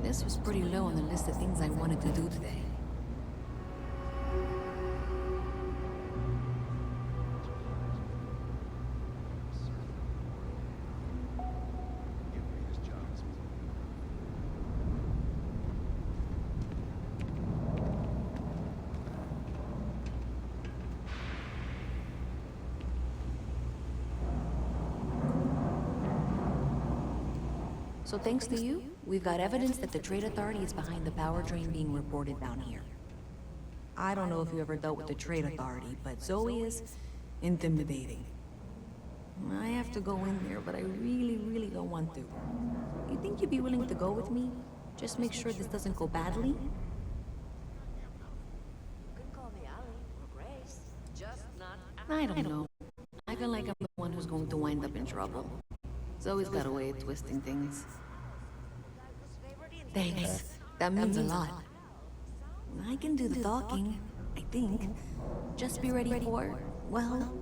This was pretty low on the list of things I wanted to do today. So thanks to you, we've got evidence that the Trade Authority is behind the power drain being reported down here. I don't know if you ever dealt with the Trade Authority, but Zoe is intimidating. I have to go in there, but I really don't want to. You think you'd be willing to go with me? Just make sure this doesn't go badly? I don't know. I feel like I'm the one who's going to wind up in trouble. Zoe's got a way of twisting things. Thanks. That means a lot. I can do the talking, I think. Just be ready for, well,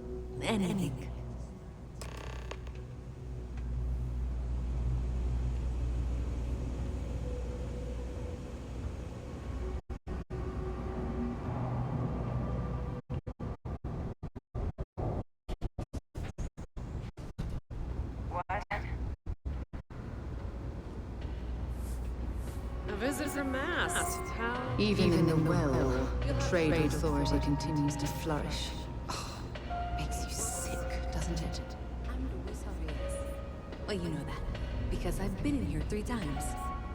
anything. A visit from Mast. How... Even in the well, the Trade Authority continues to flourish. Oh, makes you sick, doesn't it? I'm Luis Arias. Well, you know that, because I've been in here 3 times.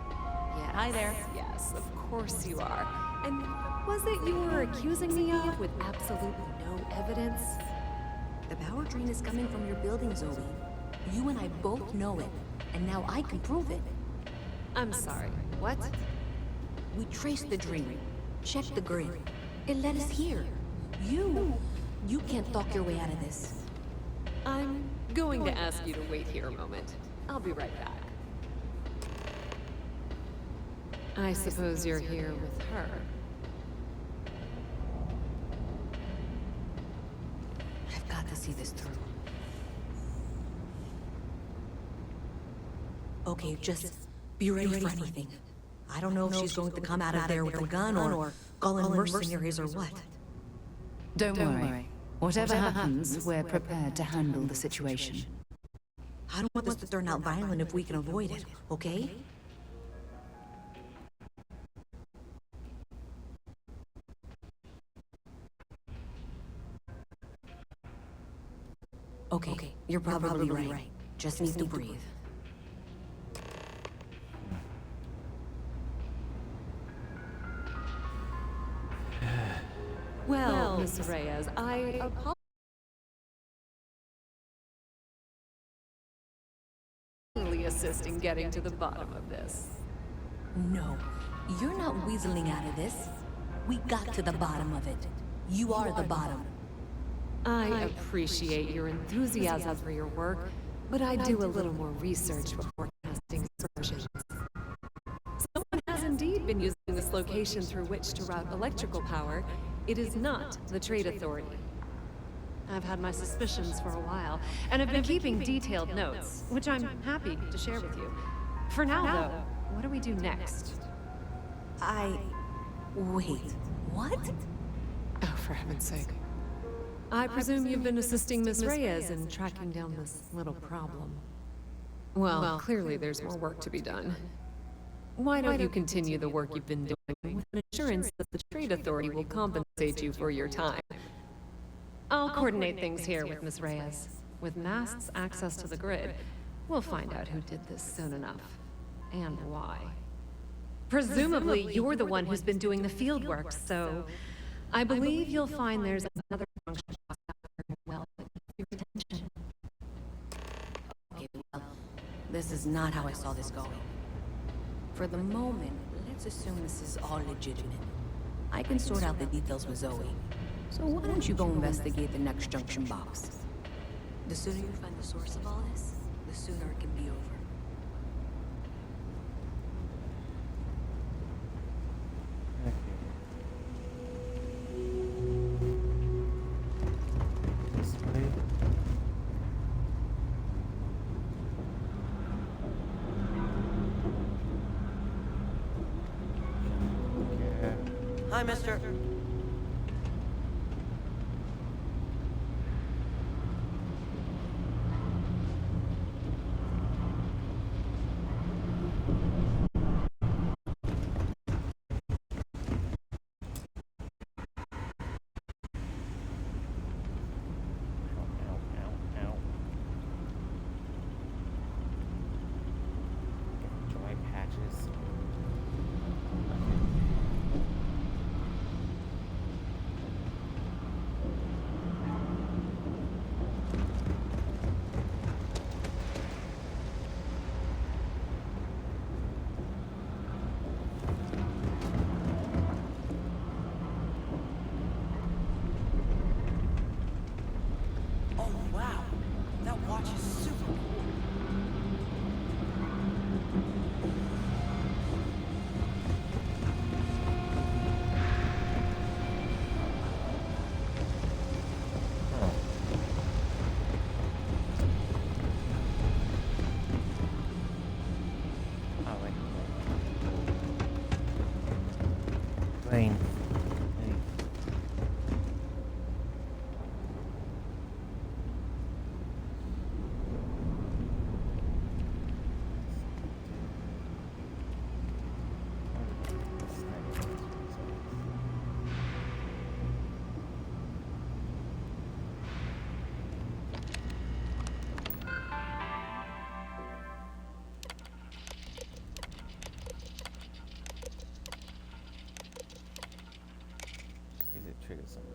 Yeah, hi there. Yes, of course you are. And what was it you were accusing me of with absolutely no evidence? The power drain is coming from your building, Zoe. You and I both know it, and now I can prove it. I'm sorry, what? We traced the drain, checked the grid. It led us here. You can't talk your way out of this. I'm going to ask you to wait here a moment. I'll be right back. I suppose you're here with her. I've got to see this through. Okay, just be ready for anything. I don't know if she's going to come out of there with a gun or call in mercenaries or what. Don't worry. Whatever happens, we're prepared to handle the situation. I don't want this to turn out violent if we can avoid it, okay? Okay, you're probably right. Just need to breathe. Well, Miss Reyes, I apologize. Assist in getting to the bottom of this. No, you're not weaseling out of this. We got to the bottom of it. You are the bottom. I appreciate your enthusiasm for your work, but I do a little more research before casting aspersions. Someone has indeed been using this location through which to route electrical power. It is not the Trade Authority. I've had my suspicions for a while, and I've been keeping detailed notes, which I'm happy to share with you. For now, though, what do we do next? Wait, what? Oh, for heaven's sake. I presume you've been assisting Miss Reyes in tracking down this little problem. Well, clearly there's more work to be done. Why don't you continue the work you've been doing with an assurance that the Trade Authority will compensate you for your time? I'll coordinate things here with Miss Reyes. With Mast's access to the grid, we'll find out who did this soon enough, and why. Presumably, you're the one who's been doing the field work, so I believe you'll find there's another function well that needs your attention. Okay, well, this is not how I saw this going. For the moment, let's assume this is all legitimate. I can sort out the details with Zoe. So why don't you go investigate the next junction box? The sooner you find the source of all this, the sooner it can be over. This way. Hi, mister. Dry patches. Oh, wow. That watch is super cool. Oh, wait. Plane. Just it triggers something.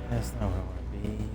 That's not where I want to be.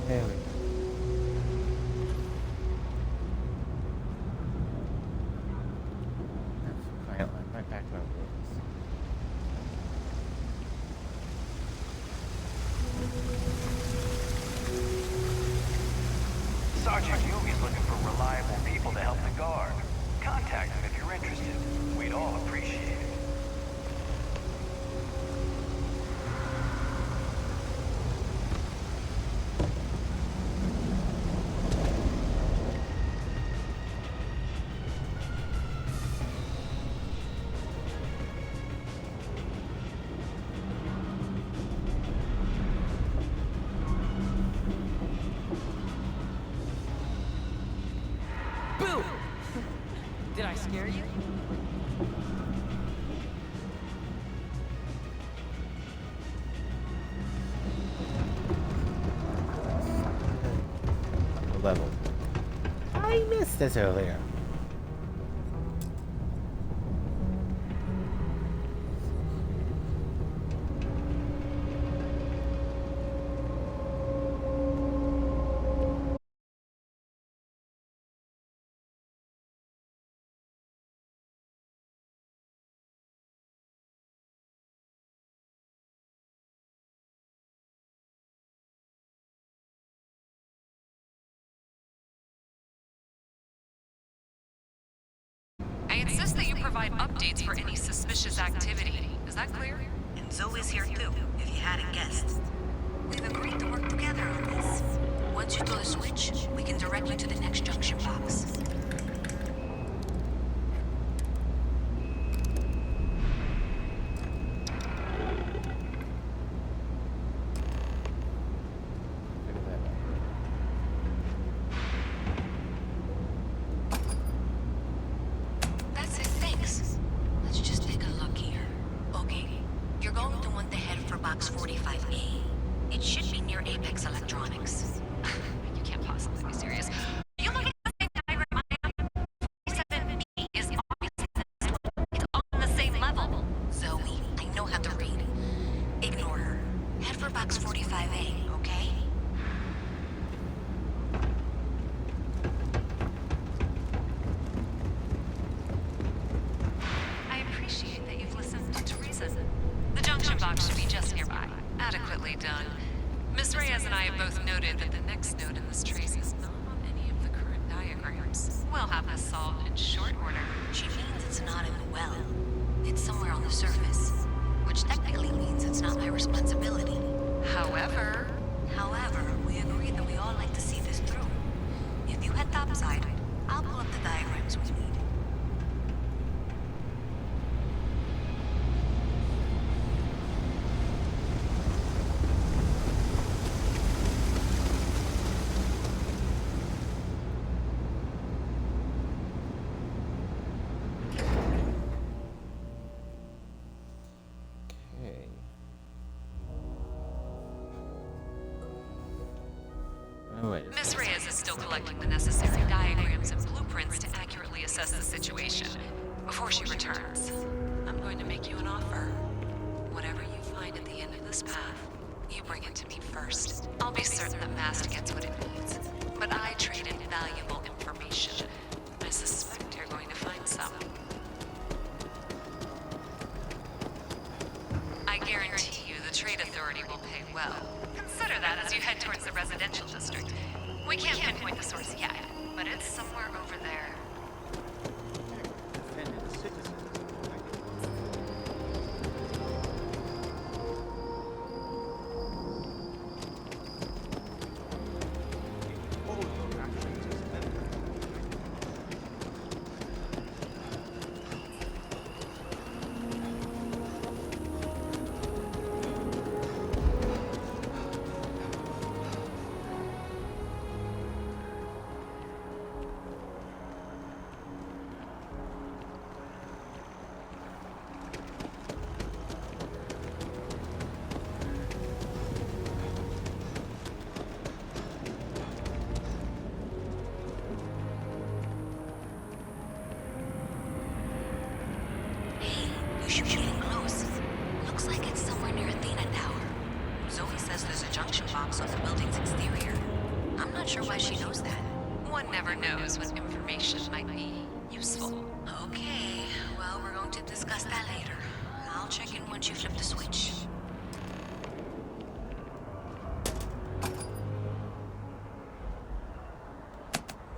There we go. Right, right back where I was. Sergeant Yumi's looking for reliable people to help the guard. Contact him if you're interested. We'd all appreciate it. Boo! Did I scare you? Level. I missed this earlier. updates for any suspicious activity. Is that clear? And Zoe's here too, if you hadn't guessed. We've agreed to work together on this. Once you throw the switch, we can direct you to the next junction box. That's it, thanks. Let's just take a look here. Okay, you're going to want to head for box 45A. It should be near Apex Electronics. You can't possibly be serious. Are you looking at the same diagram I am? 47B is obviously the next one. It's on the same level. Zoe, I know how to read. Ignore her. Head for box 45A, okay? I appreciate that you've listened to reason. The junction box should be just nearby. Adequately done. Miss Reyes and I have both noted that the next node in this trace is not on any of the current diagrams. We'll have this solved in short order. She means it's not in the well. It's somewhere on the surface. Which technically means it's not my responsibility. However, we agreed that we all like to see this through. If you head topside, I'll pull up the diagrams we need. Okay. Oh, wait. Miss Reyes is still collecting the necessary diagrams and blueprints to accurately assess the situation. Before she returns, I'm going to make you an offer. Whatever you find at the end of this path, you bring it to me first. I'll be certain that Mast gets what it needs. But I trade in valuable information. I suspect you're going to find some. I guarantee you the Trade Authority will pay well. Consider that as you head towards the residential district. We can't pinpoint the source yet, but it's somewhere over there. Defended the citizens. You should be getting close. Looks like it's somewhere near Athena Tower. Zoe says there's a junction box on the building's exterior. I'm not sure why she knows that. One never knows what information might be useful. Okay, well, we're going to discuss that later. I'll check in once you flip the switch.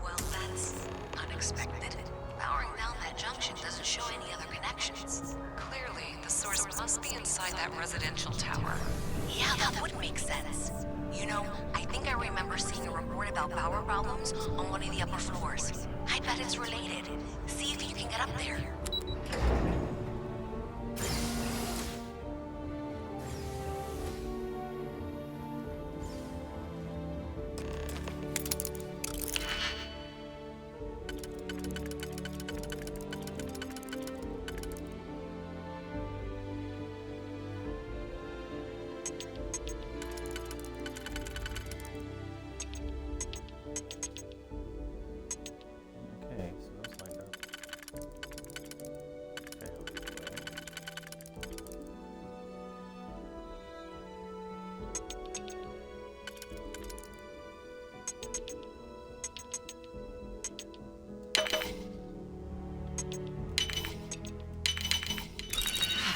Well, that's unexpected. Powering down that junction doesn't show any other connections. Clearly, the source must be inside that residential tower. Yeah, that would make sense. You know, I think I remember seeing a report about power problems on one of the upper floors. I bet it's related. See if you can get up there. Okay, so those lined up fairly well.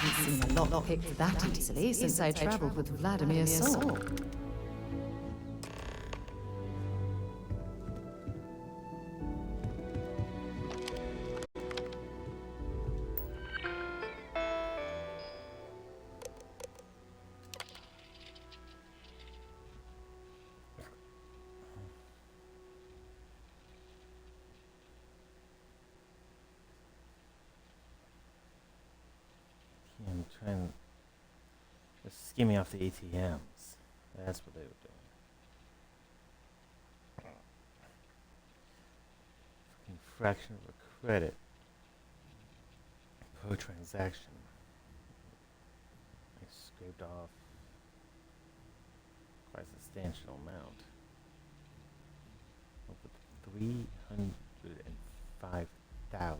I've seen a lot picked that easily since I traveled with Vladimir's soul. trying to skimming off the ATMs. That's what they were doing. Fucking fraction of a credit per transaction. I scraped off quite a substantial amount. Over 305,000.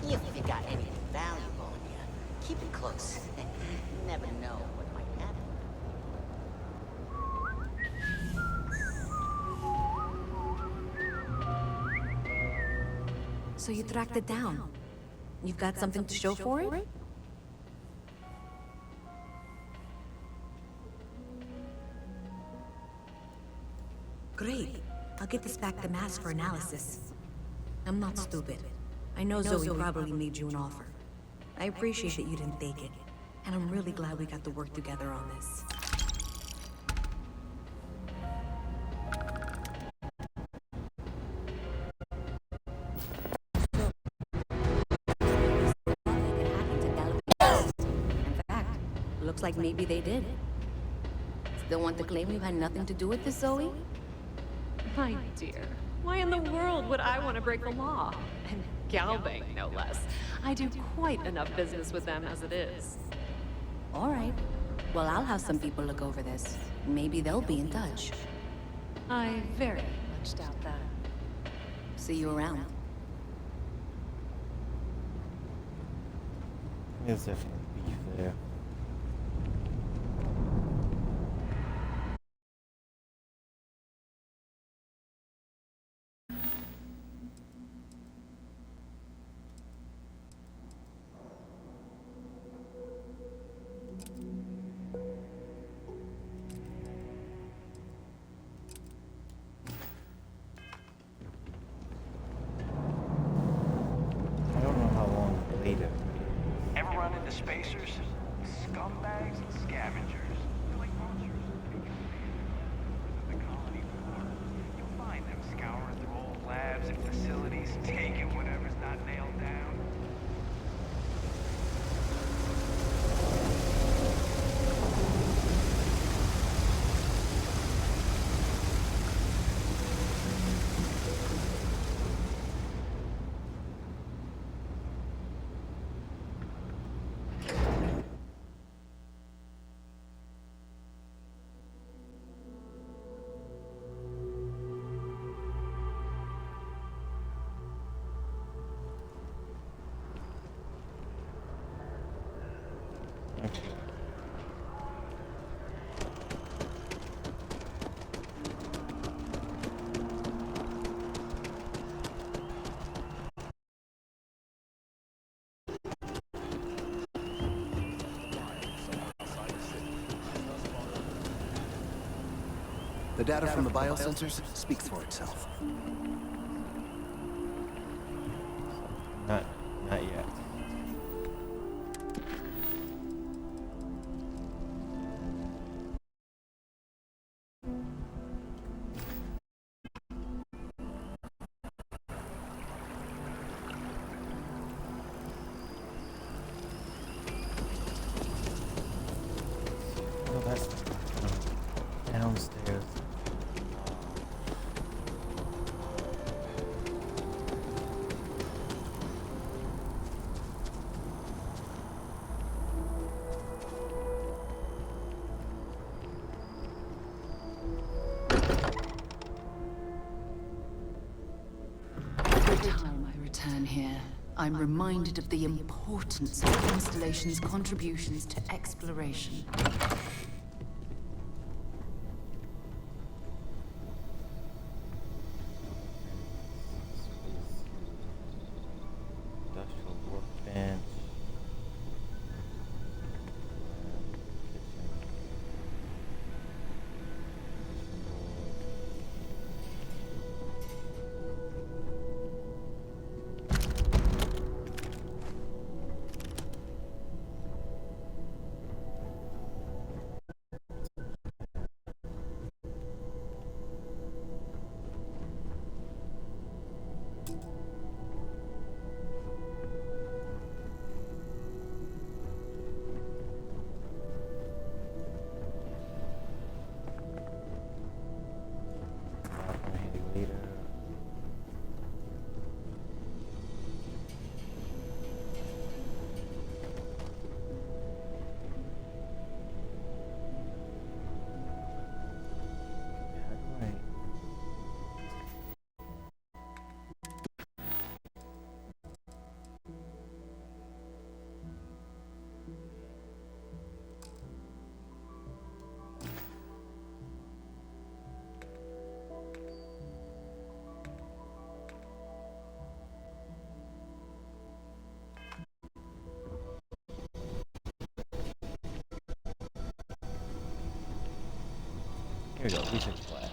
If you got anything valuable on you, keep it close. You never know what might happen. So you tracked it down. You've got something to show for it? Great. I'll get this back to Mass for analysis. I'm not stupid. I know Zoe probably made you an offer. I appreciate that you didn't take it. And I'm really glad we got to work together on this. In fact, looks like maybe they did. Still want to claim you had nothing to do with this, Zoe? My dear, why in the world would I want to break the law? And Galbang, no less. I do quite enough business with them as it is. All right. Well, I'll have some people look over this. Maybe they'll be in touch. I very much doubt that. See you around. There's definitely beef there. I don't know how long later. Ever run into spacers? Scumbags and scavengers. They're like monsters. The colony war. You'll find them scouring through old labs and facilities, taking whatever's not nailed down. The data from the biosensors speaks for itself. Not yet. Oh, that's downstairs. Every time I return here, I'm reminded of the importance of the installation's contributions to exploration. Industrial workbench. Here we go, research lab.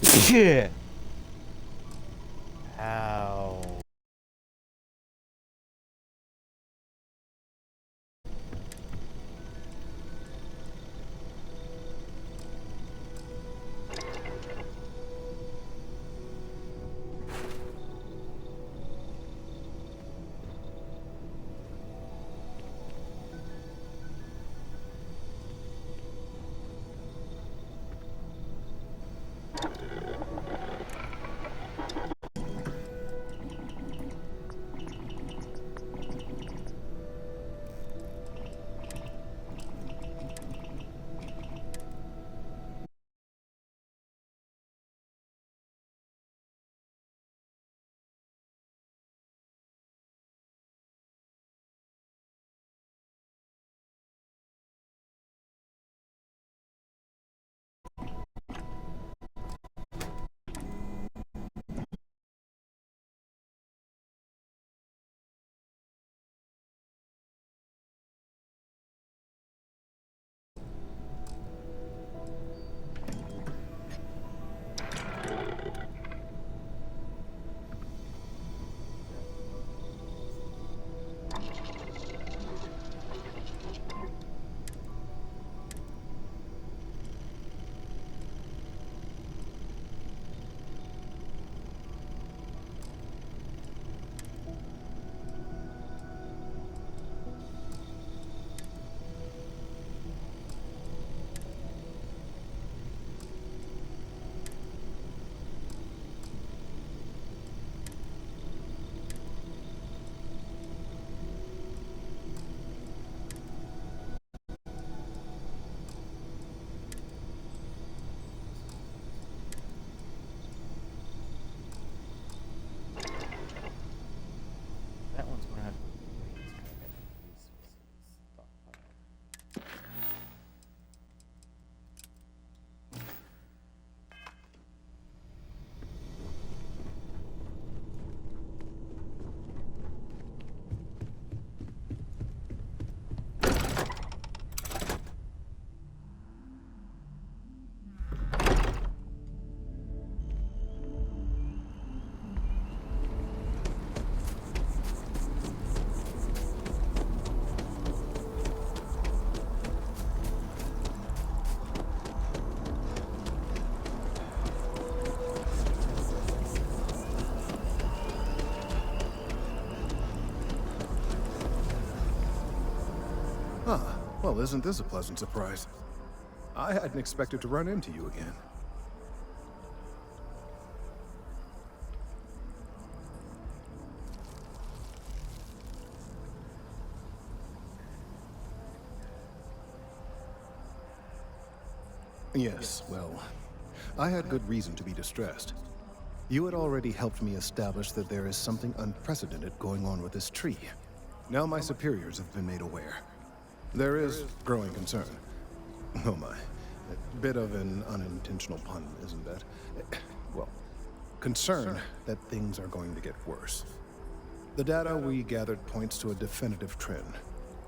Yeah. Ow. That one's gonna have to wait until I get the resources stockpiled. Ah, well, isn't this a pleasant surprise? I hadn't expected to run into you again. Yes, well, I had good reason to be distressed. You had already helped me establish that there is something unprecedented going on with this tree. Now my superiors have been made aware. There is growing concern. Oh my. A bit of an unintentional pun, isn't that? Well, concern that things are going to get worse. The data we gathered points to a definitive trend.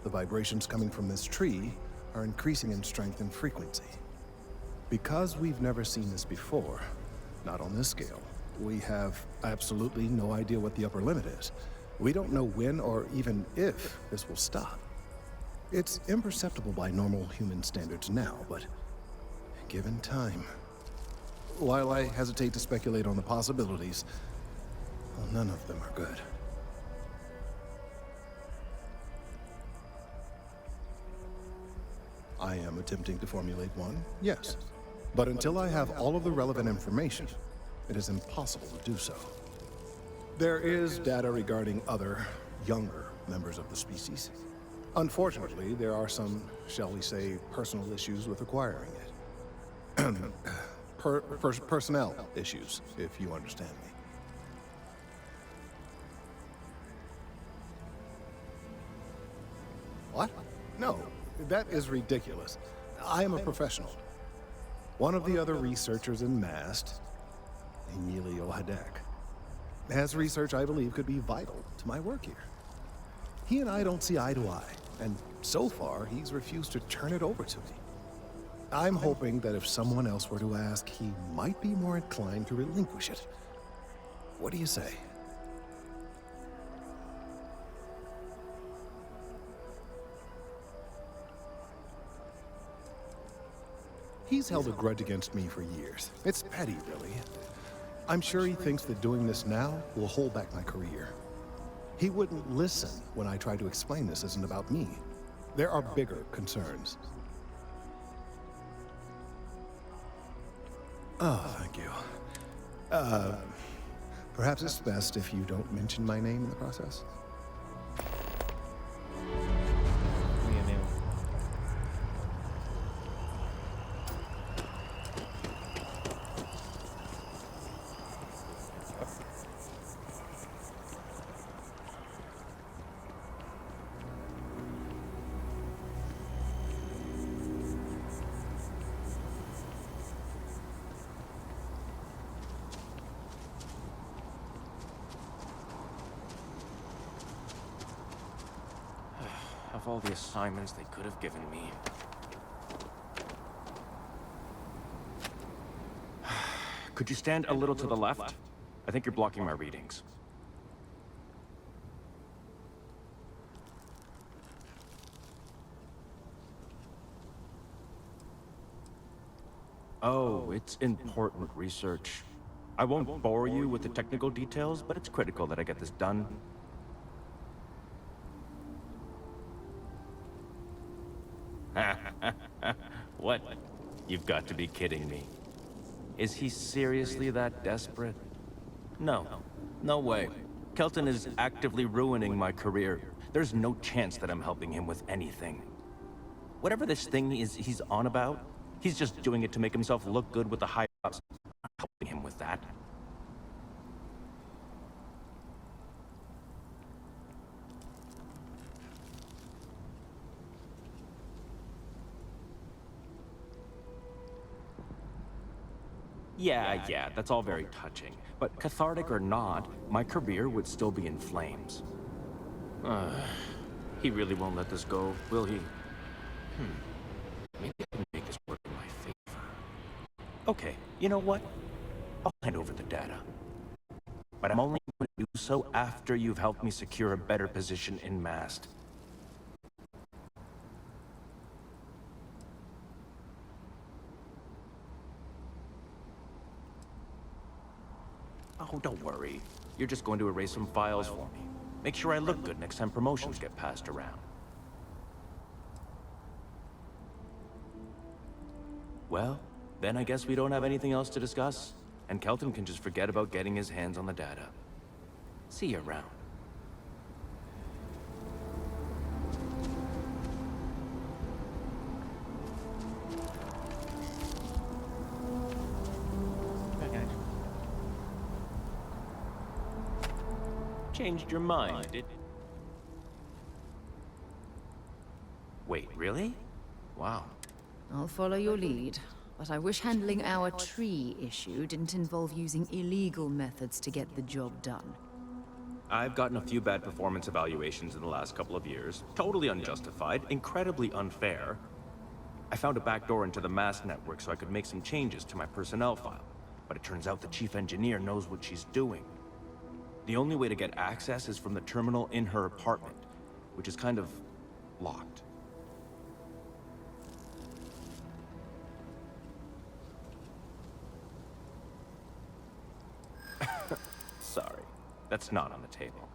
The vibrations coming from this tree are increasing in strength and frequency. Because we've never seen this before, not on this scale, we have absolutely no idea what the upper limit is. We don't know when or even if this will stop. It's imperceptible by normal human standards now, but given time. While I hesitate to speculate on the possibilities, well, none of them are good. I am attempting to formulate one, yes. But until I have all of the relevant information, it is impossible to do so. There is data regarding other, younger members of the species. Unfortunately, there are some, shall we say, personal issues with acquiring it. Personnel issues, if you understand me. What? No, that is ridiculous. I am a professional. One of the other researchers in MAST, Emilio Hadek, has research I believe could be vital to my work here. He and I don't see eye to eye, and so far he's refused to turn it over to me. I'm hoping that if someone else were to ask, he might be more inclined to relinquish it. What do you say? He's held a grudge against me for years. It's petty, really. I'm sure he thinks that doing this now will hold back my career. He wouldn't listen when I tried to explain this isn't about me. There are bigger concerns. Oh, thank you. Perhaps it's best if you don't mention my name in the process? Of all the assignments they could have given me. Could you stand a little to the left? I think you're blocking my readings. Oh, it's important research. I won't bore you with the technical details, but it's critical that I get this done. What? You've got to be kidding me. Is he seriously that desperate? No. No way. Kelton is actively ruining my career. There's no chance that I'm helping him with anything. Whatever this thing is he's on about, he's just doing it to make himself look good with the high-ups. I'm not helping him with that. Yeah, that's all very touching. But cathartic or not, my career would still be in flames. He really won't let this go, will he? Maybe I can make this work in my favor. Okay, you know what? I'll hand over the data. But I'm only going to do so after you've helped me secure a better position in Mast. Oh, don't worry. You're just going to erase some files for me. Make sure I look good next time promotions get passed around. Well, then I guess we don't have anything else to discuss, and Kelton can just forget about getting his hands on the data. See you around. Changed your mind, did... Wait, really? Wow. I'll follow your lead, but I wish handling our tree issue didn't involve using illegal methods to get the job done. I've gotten a few bad performance evaluations in the last couple of years. Totally unjustified, incredibly unfair. I found a backdoor into the Mast network so I could make some changes to my personnel file. But it turns out the chief engineer knows what she's doing. The only way to get access is from the terminal in her apartment, which is kind of locked. Sorry, that's not on the table.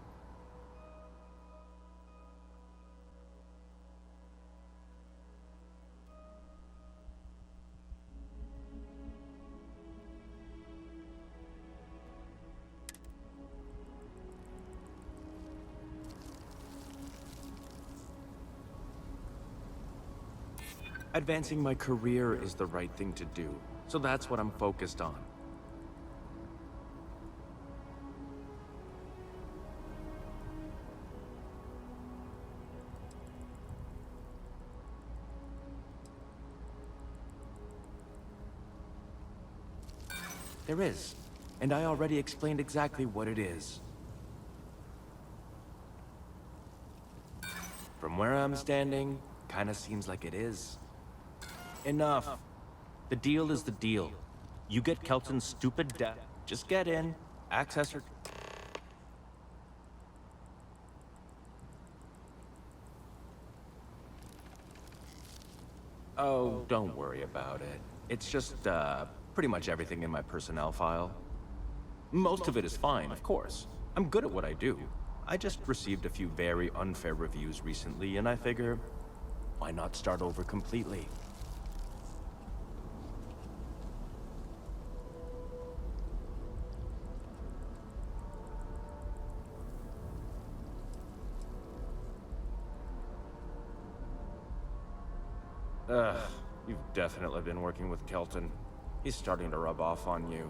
Advancing my career is the right thing to do, so that's what I'm focused on. There is, and I already explained exactly what it is. From where I'm standing, kinda seems like it is. Enough. The deal is the deal. You get Kelton's stupid just get in, access her... Oh, don't worry about it. It's just, pretty much everything in my personnel file. Most of it is fine, of course. I'm good at what I do. I just received a few very unfair reviews recently, and I figure, why not start over completely? You've definitely been working with Kelton. He's starting to rub off on you.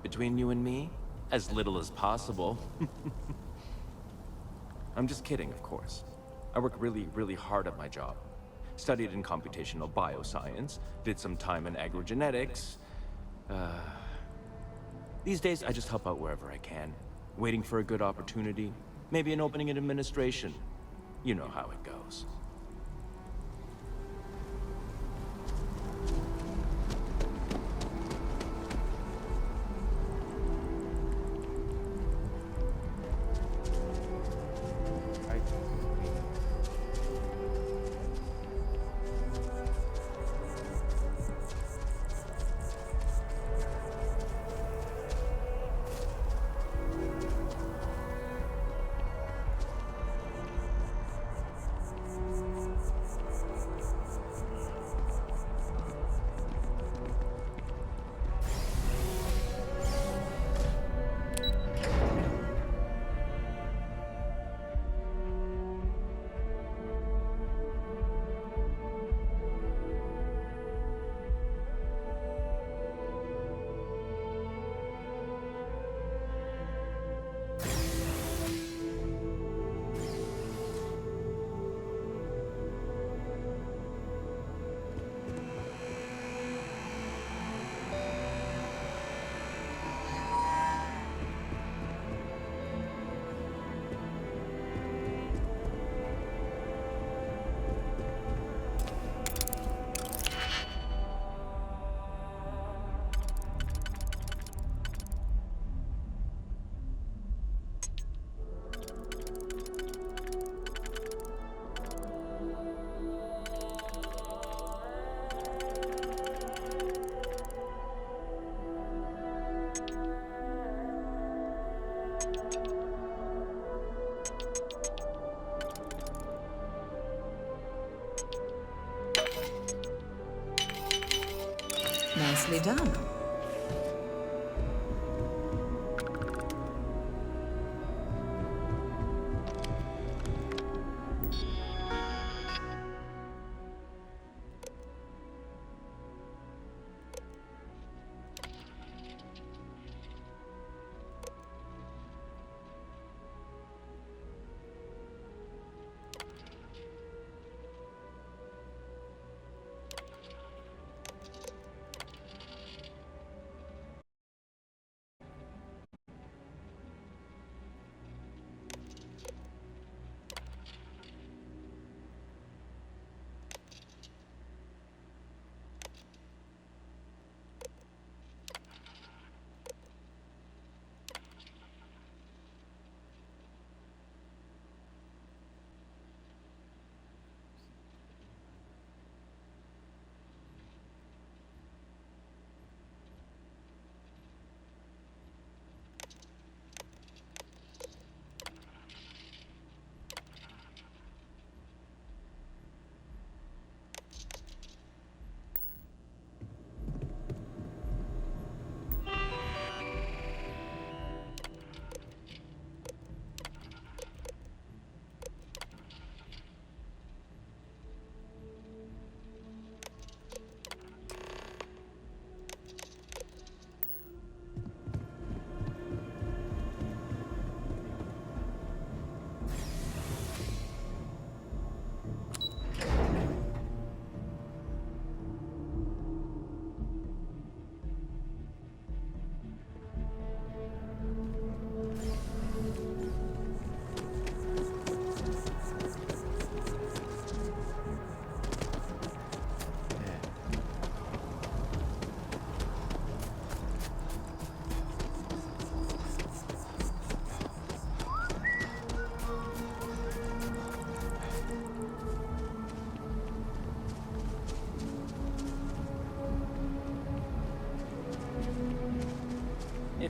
Between you and me, as little as possible. I'm just kidding, of course. I work really, really hard at my job. Studied in computational bioscience, did some time in agrogenetics. These days, I just help out wherever I can. Waiting for a good opportunity, maybe an opening in administration. You know how it goes. Nicely done.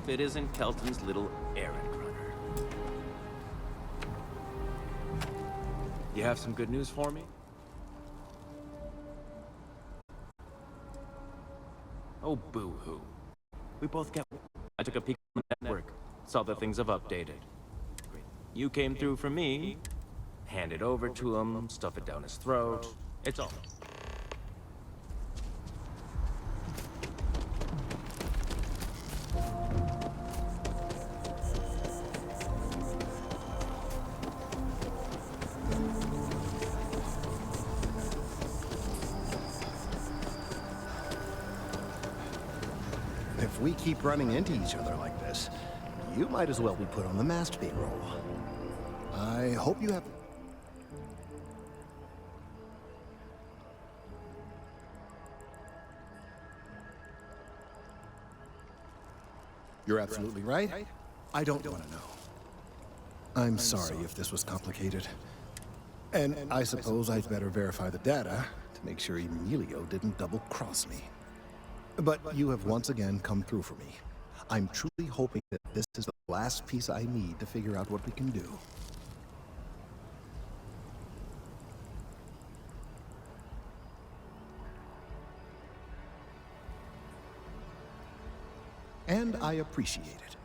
if it isn't Kelton's little errand runner. You have some good news for me? Oh, boo-hoo. We both get... I took a peek on the network, saw that things have updated. Great. You came through for me, hand it over to him, stuff it down his throat. It's all. If we keep running into each other like this, you might as well be put on the masked payroll. I hope you have... You're absolutely right. I don't want to know. I'm sorry if this was complicated. And I suppose I'd better verify the data to make sure Emilio didn't double-cross me. But you have once again come through for me. I'm truly hoping that this is the last piece I need to figure out what we can do. And I appreciate it.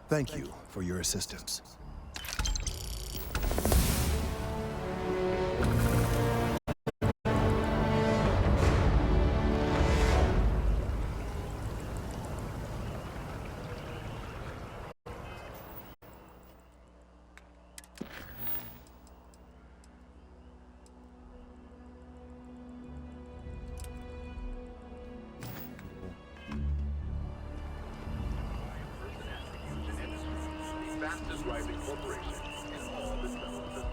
Thank you for your assistance. Fastest rising corporation in all the solar system.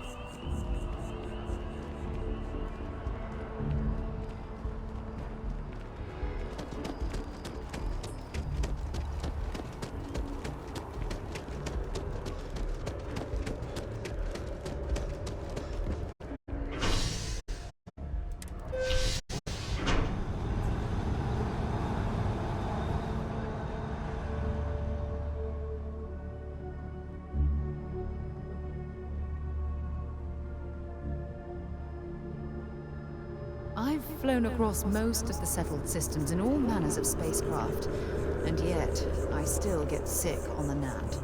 I've flown across most of the settled systems in all manners of spacecraft, and yet I still get sick on the NAT.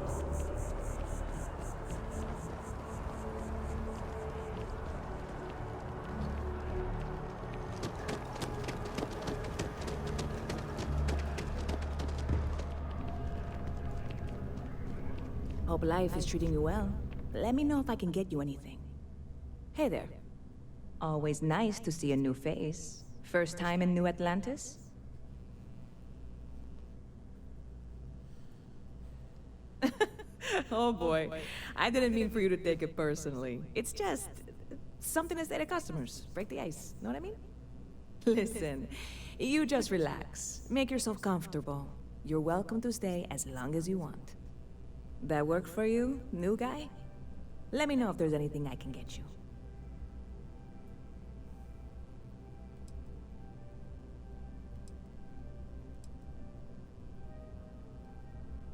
Hope life is treating you well. Let me know if I can get you anything. Hey there. Always nice to see a new face. First time in New Atlantis? Oh boy. I didn't mean for you to take it personally. It's just something to say to customers. Break the ice. Know what I mean? Listen, you just relax. Make yourself comfortable. You're welcome to stay as long as you want. That work for you, new guy? Let me know if there's anything I can get you.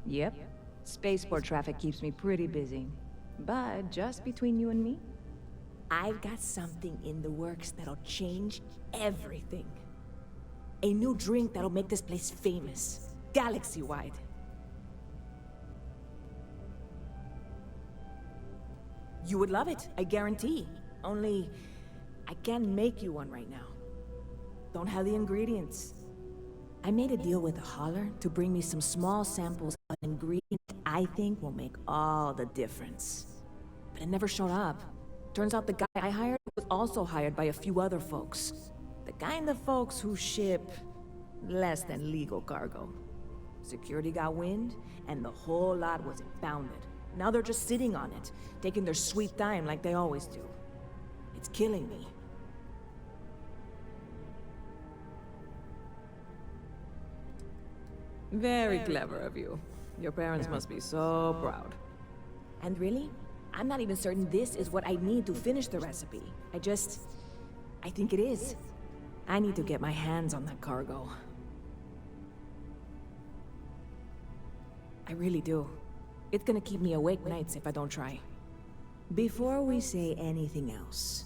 Yep. Spaceport traffic keeps me pretty busy. But just between you and me, I've got something in the works that'll change everything. A new drink that'll make this place famous, galaxy-wide. You would love it, I guarantee. Only, I can't make you one right now. Don't have the ingredients. I made a deal with a hauler to bring me some small samples of an ingredient I think will make all the difference. But it never showed up. Turns out the guy I hired was also hired by a few other folks. The kind of folks who ship less than legal cargo. Security got wind, and the whole lot was impounded. Now they're just sitting on it, taking their sweet time like they always do. It's killing me. Very clever of you. Your parents must be so proud. And really, I'm not even certain this is what I need to finish the recipe. I think it is. I need to get my hands on that cargo. I really do. It's gonna keep me awake nights if I don't try. Before we say anything else,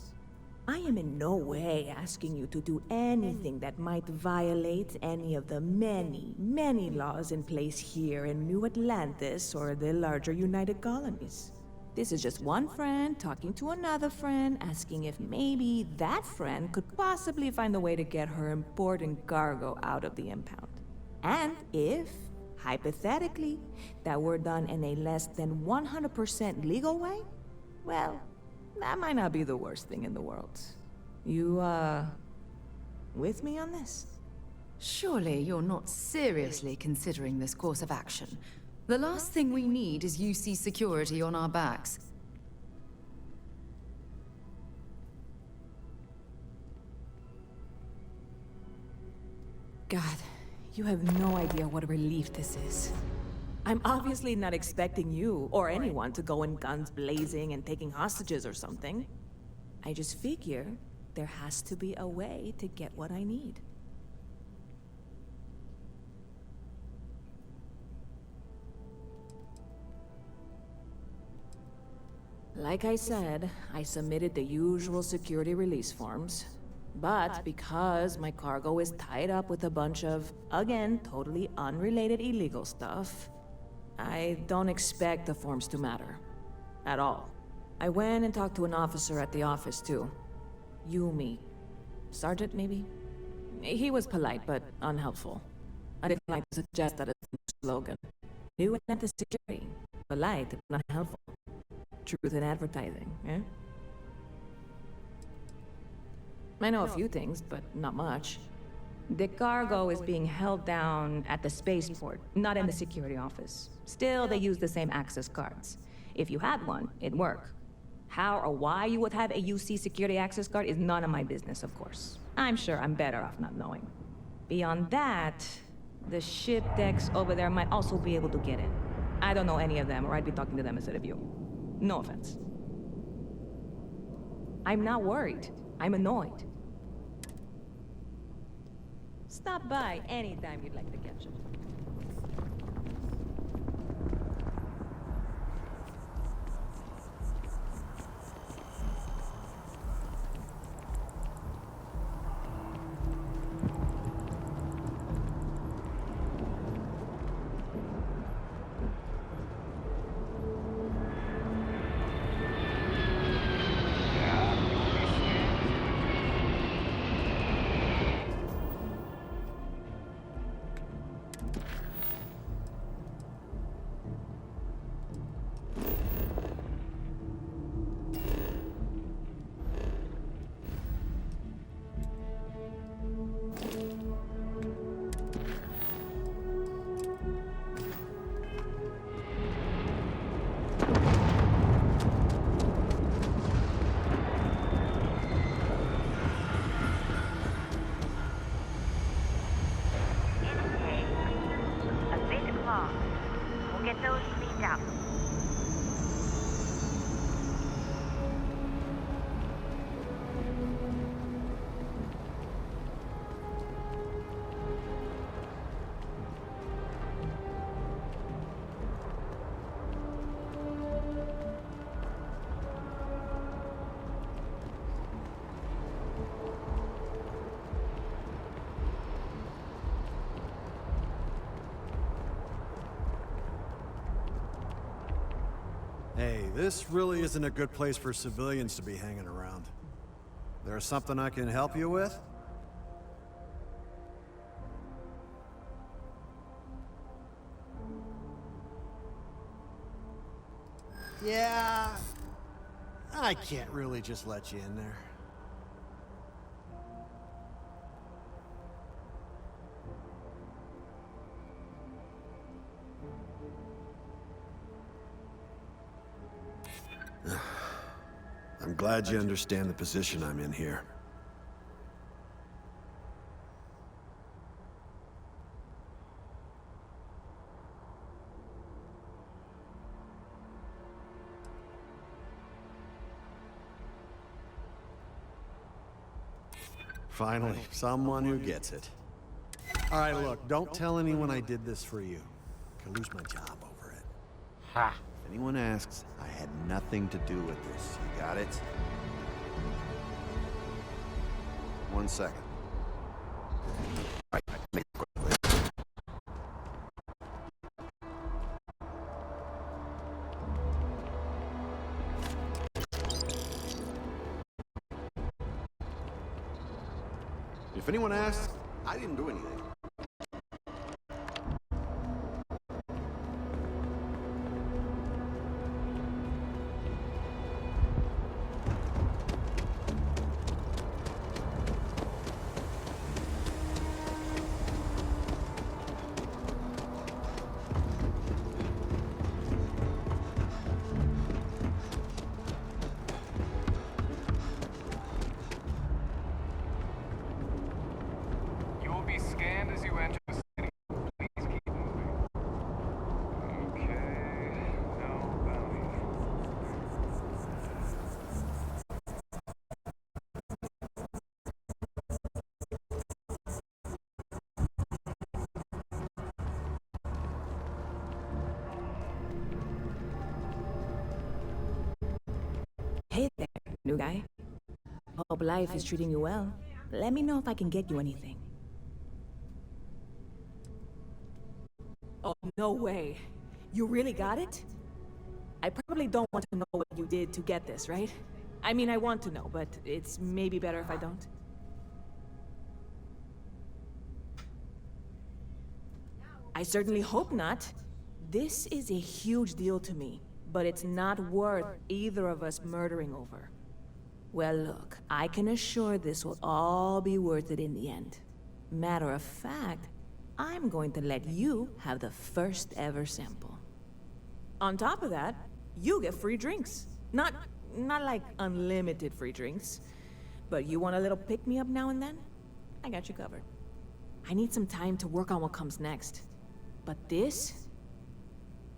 I am in no way asking you to do anything that might violate any of the many, many laws in place here in New Atlantis or the larger United Colonies. This is just one friend talking to another friend, asking if maybe that friend could possibly find a way to get her important cargo out of the impound. And if, hypothetically, that were done in a less than 100% legal way, well, that might not be the worst thing in the world. You, with me on this? Surely you're not seriously considering this course of action. The last thing we need is UC security on our backs. God, you have no idea what a relief this is. I'm obviously not expecting you or anyone to go in guns blazing and taking hostages or something. I just figure there has to be a way to get what I need. Like I said, I submitted the usual security release forms. But because my cargo is tied up with a bunch of, again, totally unrelated illegal stuff, I don't expect the forms to matter. At all. I went and talked to an officer at the office, too. Yumi. Sergeant, maybe? He was polite, but unhelpful. I didn't like to suggest that as a slogan. New Atlantis security. Polite, but not helpful. Truth in advertising, eh? I know a few things, but not much. The cargo is being held down at the spaceport, not in the security office. Still, they use the same access cards. If you had one, it'd work. How or why you would have a UC security access card is none of my business, of course. I'm sure I'm better off not knowing. Beyond that, the ship decks over there might also be able to get in. I don't know any of them, or I'd be talking to them instead of you. No offense. I'm not worried. I'm annoyed. Stop by anytime you'd like to catch up. We'll get those cleaned out. Hey, this really isn't a good place for civilians to be hanging around. There's something I can help you with? Yeah, I can't really just let you in there. I'm glad you understand the position I'm in here. Finally, someone who gets it. All right, look, don't tell anyone I did this for you. could lose my job over it. Ha! If anyone asks, I had nothing to do with this. You got it? 1 second. If anyone asks, I didn't do anything. You will be scanned as you enter the city. Please keep moving. Okay, no bounty. Hey there, new guy. Hope life is treating you well. Let me know if I can get you anything. Oh, no way. You really got it? I probably don't want to know what you did to get this, right? I mean, I want to know, but it's maybe better if I don't. I certainly hope not. This is a huge deal to me, but it's not worth either of us murdering over. Well, look, I can assure this will all be worth it in the end. Matter of fact, I'm going to let you have the first ever sample. On top of that, you get free drinks. Not like unlimited free drinks, but you want a little pick-me-up now and then? I got you covered. I need some time to work on what comes next. But this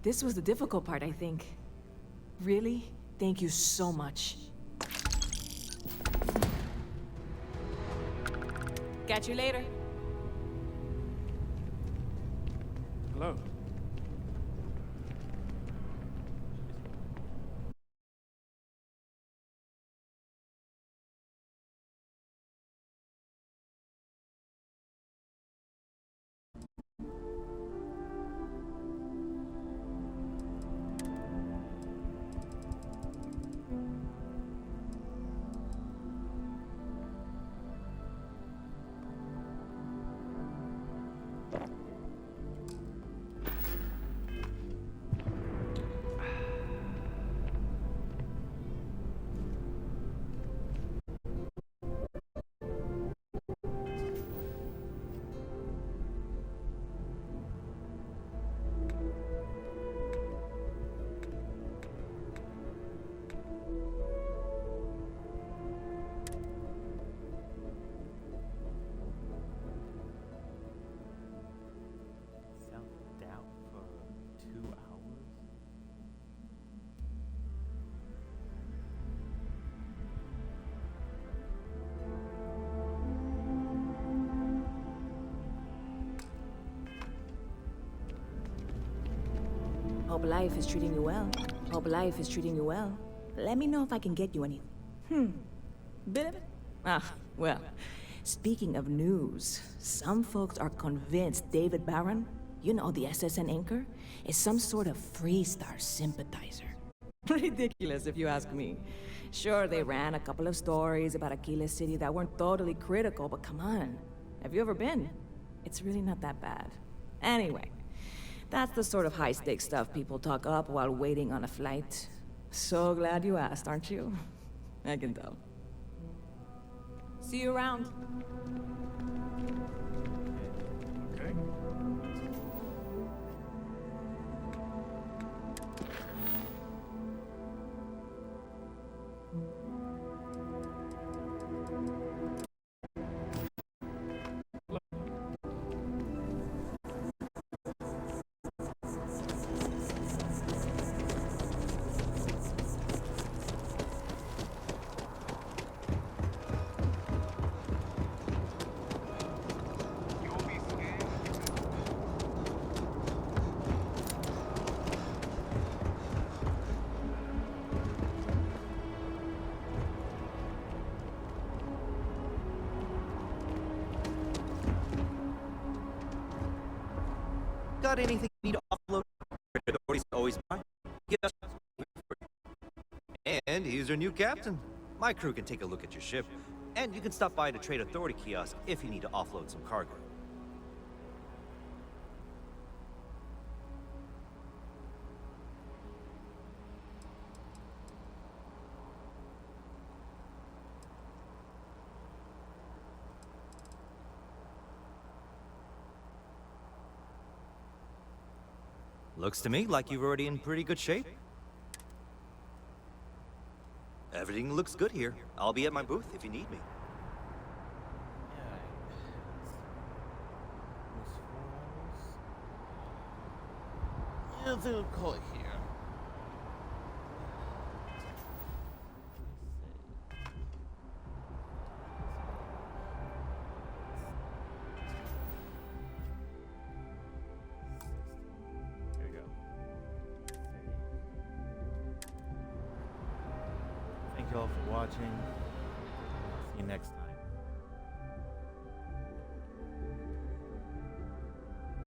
was the difficult part, I think. Really, thank you so much. Catch you later. Hello. Self-doubt for 2 hours? Hope life is treating you well. Hope life is treating you well. Let me know if I can get you anything. Bit of it? Ah, well. Speaking of news, some folks are convinced David Barron, you know, the SSN anchor, is some sort of Freestar sympathizer. Ridiculous, if you ask me. Sure, they ran a couple of stories about Aquila City that weren't totally critical, but come on. Have you ever been? It's really not that bad. Anyway, that's the sort of high-stakes stuff people talk up while waiting on a flight. So glad you asked, aren't you? I can tell. See you around. Okay. got anything you need to offload? Authorities always buy. Yes. And he's our new captain. My crew can take a look at your ship, and you can stop by the Trade Authority kiosk if you need to offload some cargo. Looks to me like you're already in pretty good shape. Everything looks good here. I'll be at my booth if you need me. Yeah, they'll call it here. There you go. Thank you all for watching. See you next time.